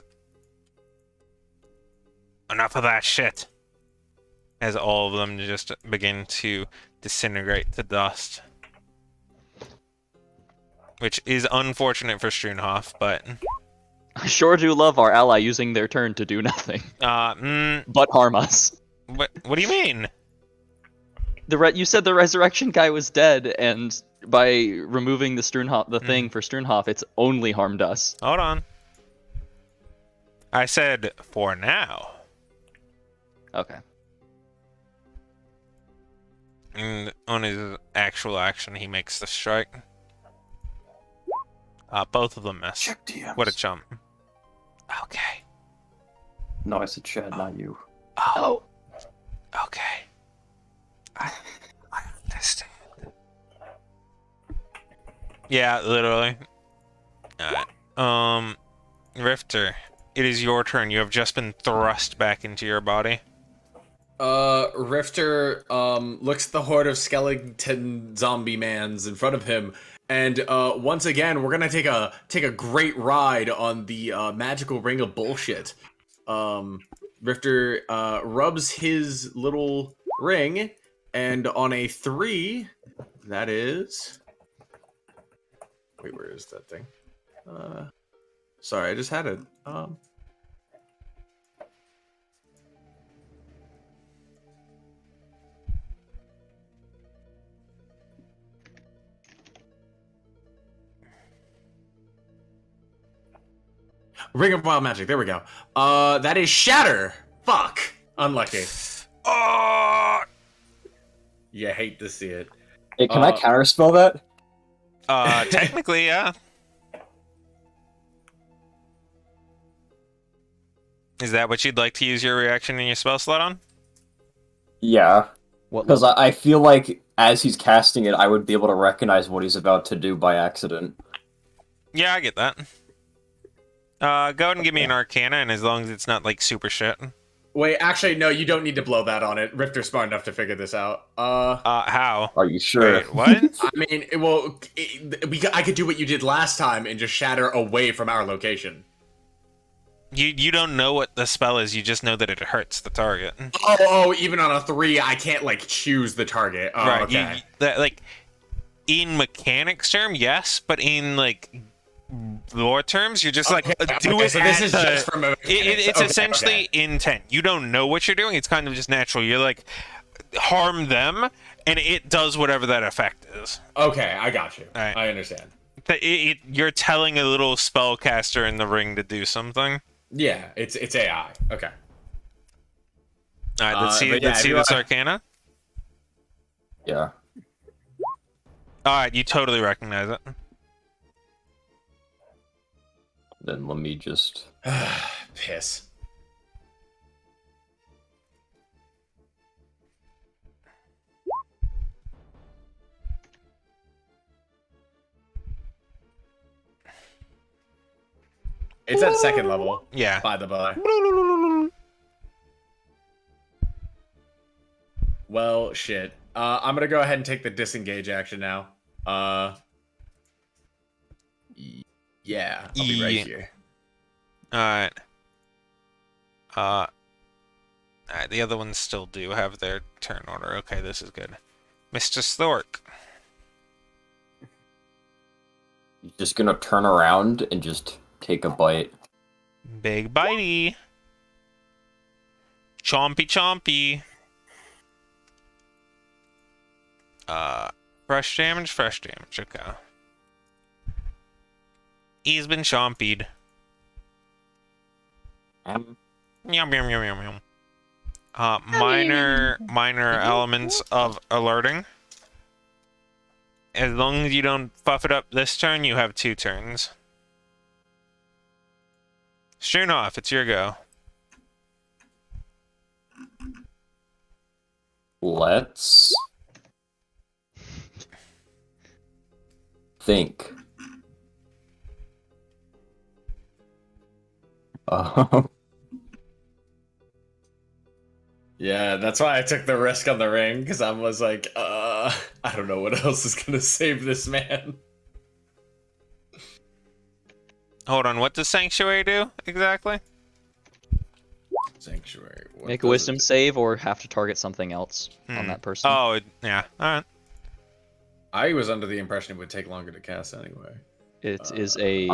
Enough of that shit! As all of them just begin to disintegrate to dust. Which is unfortunate for Struenhof, but... I sure do love our ally using their turn to do nothing. But harm us. What do you mean? You said the resurrection guy was dead, and by removing the thing for Struenhof, it's only harmed us. Hold on. I said, for now. Okay. And on his actual action, he makes the strike. Both of them miss. Check DMs. What a chump. Okay. No, I said Chad, not you. Oh. Okay. I understand. Yeah, literally. Alright. Rifter, it is your turn. You have just been thrust back into your body. Rifter looks at the horde of skeleton zombie mans in front of him, and once again we're gonna take a great ride on the magical ring of bullshit. Rifter rubs his little ring, and on a 3, that is. Wait, where is that thing? Sorry, I just had it. Ring of Wild Magic. There we go. That is Shatter. Fuck. Unlucky. Oh! You hate to see it. Hey, can I counterspell that? Technically, yeah. Is that what you'd like to use your reaction and your spell slot on? Yeah. What? Because I feel like as he's casting it, I would be able to recognize what he's about to do by accident. Yeah, I get that. Go ahead and give me an Arcana, and as long as it's not, like, super shit. Wait, actually, no, you don't need to blow that on it. Rifter's smart enough to figure this out. How? Are you sure? Wait, what? I mean, well, I could do what you did last time and just shatter away from our location. You don't know what the spell is, you just know that it hurts the target. Oh, even on a 3, I can't, like, choose the target. Oh, Right, okay. like, in mechanics term, yes, but in, like, lore terms. You're just like, do Okay, it so this at is the... just from It's essentially intent. You don't know what you're doing. It's kind of just natural. You're like, harm them, and it does whatever that effect is. Okay, I got you. Right. I understand. You're telling a little spellcaster in the ring to do something. Yeah, it's AI. Okay. All right, let's see. but yeah, Let's if see you this wanna- arcana. Yeah. All right, you totally recognize it. Then let me just. Piss. It's at second level, Yeah. by the by. Well, shit. I'm gonna go ahead and take the disengage action now. Yeah, I'll be right Yeah. here. All right. All right, the other ones still do have their turn order. Okay, this is good. Mr. Stork. He's just gonna turn around and just take a bite. Big bitey. Chompy chompy. Fresh damage, fresh damage. Okay. He's been chompied. Yum yum yum yum yum. Minor elements of alerting. As long as you don't buff it up this turn, you have 2 turns. Shunov, it's your go. Let's think. Yeah, that's why I took the risk on the ring, because I was like, I don't know what else is gonna save this man. Hold on, what does Sanctuary do exactly? Sanctuary. what Make a does wisdom it do? save or have to target something else on that person. Oh, yeah. Alright. I was under the impression it would take longer to cast anyway. It is a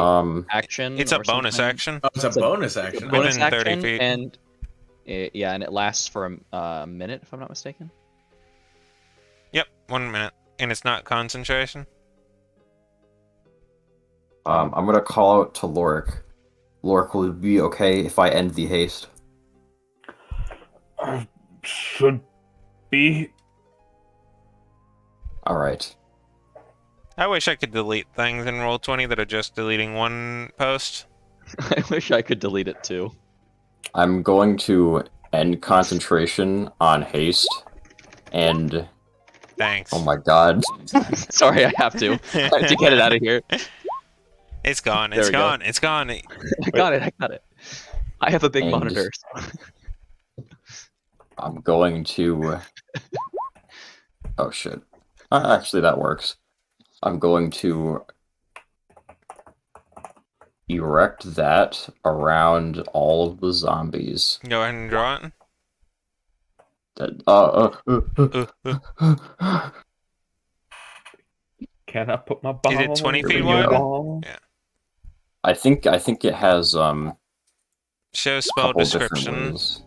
action. It's a or bonus something. action. Oh, it's a bonus It's a action. bonus Within 30 action, feet. and and it lasts for a minute, if I'm not mistaken. Yep, 1 minute. And it's not concentration? I'm gonna call out to Lorik. Lorik, will it be okay if I end the haste? Should be. Alright. I wish I could delete things in Roll20 that are just deleting one post. I wish I could delete it too. I'm going to end concentration on haste, and Thanks. oh my god. Sorry, I have to. I have to get it out of here. It's gone. There It's we go. gone. It's gone. I got it. I got it. I have a big And- monitor. I'm going to. Oh shit. Actually, that works. I'm going to erect that around all of the zombies. Go ahead and draw it. That. Can I put my bomb? Is it 20 Here feet we wide? go. Yeah. I think it has Show spell couple different description. ways.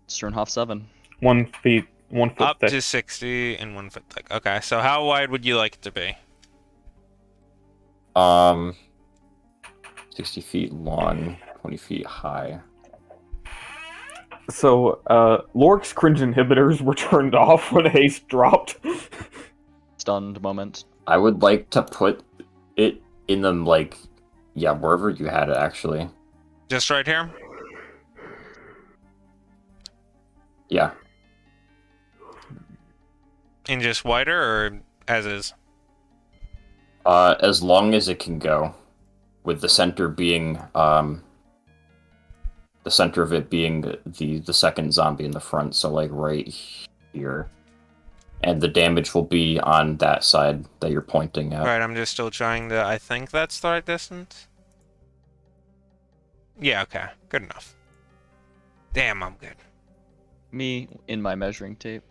Sternhoff 7. 1 feet, 1 foot Up thick. to 60 and 1 foot thick. Okay, so how wide would you like it to be? 60 feet long, 20 feet high. So, Lork's cringe inhibitors were turned off when haste dropped. Stunned moment. I would like to put it in them, like, yeah, wherever you had it, actually. Just right here? Yeah. And just wider or as is? As long as it can go, with the center being, the center of it being the second zombie in the front, so like right here. And the damage will be on that side that you're pointing at. Right, I'm just still trying to... I think that's the right distance. Yeah, okay. Good enough. Damn, I'm good. Me in my measuring tape.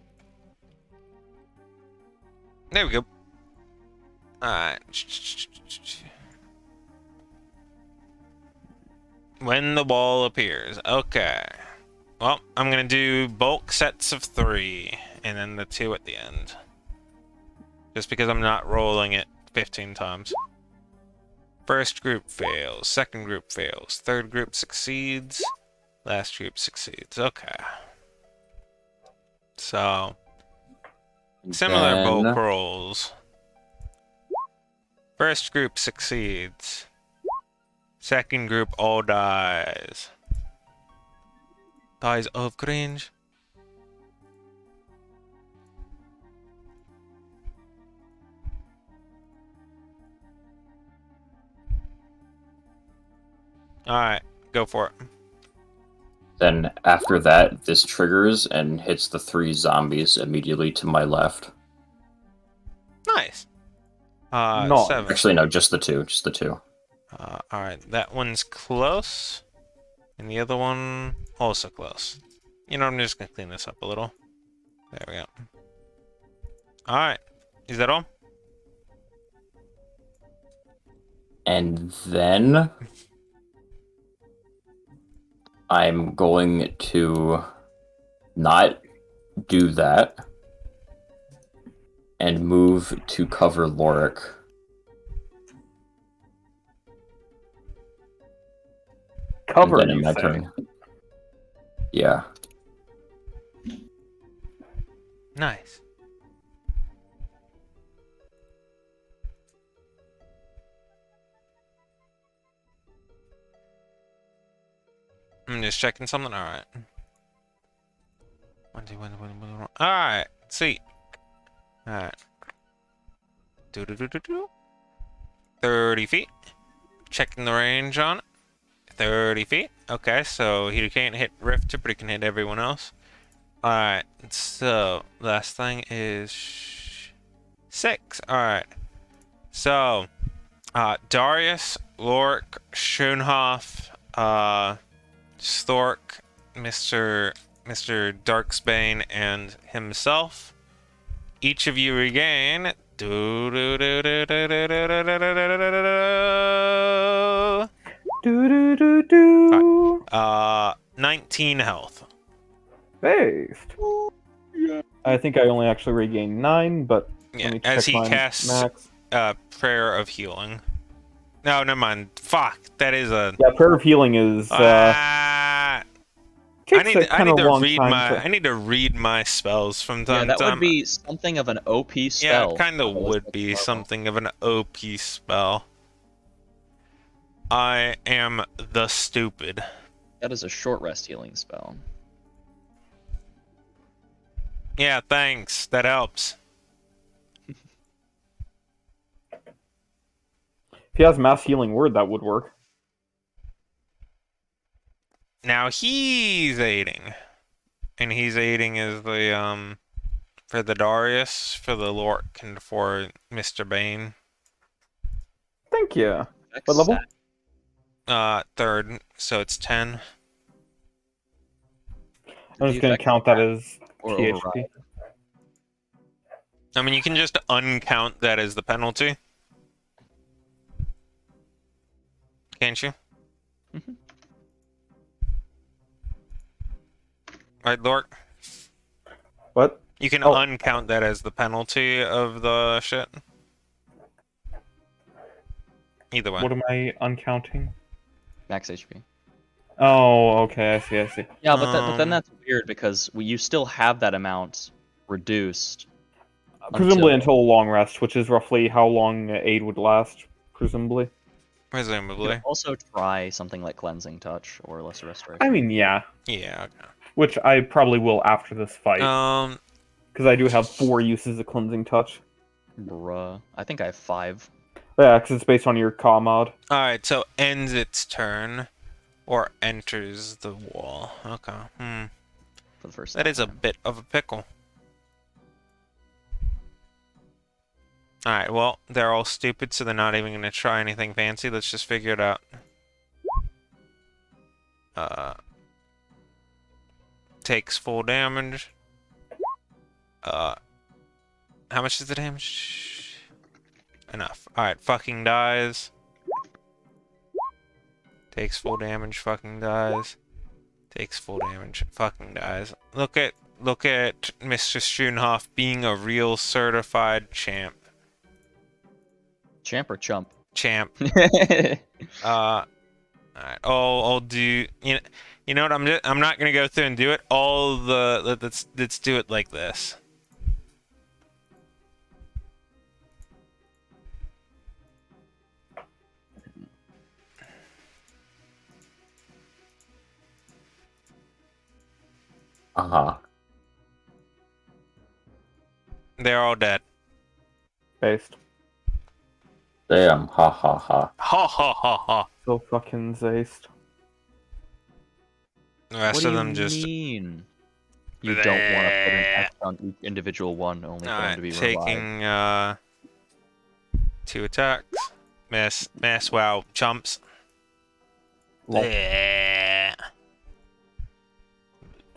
There we go. Alright. When the wall appears. Okay. Well, I'm gonna do bulk sets of 3, and then the 2 at the end. Just because I'm not rolling it 15 times. First group fails, second group fails, third group succeeds, last group succeeds. Okay. So, similar bulk Then rolls. First group succeeds. Second group all dies. Dies of cringe. Alright, go for it. Then after that, this triggers and hits the 3 zombies immediately to my left. Nice. No. 7. Actually, no, just the 2. Just the 2. Alright, that one's close. And the other one, also close. You know, I'm just gonna clean this up a little. There we go. Alright. Is that all? And then I'm going to not do that and move to cover Lorik. Cover, And then in you my say? turn. Yeah. Nice. I'm just checking something. Alright. Alright. See. Alright. 30 feet. Checking the range on it. 30 feet. Okay, so he can't hit Rifter, but he can hit everyone else. Alright, so last thing is 6. Alright. So, Darius, Lorik, Schoenhoff, Stork, Mr. Darksbane, and himself. Each of you regain 19 health. Based. I think I only actually regained 9, but Yeah, let me as check he my casts max. Prayer of Healing. No, never mind. Fuck, that is a. Yeah, Prayer of Healing is I takes need a to, I kind need of to long read time my to... I need to read my spells from Yeah, time that to time. would be something of an OP Yeah, spell. it kind of if it was would next be level. something of an OP spell. I am the stupid. That is a short rest healing spell. Yeah, thanks. That helps. If he has Mass Healing Word, that would work. Now he's aiding. And he's aiding as the for the Darius, for the Lork, and for Mr. Bane. Thank you. Next What level? stat. 3rd, so it's 10. I'm just going to count that as or THP. override. I mean, you can just uncount that as the penalty. Can't you? Mhm. Right, Lork? What? You can Oh. uncount that as the penalty of the shit. Either way. What am I uncounting? Max HP. Oh, okay, I see, I see. Yeah, but then Um, that's weird because you still have that amount reduced. Presumably until a long rest, which is roughly how long aid would last, presumably. You Presumably. could also try something like Cleansing Touch or Lesser Restoration. I mean, yeah. Yeah, okay. Which I probably will after this fight, because I do have 4 uses of Cleansing Touch. Bruh. I think I have 5. Yeah, because it's based on your Ka mod. Alright, so ends its turn. Or enters the wall. Okay. For the first That time. is a bit of a pickle. Alright, well, they're all stupid, so they're not even going to try anything fancy. Let's just figure it out. Takes full damage. How much is the damage? Enough. Alright, fucking dies. Takes full damage, fucking dies. Takes full damage, fucking dies. Look at Mr. Schoonhoff being a real certified champ. Champ or chump? Champ. Alright, I'll do. You know what? I'm not gonna go through and do it. Let's do it like this. Uh-huh. They're all dead. Based. Damn. Ha ha ha. Ha ha ha ha. So fucking zaced. The rest What of do them you just. mean? You don't want to put an X on each individual one, only for them Alright, to be revived. taking 2 attacks. Miss. Wow, chumps. Well, Bleh.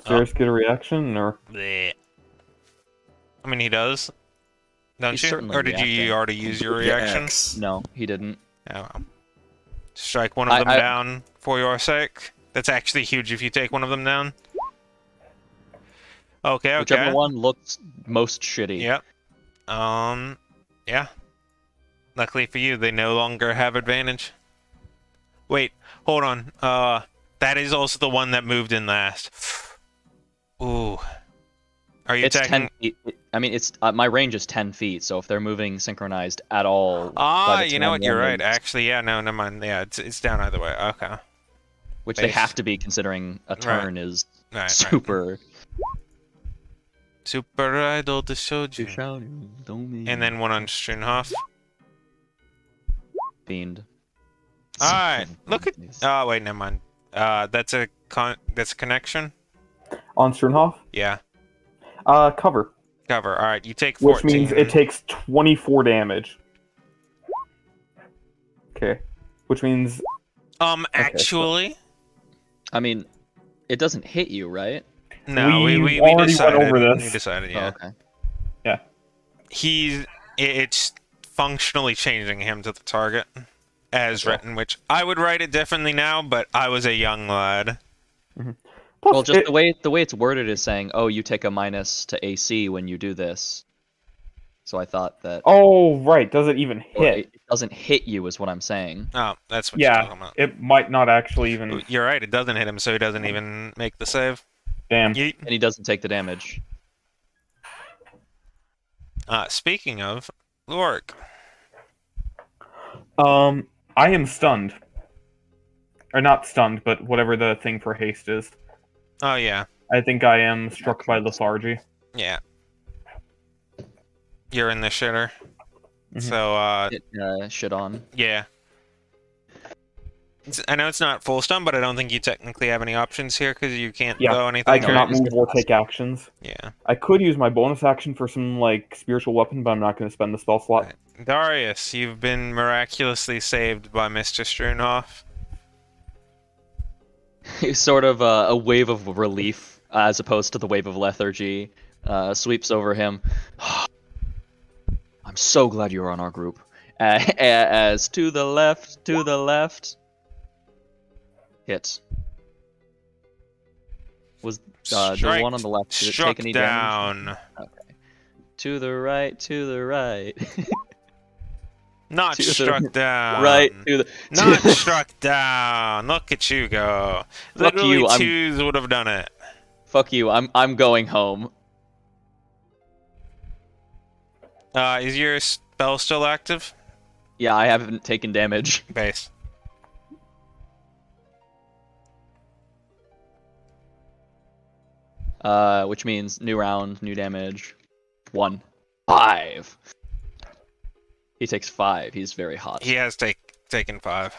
Serious get a reaction, or Bleh. I mean, he does. Don't He's you? certainly Or did you reacting. already use your Yeah, reaction? X. No, he didn't. Oh, well. Strike one of them down for your sake. That's actually huge if you take one of them down. Okay. Whichever one looks most shitty. Yep. Yeah. Luckily for you, they no longer have advantage. Wait, hold on. That is also the one that moved in last. Ooh. Are you It's attacking? 10 feet. I mean, it's my range is 10 feet, so if they're moving synchronized at all... by the You know time what? You're one right. moves, Actually, yeah, no, never mind. Yeah, it's down either way. Okay. which they base. have to be, considering a turn is Right. super... Super Idol to Shouju. And then one on Shinhoff. Fiend. Alright, look at. Oh, wait, never mind. That's a connection? on Sternhoff. Yeah. Cover. Cover. Alright, you take 14. Which means it takes 24 damage. Okay. Which means... Actually... I mean, it doesn't hit you, right? No, we already decided. went over this. We decided, Oh, yeah. okay. It's functionally changing him to the target as written, which I would write it differently now, but I was a young lad. Plus, Well, just the way it's worded is saying, "Oh, you take a minus to AC when you do this." So I thought that. Oh, right. Does it even or hit? it doesn't hit you, is what I'm saying. Oh, that's what you're Yeah, talking about. it might not actually even... You're right, it doesn't hit him, so he doesn't even make the save. Damn. Yeet. And he doesn't take the damage. Speaking of, Lork. I am stunned. Or not stunned, but whatever the thing for haste is. Oh, yeah. I think I am struck by lethargy. Yeah. You're in the shitter. Mhm. So, It shit on. yeah. I know it's not full stun, but I don't think you technically have any options here because you can't Yeah, go anything. I cannot it's move or just take actions. Yeah. I could use my bonus action for some, like, spiritual weapon, but I'm not going to spend the spell slot. Right. Darius, you've been miraculously saved by Mr. Strunoff. Sort of a wave of relief, as opposed to the wave of lethargy, sweeps over him. I'm so glad you're on our group. As to the left. Hit. Was the one on the left, did it Struck take any down. damage? Okay. To the right. Not To the struck down. Right, to the... Not struck down. Look at you go. Fuck Literally you, twos would have done it. Fuck you, I'm going home. Is your spell still active? Yeah, I haven't taken damage. Base. Which means new round, new damage. 1. 5. He takes 5. He's very hot. He has taken 5.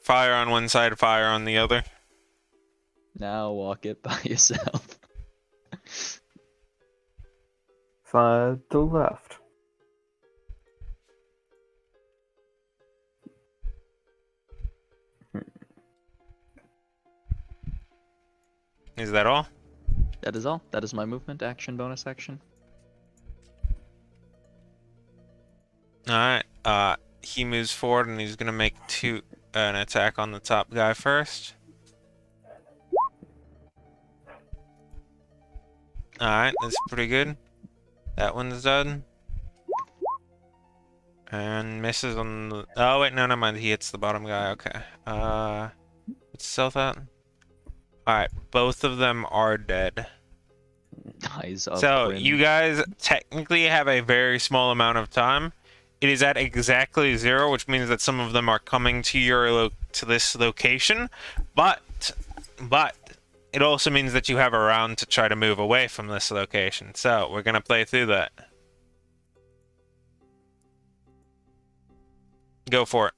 Fire on one side, fire on the other. Now walk it by yourself. Side to left. Is that all? That is all. That is my movement, action, bonus action. Alright. He moves forward and he's gonna make 2. an attack on the top guy first. Alright, that's pretty good. That one's done. And misses on the... Oh, wait, no, never mind. He hits the bottom guy. Okay. What's stealth at? Alright, both of them are dead. Eyes of So, Bryn. you guys technically have a very small amount of time. It is at exactly 0, which means that some of them are coming to your to this location. But it also means that you have a round to try to move away from this location. So, we're going to play through that. Go for it.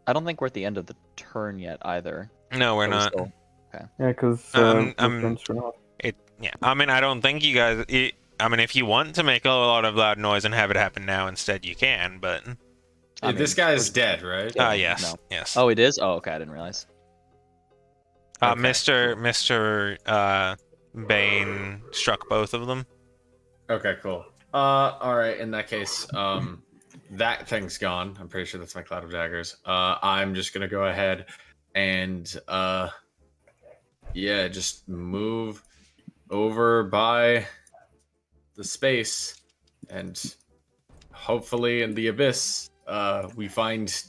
I don't think we're at the end of the turn yet either. No, we're Are we not. still- Yeah, because I'm- Yeah, I mean, I don't think you guys... I mean, if you want to make a lot of loud noise and have it happen now instead, you can, but... I mean, this guy is dead, right? yes, no. yes. Oh, it is? Oh, okay, I didn't realize. Okay. Mr. Bane struck both of them. Okay, cool. All right. In that case, that thing's gone. I'm pretty sure that's my cloud of daggers. I'm just gonna go ahead and yeah, just move over by the space, and hopefully in the abyss, we find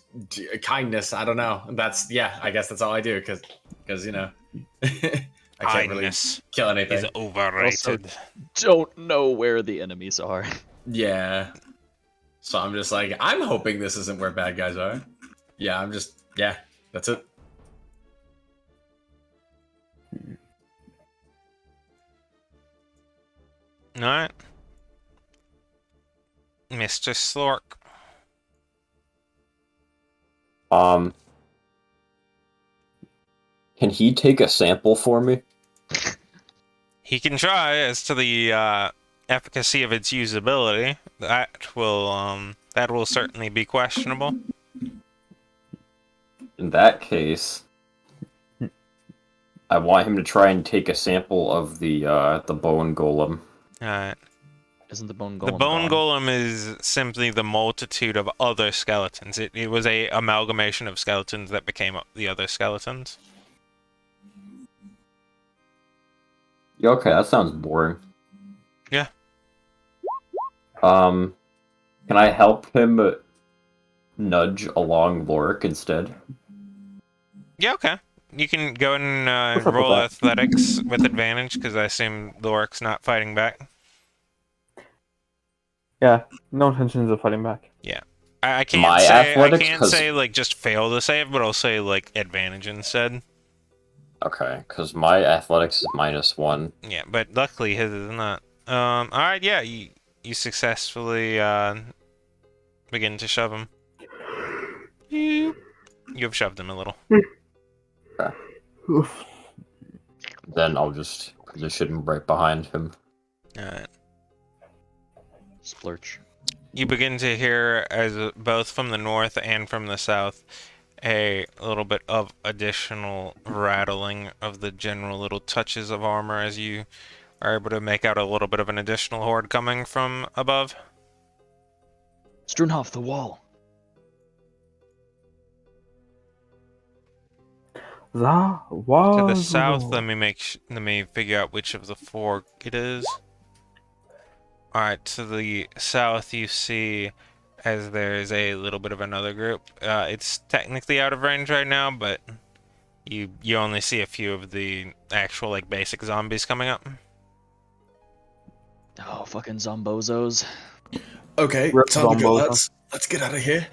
kindness. I don't know. That's I guess that's all I do because you know I can't really Kindness kill anything. is overrated. Don't know where the enemies are. Yeah. So I'm just like, I'm hoping this isn't where bad guys are. Yeah, that's it. Alright. Mr. Slork. Can he take a sample for me? He can try as to the efficacy of its usability. That will certainly be questionable. In that case, I want him to try and take a sample of the bone golem. Alright. Isn't the bone golem The bone gone? golem is simply the multitude of other skeletons. It was a amalgamation of skeletons that became the other skeletons. Yeah, okay, that sounds boring. Yeah. Can I help him nudge along Lorik instead? Yeah, okay. You can go and What's up with roll that? athletics with advantage, because I assume Lorik's not fighting back. Yeah, no intentions of fighting back. I can't My say athletics, 'cause- like just fail the save, but I'll say like advantage instead. Okay, because my athletics is -1. Yeah, but luckily his is not. Alright, yeah, you successfully begin to shove him. You have shoved him a little. Oof. Then I'll just position him right behind him. Alright. Splurch. You begin to hear, as both from the north and from the south, a little bit of additional rattling of the general little touches of armor as you are able to make out a little bit of an additional horde coming from above. Strunhoff, the wall. To the south, let me figure out which of the four it is. Alright, to the south you see as there's a little bit of another group. It's technically out of range right now, but you only see a few of the actual like basic zombies coming up. Oh, fucking zombozos. Okay, Rip time to go. Zombo. Let's get out of here.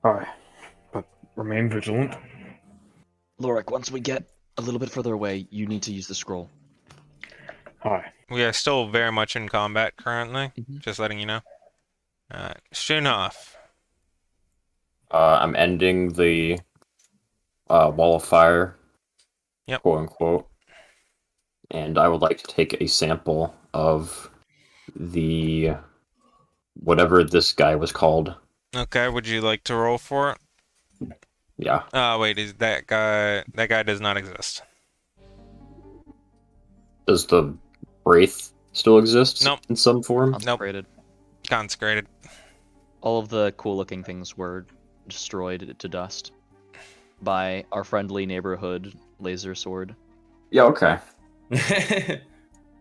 Alright, but remain vigilant. Lorik, once we get a little bit further away, you need to use the scroll. Alright. We are still very much in combat currently, Mhm. just letting you know. Stunhoff. I'm ending the wall of fire, Yep. quote unquote, and I would like to take a sample of the whatever this guy was called. Okay, would you like to roll for it? Yeah, Wait, is that guy does not exist. does the wraith still exist Nope. in some form? Consecrated. Consecrated. All of the cool looking things were destroyed to dust. by our friendly neighborhood laser sword. Yeah, okay.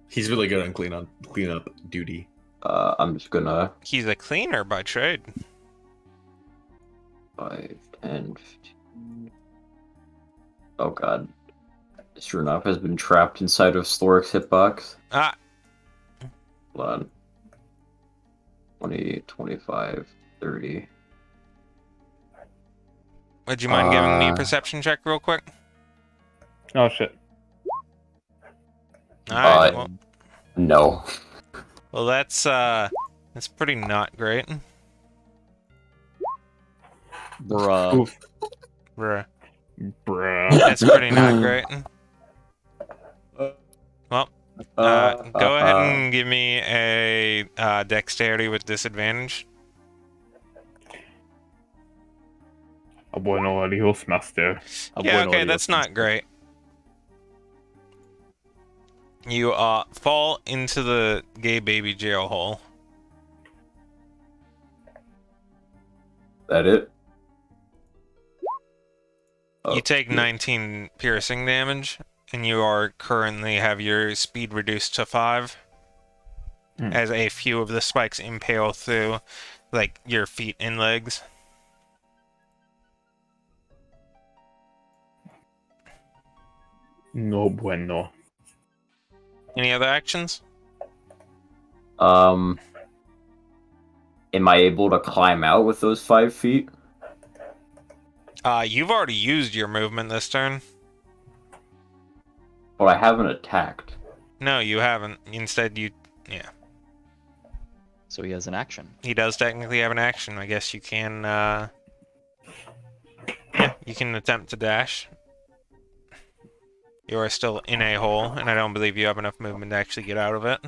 He's really good on cleanup duty. I'm just gonna He's a cleaner by trade. 5, 10, 15. Oh god. Sure enough, has been trapped inside of Slorik's hitbox. Ah, Hold on. 20, 25, 30. would you mind giving me a perception check real quick? Oh shit. Alright, well, No. well that's pretty not great. Bruh. Oof. Bruh. Bruh. That's pretty not great. Well, go ahead and give me a dexterity with disadvantage. Bueno, adios, master. Yeah, Bueno, okay, adios, that's not great. You fall into the gay baby jail hole. That it? You Oh, take yeah. 19 piercing damage, and you are currently have your speed reduced to 5. As a few of the spikes impale through, like, your feet and legs. No bueno. Any other actions? Am I able to climb out with those 5 feet? You've already used your movement this turn. But I haven't attacked. No, you haven't. Instead, yeah. So he has an action. He does technically have an action. I guess you can, yeah, you can attempt to dash. You are still in a hole, and I don't believe you have enough movement to actually get out of it.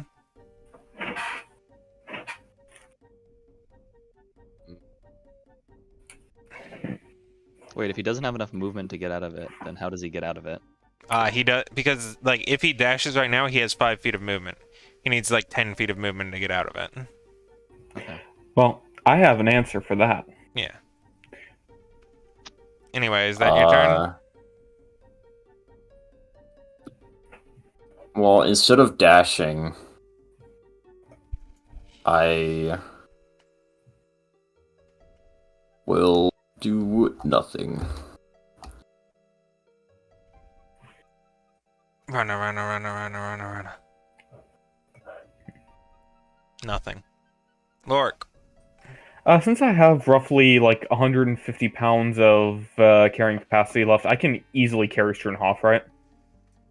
Wait, if he doesn't have enough movement to get out of it, then how does he get out of it? He does, because, like, if he dashes right now, he has 5 feet of movement. He needs, like, 10 feet of movement to get out of it. Okay. Well, I have an answer for that. Yeah. Anyway, is that your turn? Well, instead of dashing, I will do nothing. Runner. Nothing. Lork. Since I have roughly like 150 pounds of carrying capacity left, I can easily carry Struenhoff, right?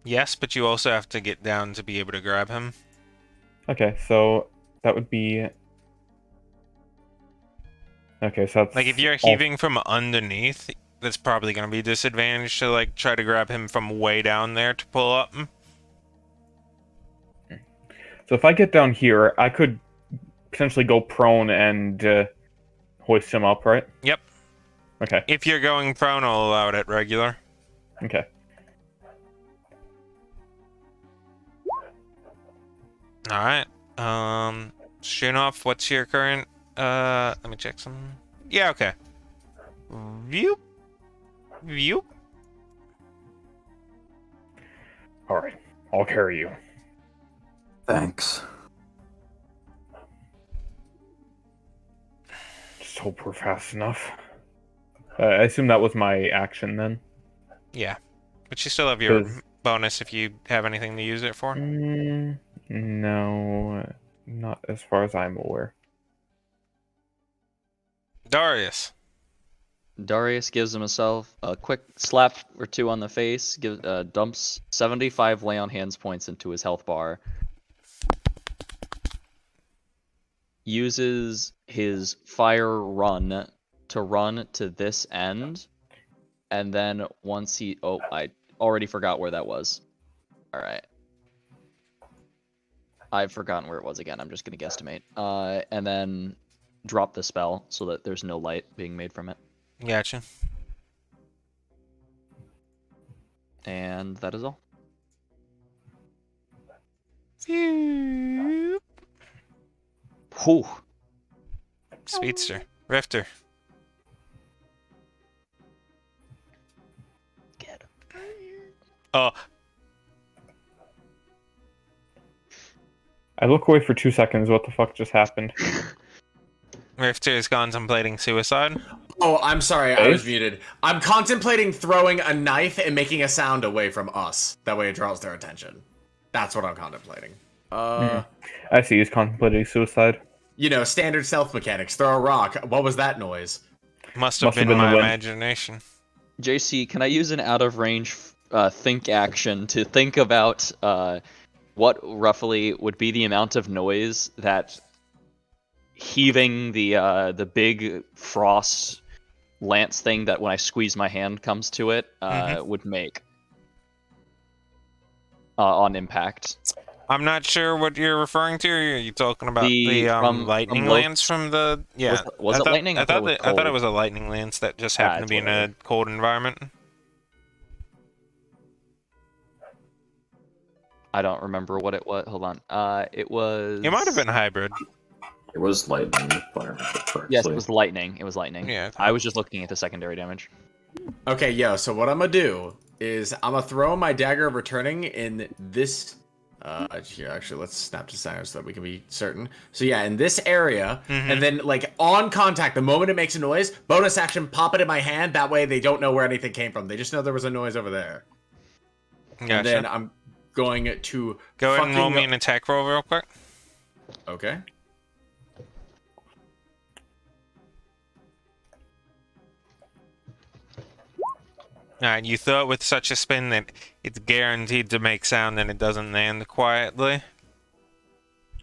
Yes, but you also have to get down to be able to grab him. Okay, so that would be... Okay, so that's... Like, if you're all- heaving from underneath, that's probably going to be a disadvantage to, like, try to grab him from way down there to pull up. So if I get down here, I could potentially go prone and hoist him up, right? Yep. Okay, If you're going prone, I'll allow it at regular. okay. Alright. Struenhoff, what's your current, let me check some. Yeah, okay. View. Alright, I'll carry you. Thanks. Just hope we're fast enough. I assume that was my action then. Yeah. But you still have your 'Cause- bonus if you have anything to use it for. No, not as far as I'm aware. Darius. Darius gives himself a quick slap or two on the face, dumps 75 lay on hands points into his health bar, uses his fire run to run to this end, and then once he... Oh, I already forgot where that was. Alright. I've forgotten where it was again, I'm just gonna guesstimate. And then drop the spell so that there's no light being made from it. Gotcha. And that is all. Phew. Whew. Speedster. Rifter. Oh, I look away for 2 seconds. What the fuck just happened? Rifter is contemplating suicide. Oh, I'm sorry, I Hey? was muted. I'm contemplating throwing a knife and making a sound away from us. That way it draws their attention. That's what I'm contemplating. I see. He's contemplating suicide. You know, standard stealth mechanics. Throw a rock. What was that noise? Must have been the my wind. imagination. JC, can I use an out of range think action to think about what roughly would be the amount of noise that heaving the big frost lance thing that when I squeeze my hand comes to it would make on impact? I'm not sure what you're referring to. Are you talking about the from lightning Loki? lance from the? Yeah. Was it lightning? I thought it was I thought it cold. was a lightning lance that just happened to be in a cold environment. I don't remember what it was. Hold on. It was. It might have been a hybrid. It was lightning, if I remember correctly. Yes, it was lightning. It was lightning. Yeah. I was just looking at the secondary damage. Okay, yo, so what I'm gonna do is I'm gonna throw my dagger of returning in this here, actually, let's snap to center so that we can be certain. So yeah, in this area, and then like on contact, the moment it makes a noise, bonus action, pop it in my hand. That way they don't know where anything came from. They just know there was a noise over there. Gotcha. And then I'm going to Go ahead and roll me fucking- an attack roll real quick. Okay. Alright, you throw it with such a spin that it's guaranteed to make sound and it doesn't land quietly.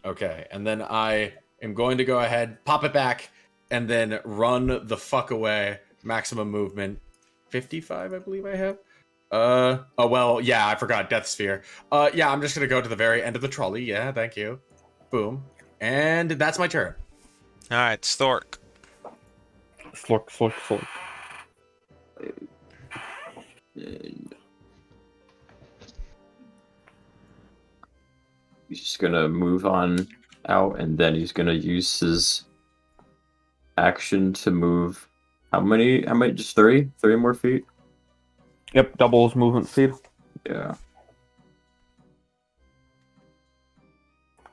Okay, and then I am going to go ahead, pop it back, and then run the fuck away. Maximum movement, 55, I believe I have. Oh well, yeah, I forgot Death Sphere. Yeah, I'm just gonna go to the very end of the trolley. Yeah, thank you. Boom, and that's my turn. Alright, Stork. Slork, slork, slork. He's just gonna move on out, and then he's gonna use his action to move. How many? Just 3? 3 more feet? Yep, doubles movement speed. Yeah.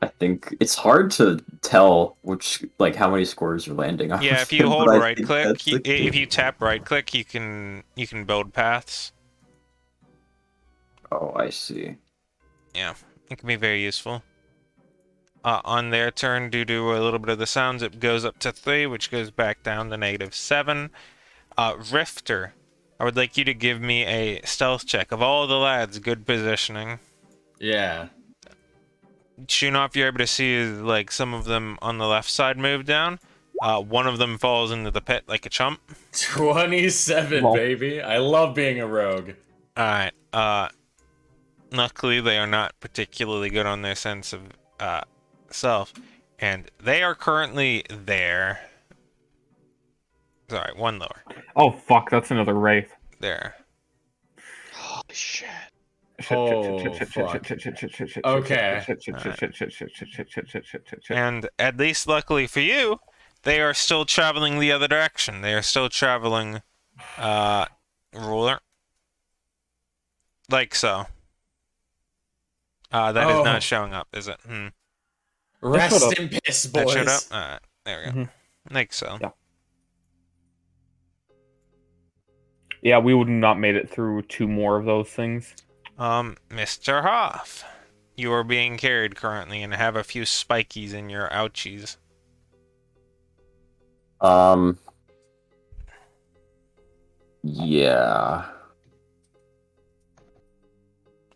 I think it's hard to tell which, like, how many scores are landing on. Yeah, if you him, hold but I right think click, that's the if key. you tap right click, you can build paths. Oh, I see. Yeah, it can be very useful. On their turn, due to a little bit of the sounds, it goes up to 3, which goes back down to -7. Rifter, I would like you to give me a stealth check. Of all the lads, good positioning. Yeah. Shunov, you're able to see like some of them on the left side move down. One of them falls into the pit like a chump. 27, Lol. baby. I love being a rogue. Alright, luckily they are not particularly good on their sense of self, and they are currently there. Sorry, one lower. Oh fuck, that's another wraith. There. Holy shit. Okay. And at least luckily for you, they are still traveling the other direction. They are still traveling ruler. Like so. That is not showing up, is it? Rest in piss, That showed up? boys. Alright, there we go. Like so. Yeah. Yeah, we would not made it through 2 more of those things. Mr. Hoff, you are being carried currently and have a few spikies in your ouchies. Yeah.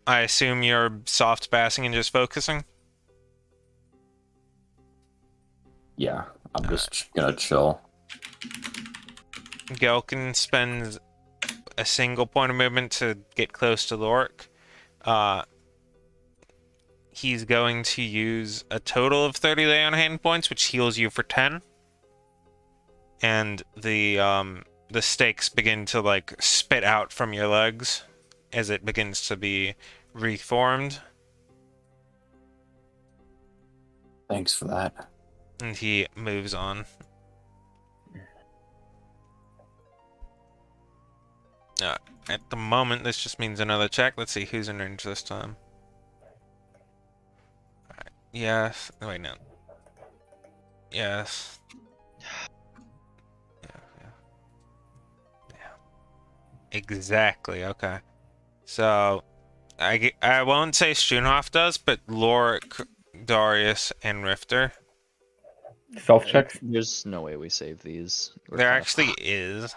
I assume you're soft passing and just focusing? Yeah. I'm just gonna chill. Gelkin spends a single point of movement to get close to the orc. He's going to use a total of 30 lay on hand points, which heals you for 10. And the stakes begin to like spit out from your legs as it begins to be reformed. Thanks for that. And he moves on. At the moment, this just means another check. Let's see who's in range this time. Alright. Yes. Wait, no. Yes. Yeah. Exactly. Okay. So, I won't say Schoonhoff does, but Lorik, Darius, and Rifter. Self checks. There's no way we save these. We're There kind of- actually is,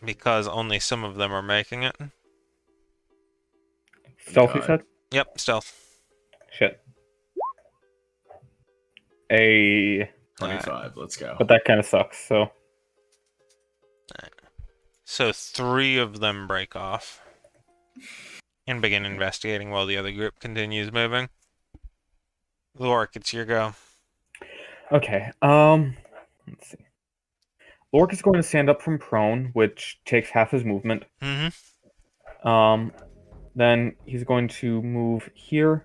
because only some of them are making it. Stealth, you God. said? Yep, stealth. Shit. A. 25. Let's go. But that kind of sucks, so. So 3 of them break off and begin investigating while the other group continues moving. Lorik, it's your go. Okay, let's see. Lork is going to stand up from prone, which takes half his movement. Mm-hmm. Then he's going to move here,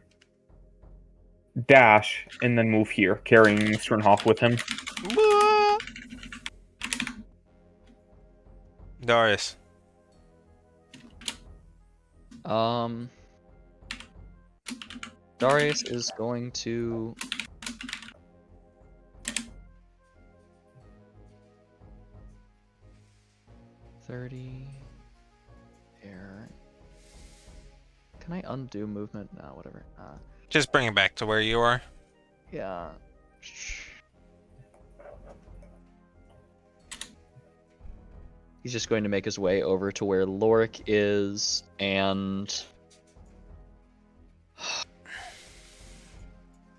dash, and then move here, carrying Sternhoff with him. Darius. Darius is going to. Here. Can I undo movement? No, whatever. Just bring it back to where you are. Yeah. He's just going to make his way over to where Lorik is, and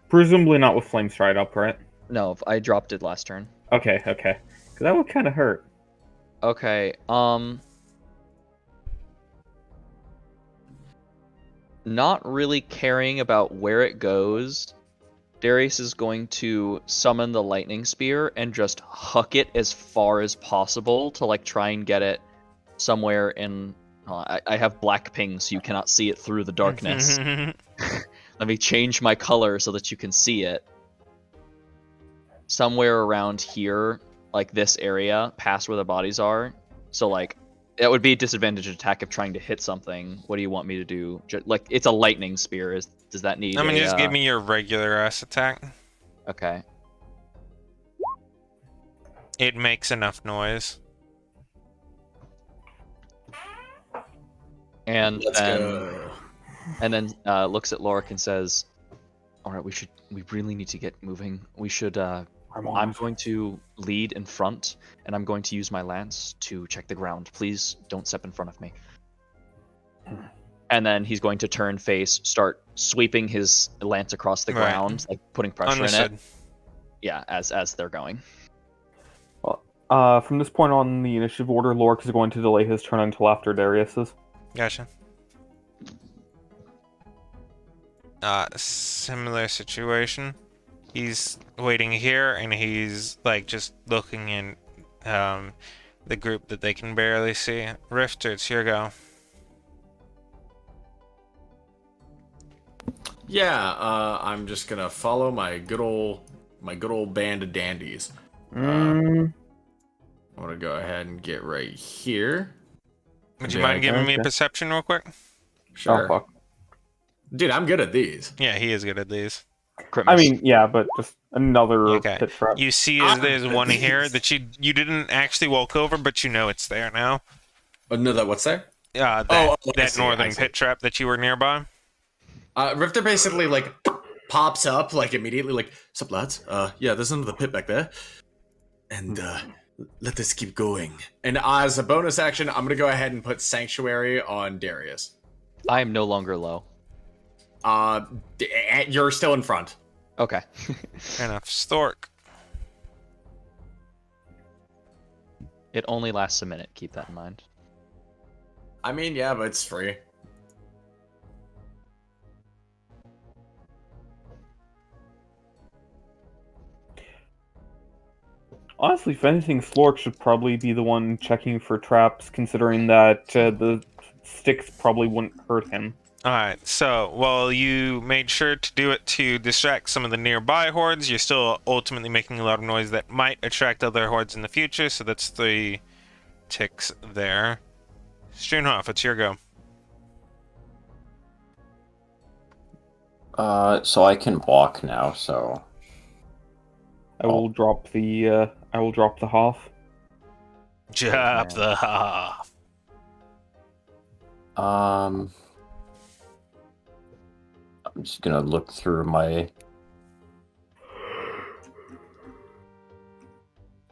Presumably not with Flame Stride up, right? no, I dropped it last turn. Okay. Because that would kind of hurt. Okay, not really caring about where it goes, Darius is going to summon the lightning spear and just huck it as far as possible to like try and get it somewhere in. I have black ping, so you cannot see it through the darkness. Let me change my color so that you can see it. Somewhere around here, like this area, past where the bodies are. So like, that would be a disadvantage attack if trying to hit something. What do you want me to do? Like, it's a lightning spear. Does that need? I mean, just give me your regular ass attack. Okay. It makes enough noise. And Let's then, go. and then looks at Lorik and says, "All right, we really need to get moving. We should. I'm going to lead in front, and I'm going to use my lance to check the ground. Please don't step in front of me." And then he's going to turn face, start sweeping his lance across the Right. ground, like putting pressure Understood. in it. Yeah, as they're going. From this point on in the initiative order, Lork is going to delay his turn until after Darius's. Gotcha. Similar situation. He's waiting here, and he's like just looking in the group that they can barely see. Rifter, it's your go. Yeah, I'm just gonna follow my good old band of dandies. Mm, I want to go ahead and get right here. Would you Yeah, mind giving me a okay. perception real quick? Sure. Oh, fuck. Dude, I'm good at these. Yeah, he is good at these. I mean, yeah, but just another Okay. pit trap. You see I'm there's good one at here these. that you didn't actually walk over, but you know it's there now. Oh, no, what's there? That I that see, I northern see. pit trap that you were nearby. Rifter basically like pops up like immediately, like, "Sup, lads? Yeah, there's another pit back there, and let us keep going." And as a bonus action, I'm gonna go ahead and put Sanctuary on Darius. I am no longer low. You're still in front. Okay. Fair enough. Stork. It only lasts a minute. Keep that in mind. I mean, yeah, but it's free. Honestly, if anything, Slork should probably be the one checking for traps, considering that the sticks probably wouldn't hurt him. Alright, so while you made sure to do it to distract some of the nearby hordes, you're still ultimately making a lot of noise that might attract other hordes in the future, so that's 3 ticks there. Stroonhoff, it's your go. So I can walk now, so I will drop the Hoff. Drop man. the Hoff. I'm just gonna look through my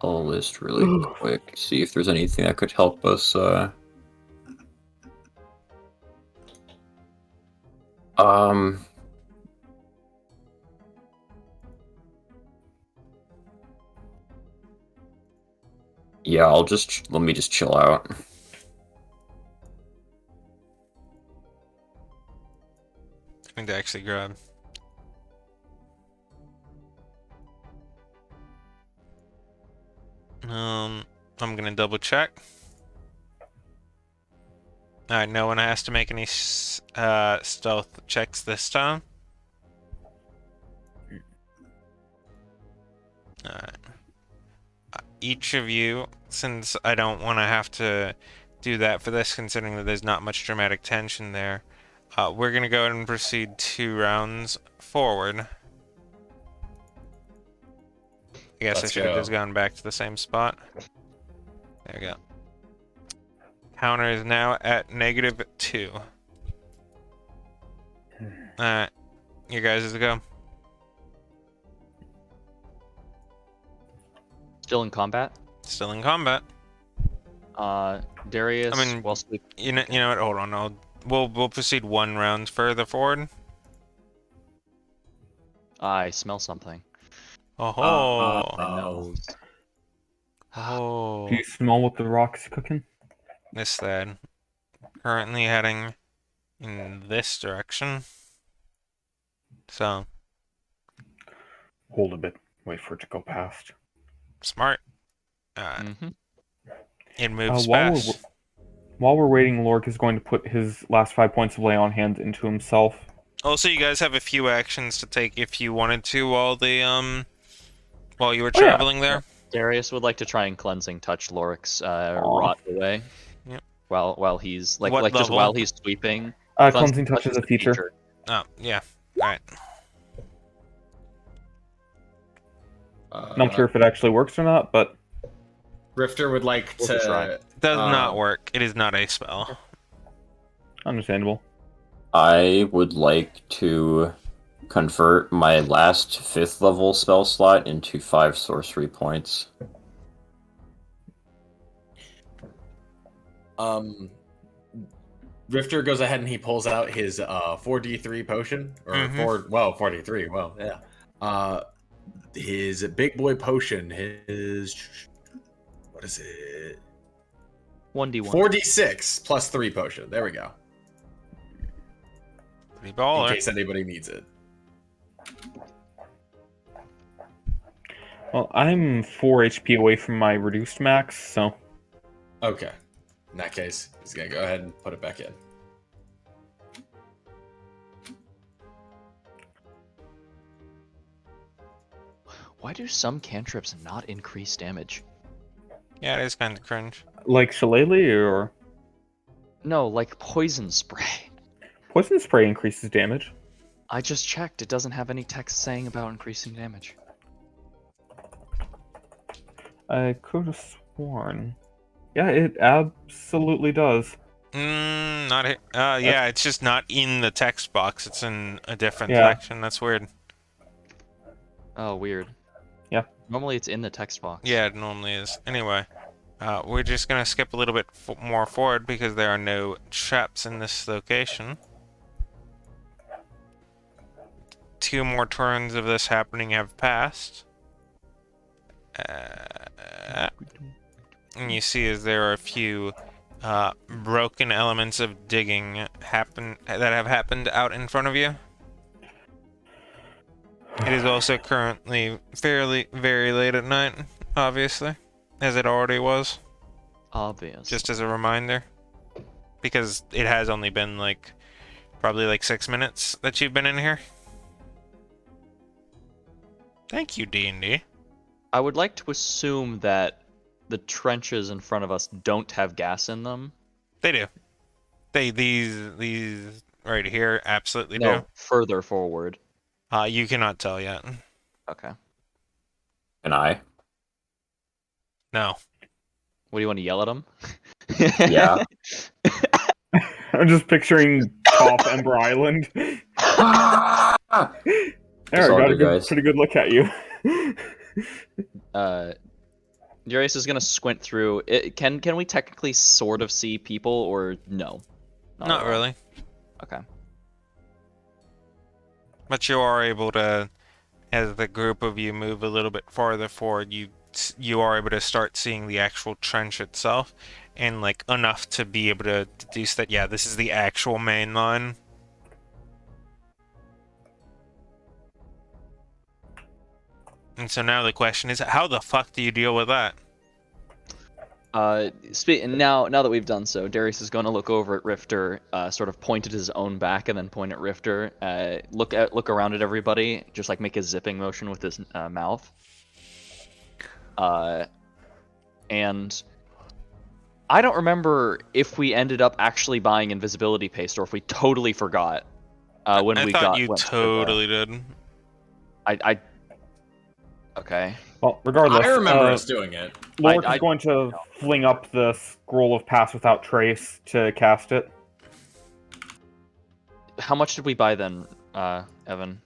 list really quick, see if there's anything that could help us. Yeah, let me just chill out. I need to actually grab. I'm gonna double check. Alright, no one has to make any stealth checks this time. Alright. Each of you, since I don't want to have to do that for this, considering that there's not much dramatic tension there, we're gonna go ahead and proceed 2 rounds forward. I guess I should have just gone back to the same spot. There we go. Counter is now at -2. Alright. You guys is go. Still in combat. Still in combat. Darius. I mean, while sleep. You know what? Hold on. We'll proceed 1 round further forward. I smell something. Oh. My nose. Oh. Do you smell what the rock's cooking? This lad. Currently heading in this direction. So, Hold a bit. Wait for it to go past. smart. It moves while fast. While we're waiting, Lork is going to put his last 5 points of lay on hands into himself. Also, you guys have a few actions to take if you wanted to while you were traveling there. Darius would like to try and cleansing touch Lorik's rot away. Yep. While he's What just level? while he's sweeping. Cleansing touch is a feature. Oh, yeah. Alright. Not sure if it actually works or not, but Rifter would like We'll to try. Does not work. It is not a spell. understandable. I would like to convert my last 5th level spell slot into 5 sorcery points. Rifter goes ahead and he pulls out his 4d3 potion or 4d3. Well, yeah. His big boy potion. His what is it? 1d1. 4d6 plus 3 potion. There we go. Pretty baller. In case anybody needs it. Well, I'm 4 HP away from my reduced max, so Okay. In that case, he's gonna go ahead and put it back in. Why do some cantrips not increase damage? Yeah, it is kind of cringe. like Shillelagh or No, like poison spray. poison spray increases damage. I just checked. It doesn't have any text saying about increasing damage. I could have sworn. Yeah, it absolutely does. Not here. Yeah, it's just not in the text box. It's in a different Yeah. section. That's weird. Oh, weird. Yeah. Normally it's in the text box. Yeah, it normally is. Anyway, we're just gonna skip a little bit more forward because there are no traps in this location. 2 more turns of this happening have passed. And you see as there are a few broken elements of digging that have happened out in front of you. It is also currently very late at night, obviously, as it already was. Obvious. Just as a reminder, because it has only been probably 6 minutes that you've been in here. Thank you, D&D. I would like to assume that the trenches in front of us don't have gas in them, They do. These right here absolutely do. No, further forward. You cannot tell yet. Okay. And I? No. What do you want to yell at him? Yeah. I'm just picturing top Ember Island. Ah! There, all I got a good, guys. pretty good look at you. Darius is gonna squint through. Can we technically sort of see people or no? Not at all? really. Okay. But you are able to, as the group of you move a little bit farther forward, you are able to start seeing the actual trench itself, and like enough to be able to deduce that yeah, this is the actual main line. And so now the question is, how the fuck do you deal with that? Now that we've done so, Darius is going to look over at Rifter, sort of point at his own back, and then point at Rifter. Look around at everybody, just like make a zipping motion with his mouth. And I don't remember if we ended up actually buying invisibility paste or if we totally forgot when I we thought got. you totally did. I. Okay. Well, regardless, I remember us doing it. Lork is going to fling up the scroll of Pass Without Trace to cast it. How much did we buy then, Evan?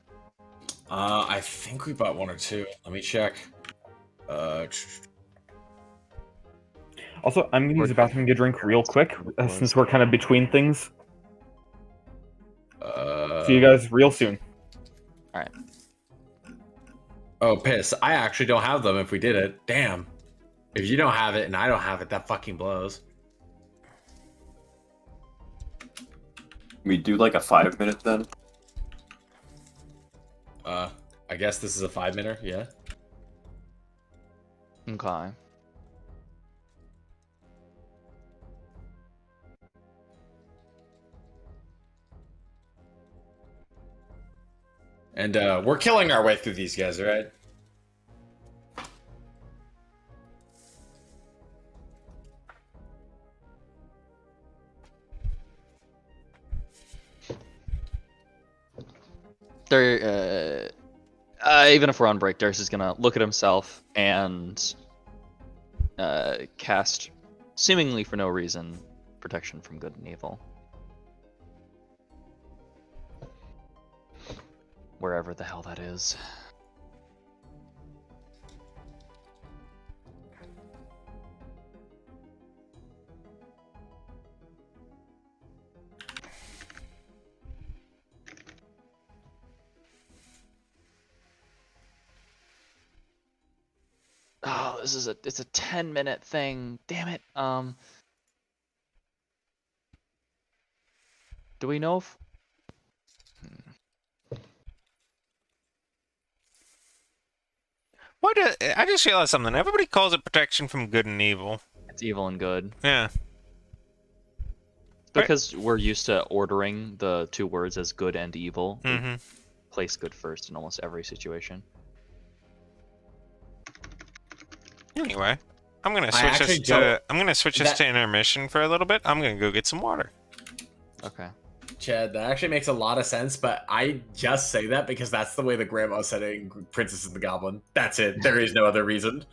I think we bought 1 or 2. Let me check. Also, I'm going to use the bathroom and get a drink real quick, since we're kind of between things. See you guys real soon. Alright. Oh, piss. I actually don't have them if we did it. Damn. If you don't have it and I don't have it, that fucking blows. We do like a 5-minute then? I guess this is a 5-minute, yeah. Okay. And we're killing our way through these guys, right? Even if we're on break, Darius is gonna look at himself and cast, seemingly for no reason, protection from good and evil. Wherever the hell that is. Oh, it's a 10-minute thing. Damn it. Do we know if I just realized something. Everybody calls it protection from good and evil. it's evil and good? Yeah. It's because we're used to ordering the two words as good and evil. Mm-hmm. Place good first in almost every situation. Anyway, I'm gonna switch this to intermission for a little bit. I'm gonna go get some water. Okay. Chad, that actually makes a lot of sense, but I just say that because that's the way the grandma said it in Princess and the Goblin. That's it. There is no other reason.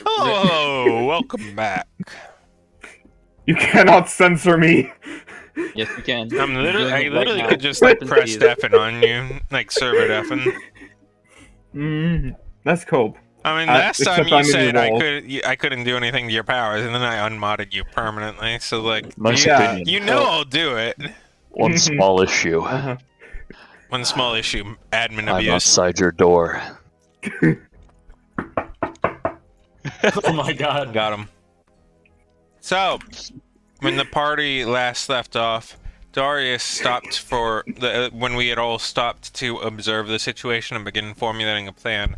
Oh, welcome back. You cannot censor me. Yes, you can. I You're doing literally it right now. could just Type like in press C's. F on you, like server deafen. That's cope. I mean, last time except you I'm in said Evolve. I couldn't do anything to your powers, and then I unmodded you permanently. So like, Nice Yeah. opinion. you know I'll do it. One small issue. Uh-huh. One small issue: admin I'm abuse. outside your door. Oh my god. Got him. So, when the party last left off, Darius stopped when we had all stopped to observe the situation and begin formulating a plan.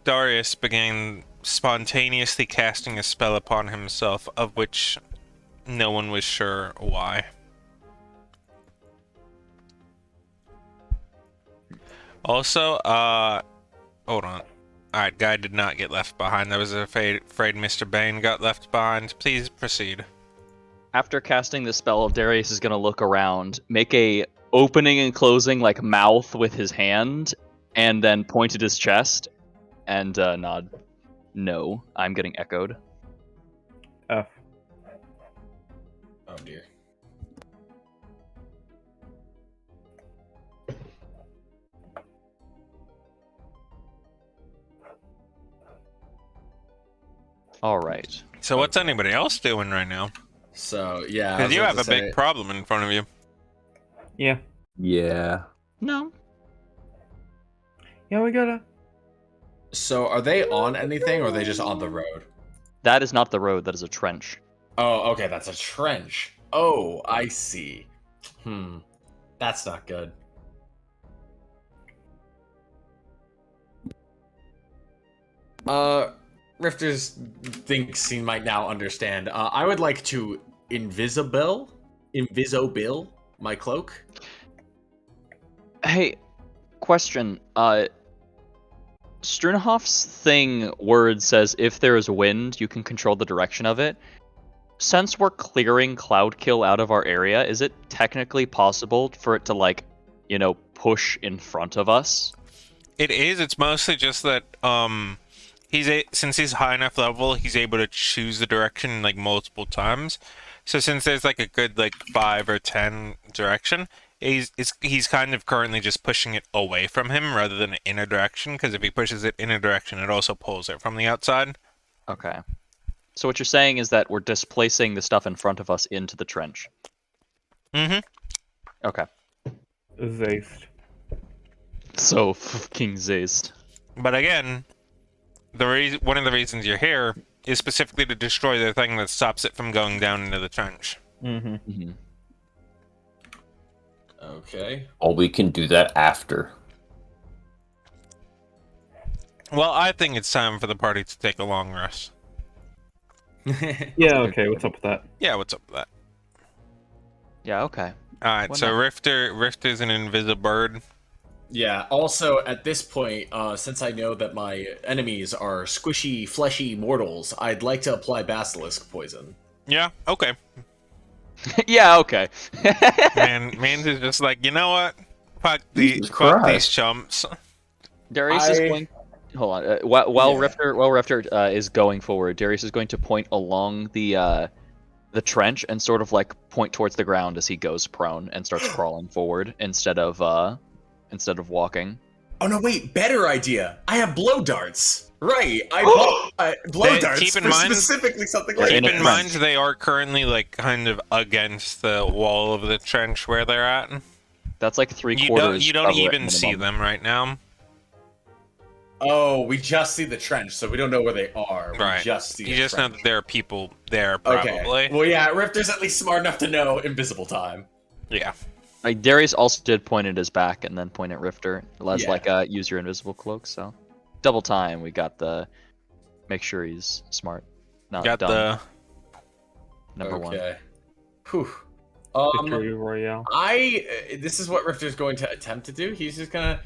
Darius began spontaneously casting a spell upon himself, of which no one was sure why. Also, hold on. Alright, guy did not get left behind. I was afraid Mr. Bane got left behind. Please proceed. After casting the spell, Darius is gonna look around, make a opening and closing like mouth with his hand, and then point at his chest and nod. No, I'm getting echoed. F. Oh dear. All right. So what's anybody else doing right now? So yeah, I Because was you about have to a say- big problem in front of you. Yeah. Yeah. No. Yeah, we gotta. So are they on anything, or are they just on the road? That is not the road. That is a trench. Oh, okay, that's a trench. Oh, I see. That's not good. Rifters thinks he might now understand. I would like to invisible my cloak. Hey, question. Struenhoff's thing word says if there is wind, you can control the direction of it. Since we're clearing Cloudkill out of our area, is it technically possible for it to, like, push in front of us? It is. It's mostly just that since he's high enough level, he's able to choose the direction like multiple times. So since there's like a good like 5 or 10 direction, he's kind of currently just pushing it away from him rather than in a direction. Because if he pushes it in a direction, it also pulls it from the outside. Okay. So what you're saying is that we're displacing the stuff in front of us into the trench. Mm-hmm. Okay. Zaced. So fucking zazed. But again, one of the reasons you're here is specifically to destroy the thing that stops it from going down into the trench. Mm-hmm. Okay. Or we can do that after. Well, I think it's time for the party to take a long rest. Yeah, okay, what's up with that? Yeah, what's up with that? Yeah, okay. Alright, Why so not? Rifter's an invisible bird. Yeah, also at this point, since I know that my enemies are squishy, fleshy mortals, I'd like to apply basilisk poison. Yeah, okay. Yeah, okay. Mans is just like, you know what? Fuck Jesus these Christ. chumps. Darius is going. Hold on. While Yeah. Rifter is going forward, Darius is going to point along the trench and sort of like point towards the ground as he goes prone and starts crawling forward instead of walking. Oh no, wait, better idea. I have blow darts. Right, I bought blow They- darts keep in for mind- specifically something They're like in Keep a in this. mind they are currently like kind of against the wall of the trench where they're at. That's like three-quarters. You don't cover at even see minimum. them right now. Oh, we just see the trench, so we don't know where they are. We Right. just see You the just know trench. that there are people there, probably. Okay. Well, yeah, Rifter's at least smart enough to know invisible time. Yeah. Like, Darius also did point at his back and then point at Rifter. Let's Yeah. use your invisible cloak. So double time. We got the make sure he's smart, not Got dumb. the Number one. Okay. Whew. Victory Royale. This is what Rifter's going to attempt to do. He's just gonna,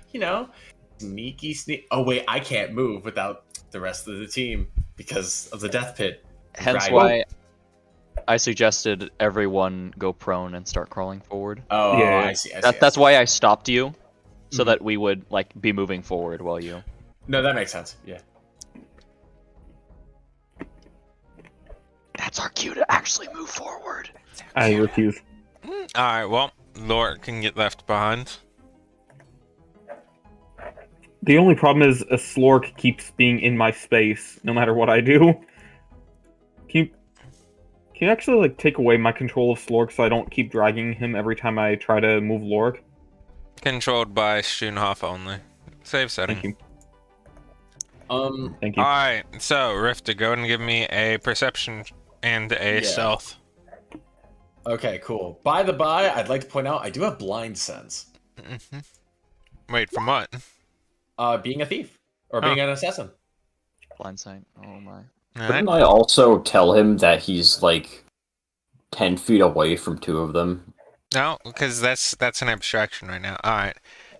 sneak. Oh wait, I can't move without the rest of the team because of the death pit. Hence Right. why I suggested everyone go prone and start crawling forward. Oh, Yeah. I see. That's why I stopped you, so Mhm. that we would be moving forward while you. No, that makes sense. Yeah. That's our cue to actually move forward. I refuse. Alright, well, Lord can get left behind. The only problem is a Slork keeps being in my space, no matter what I do. Can you actually, like, take away my control of Slork so I don't keep dragging him every time I try to move Lork? Controlled by Schoonhoff only. Save setting. Thank you. Um, Thank you. Alright, so Rifta, go ahead and give me a perception and a Yeah. stealth. okay, cool. By the by, I'd like to point out I do have blind sense. Wait, from what? Being a thief or being an assassin. Blind sight. Oh my. Alright. Couldn't I also tell him that he's like 10 feet away from two of them? No, because that's an abstraction right now. Alright.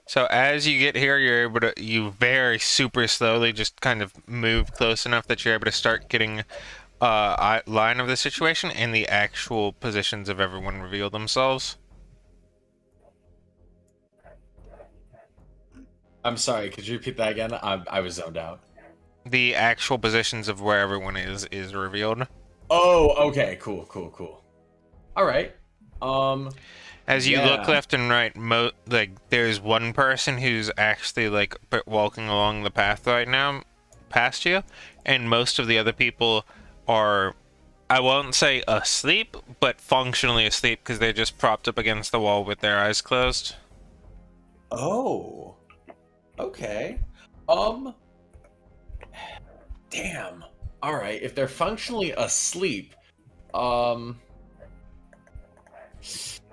So as you get here, you're able to, you very super slowly just kind of move close enough that you're able to start getting line of the situation, and the actual positions of everyone reveal themselves. I'm sorry, could you repeat that again? I was zoned out. The actual positions of where everyone is revealed. Oh, okay, cool. All right. As you look Yeah. left and right, like there's one person who's actually like walking along the path right now, past you, and most of the other people are, I won't say asleep, but functionally asleep because they're just propped up against the wall with their eyes closed. Oh. Okay. Damn. All right. If they're functionally asleep,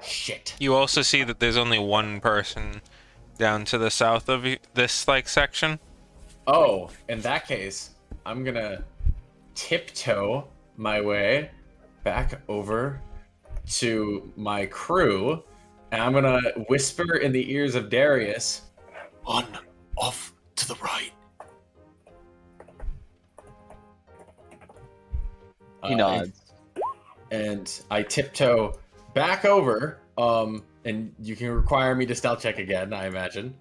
shit. You also see that there's only one person down to the south of this like section. Oh, in that case, I'm gonna tiptoe my way back over to my crew, and I'm gonna whisper in the ears of Darius, "On, off to the right." He nods. And I tiptoe back over. And you can require me to stealth check again, I imagine.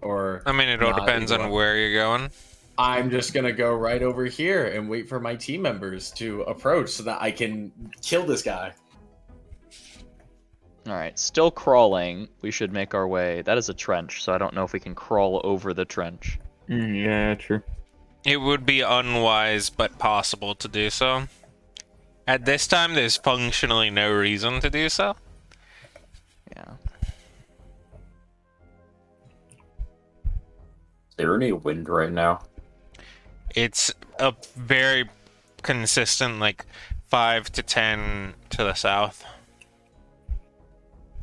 Or I mean, it all not, depends either on one. where you're going. I'm just gonna go right over here and wait for my team members to approach so that I can kill this guy. All right, still crawling. We should make our way. That is a trench, so I don't know if we can crawl over the trench. Yeah, true. It would be unwise, but possible to do so. At this time, there's functionally no reason to do so. Yeah. Is there any wind right now? It's a very consistent, like 5 to 10 to the south.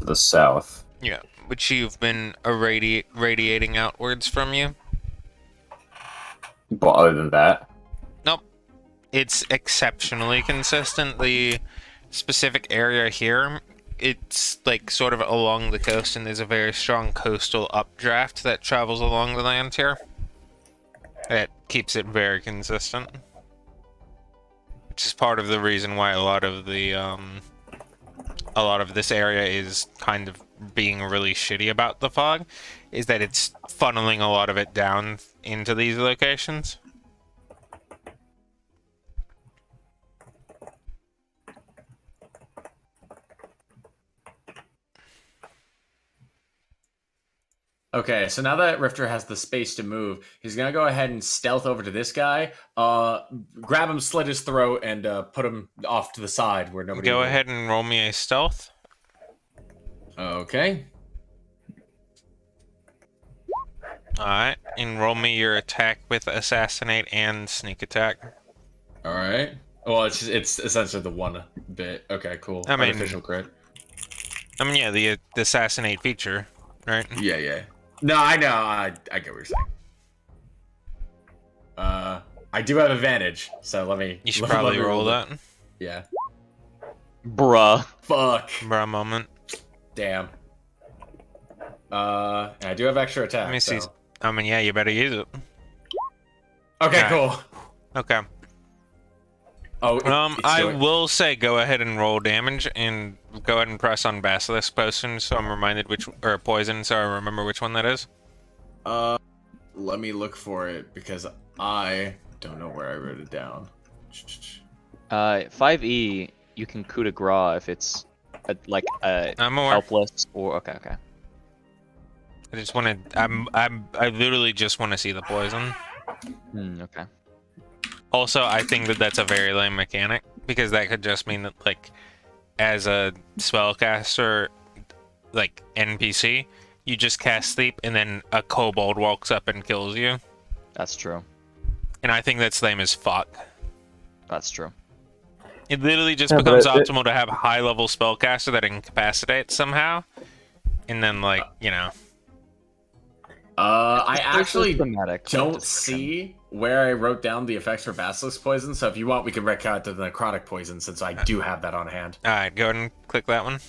To the south. Yeah, which you've been radiating outwards from you. But other than that, Nope. It's exceptionally consistent. The specific area here, it's like sort of along the coast, and there's a very strong coastal updraft that travels along the land here. It keeps it very consistent. Which is part of the reason why a lot of this area is kind of being really shitty about the fog, is that it's funneling a lot of it down into these locations. Okay, so now that Rifter has the space to move, he's gonna go ahead and stealth over to this guy, grab him, slit his throat, and put him off to the side where nobody. Go will. ahead and roll me a stealth. Okay. Alright, and roll me your attack with assassinate and sneak attack. All right. Well, it's essentially the one bit. Okay, cool. I mean- Artificial crit. I mean, yeah, the assassinate feature, right? Yeah. No, I know. I get what you're saying. I do have advantage, so let me. You should let probably me roll it. that. Yeah. Bruh. Fuck. For a moment. Damn. And I do have extra attack. Let me see. so- I mean, yeah, you better use it. Okay, Alright. cool. Okay. Oh, it's I doing- will say go ahead and roll damage, and go ahead and press on Basilisk Potion, so I'm reminded or Poison, so I remember which one that is. Let me look for it because I don't know where I wrote it down. 5e, you can coup de grace if it's I'm aware. helpless or okay. I just want to. I literally just want to see the poison. Okay. Also, I think that that's a very lame mechanic because that could just mean that, like, as a spellcaster, like NPC, you just cast sleep and then a kobold walks up and kills you. That's true. And I think that's lame as fuck. That's true. It literally just Yeah, becomes but optimal to have a high-level spellcaster that incapacitates somehow, and then, like, you know. I actually thematic don't description. see where I wrote down the effects for Basilisk Poison, so if you want, we can retcon to the Necrotic Poison, since I do have that on hand. Alright, go ahead and click that one.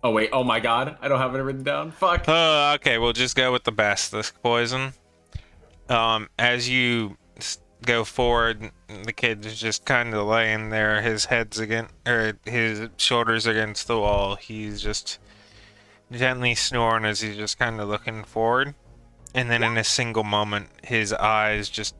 Oh, wait. Oh, my God. I don't have it written down. Fuck. Oh, okay, we'll just go with the Basilisk Poison. As you go forward, the kid is just kind of laying there, his his shoulders against the wall. He's just gently snoring as he's just kind of looking forward. And then in a single moment, his eyes just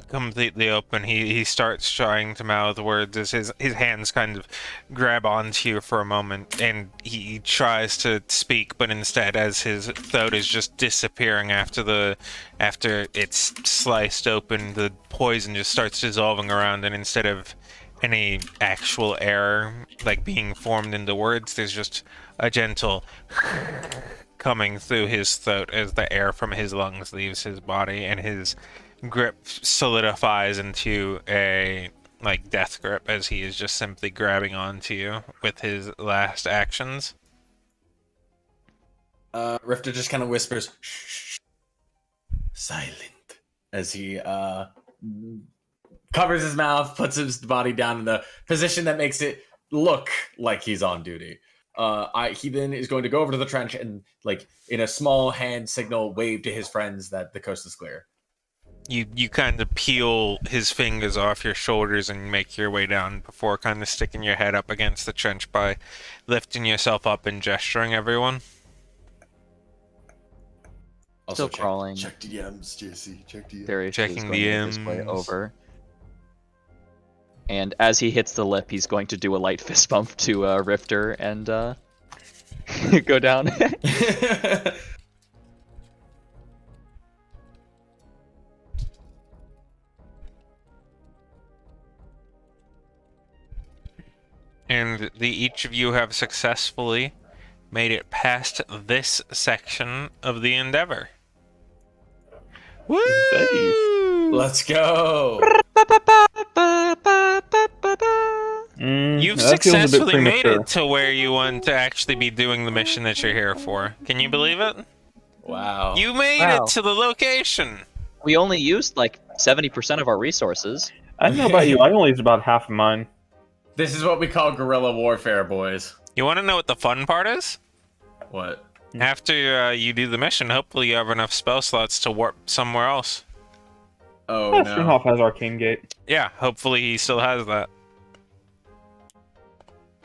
completely open. He starts trying to mouth words as his hands kind of grab onto you for a moment, and he tries to speak, but instead, as his throat is just disappearing after it's sliced open, the poison just starts dissolving around, and instead of any actual air like being formed into words, there's just a gentle coming through his throat as the air from his lungs leaves his body, and his grip solidifies into a like death grip as he is just simply grabbing onto you with his last actions. Rifter just kind of whispers, shh, silent, as he covers his mouth, puts his body down in the position that makes it look like he's on duty. He then is going to go over to the trench and, like, in a small hand signal, wave to his friends that the coast is clear. You kind of peel his fingers off your shoulders and make your way down before kind of sticking your head up against the trench by lifting yourself up and gesturing everyone. Still crawling. Check DMs, JC. Check DMs. Darius Checking is going to make his way DMs. over. And as he hits the lip, he's going to do a light fist bump to Rifter and go down. And each of you have successfully made it past this section of the endeavor. Woo! Let's go. You've that feels a bit successfully made premature. it to where you want to actually be doing the mission that you're here for. Can you believe it? Wow. You made Wow. it to the location. We only used like 70% of our resources. I don't know about you. I only used about half of mine. This is what we call guerrilla warfare, boys. You want to know what the fun part is? What? After you do the mission, hopefully you have enough spell slots to warp somewhere else. Oh, Oh, no. Stringhoff has Arcane Gate. Yeah, hopefully he still has that.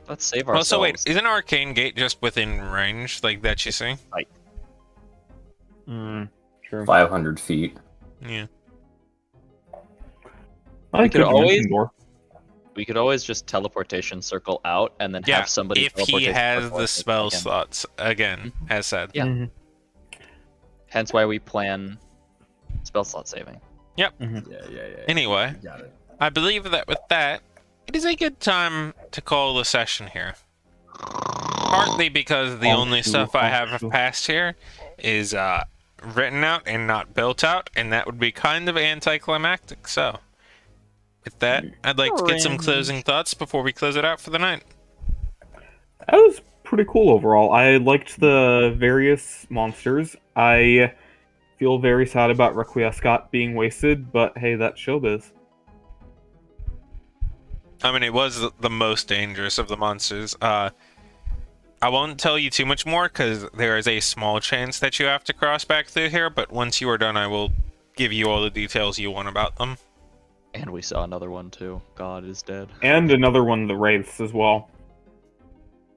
Let's save ourselves. Also, wait, isn't Arcane Gate just within range, like that you see? True. 500 feet. Yeah. I could always- Door. We could always just teleportation circle out and then Yeah, have somebody if he teleportation has circle the us spell again. slots, again, as said. Yeah. Mhm. Hence why we plan spell slot saving. Yeah. Anyway, Got it. I believe that with that, it is a good time to call the session here. Partly because the only stuff I have past here is written out and not built out, and that would be kind of anticlimactic. So, with that, I'd like to get some closing thoughts before we close it out for the night. That was pretty cool overall. I liked the various monsters. I feel very sad about Requiescat being wasted, but hey, that's showbiz. I mean, it was the most dangerous of the monsters. I won't tell you too much more because there is a small chance that you have to cross back through here, but once you are done, I will give you all the details you want about them. And we saw another one too. God is dead. And another one of the Wraiths as well.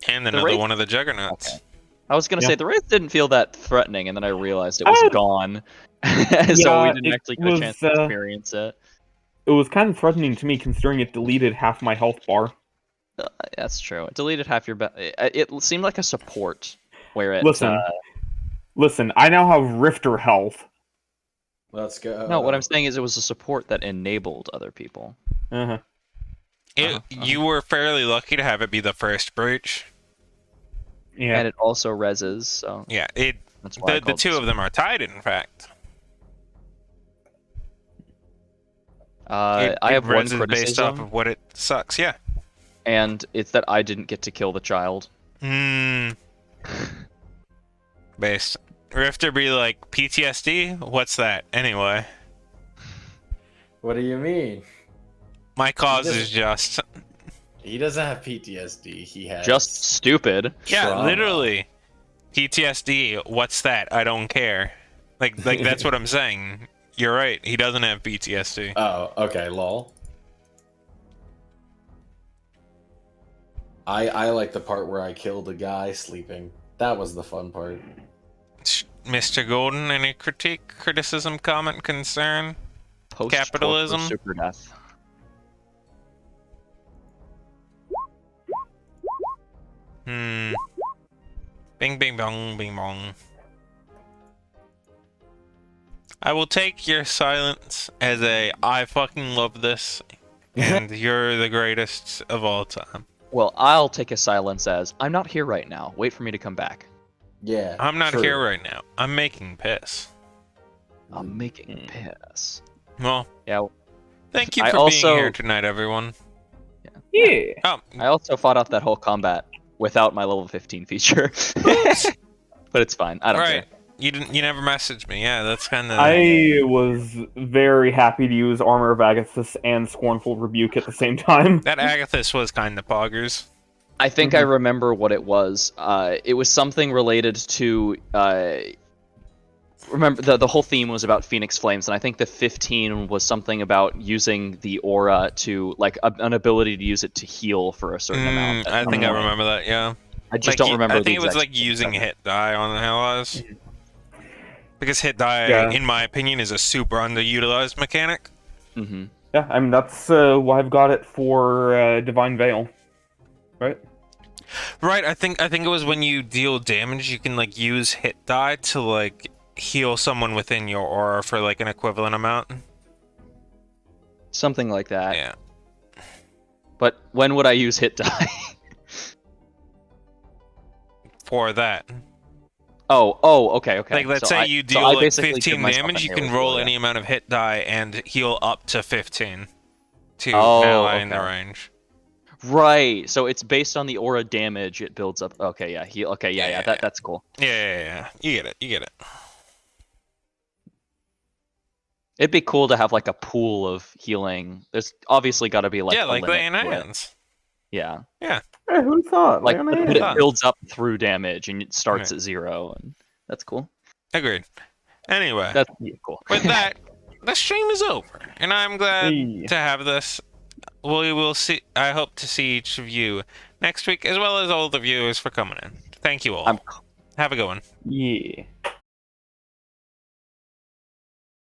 And another Wraith- one of the Juggernauts. Okay. I was gonna Yeah. say the Wraith didn't feel that threatening, and then I realized it was gone, so we Yeah, didn't it actually get a chance to was, experience it. it was kind of threatening to me considering it deleted half my health bar. That's true. It deleted half your. It seemed like a support where it. Listen. I now have Rifter health. Let's go. No, what I'm saying is it was a support that enabled other people. Uh-huh. You were fairly lucky to have it be the first breach. Yeah. And it also reses, so Yeah, that's why the two of them are tied, in fact. I have one reses based off criticism, of what it sucks. Yeah. and it's that I didn't get to kill the child. Based. Rifter be like, PTSD? What's that? Anyway. What do you mean? My cause is just. He doesn't have PTSD. He has Just stupid. Yeah, trauma. literally. PTSD, what's that? I don't care. Like that's what I'm saying. You're right. He doesn't have PTSD. Oh, okay, lol. I like the part where I killed a guy sleeping. That was the fun part. Mr. Golden, any criticism, comment, concern? Capitalism? Super death. Bing, bing, bong, bing, bong. I will take your silence as a I fucking love this, and you're the greatest of all time. Well, I'll take a silence as I'm not here right now. Wait for me to come back. Yeah. I'm not true. here right now. I'm making piss. I'm making piss. Well, Yeah. thank you I for also- being here tonight, everyone. Yeah. Oh, I also fought out that whole combat without my level 15 feature. But it's fine. I don't right. care. You never messaged me. Yeah, that's kind of. I was very happy to use Armor of Agathis and Scornful Rebuke at the same time. That Agathis was kind of poggers. I think I remember what it was. It was something related to. Remember, the whole theme was about Phoenix Flames, and I think the 15 was something about using the aura to, like, an ability to use it to heal for a certain amount. I think I remember that. Yeah. I just Like, don't remember. I think the it was exact like using hit die on the allies. Because hit die, Yeah. in my opinion, is a super underutilized mechanic. Mm-hmm. Yeah, I mean, that's why I've got it for Divine Veil. Right? Right. I think it was when you deal damage, you can like use hit die to like heal someone within your aura for like an equivalent amount. Something like that. Yeah. But when would I use hit die? For that. Okay. Like, let's So say I- you so deal I like basically 15 give myself damage, a you can melee roll heal, any yeah. amount of hit die and heal up to 15 to Oh, ally in the okay. range. Right. So it's based on the aura damage. It builds up. Okay, yeah. Heal. Okay, yeah. That's cool. Yeah. You get it. It'd be cool to have like a pool of healing. There's obviously got to be like yeah, a like limit Lay in to it. Hands. Yeah. Hey, who thought? Like, Leon but it Yeah. builds up through damage and it starts Right. at 0, and that's cool. Agreed. Anyway, That's cool. with that, the stream is over, and I'm glad Hey. to have this. We will see. I hope to see each of you next week, as well as all the viewers for coming in. Thank you all. I'm Have a good one. Yeah.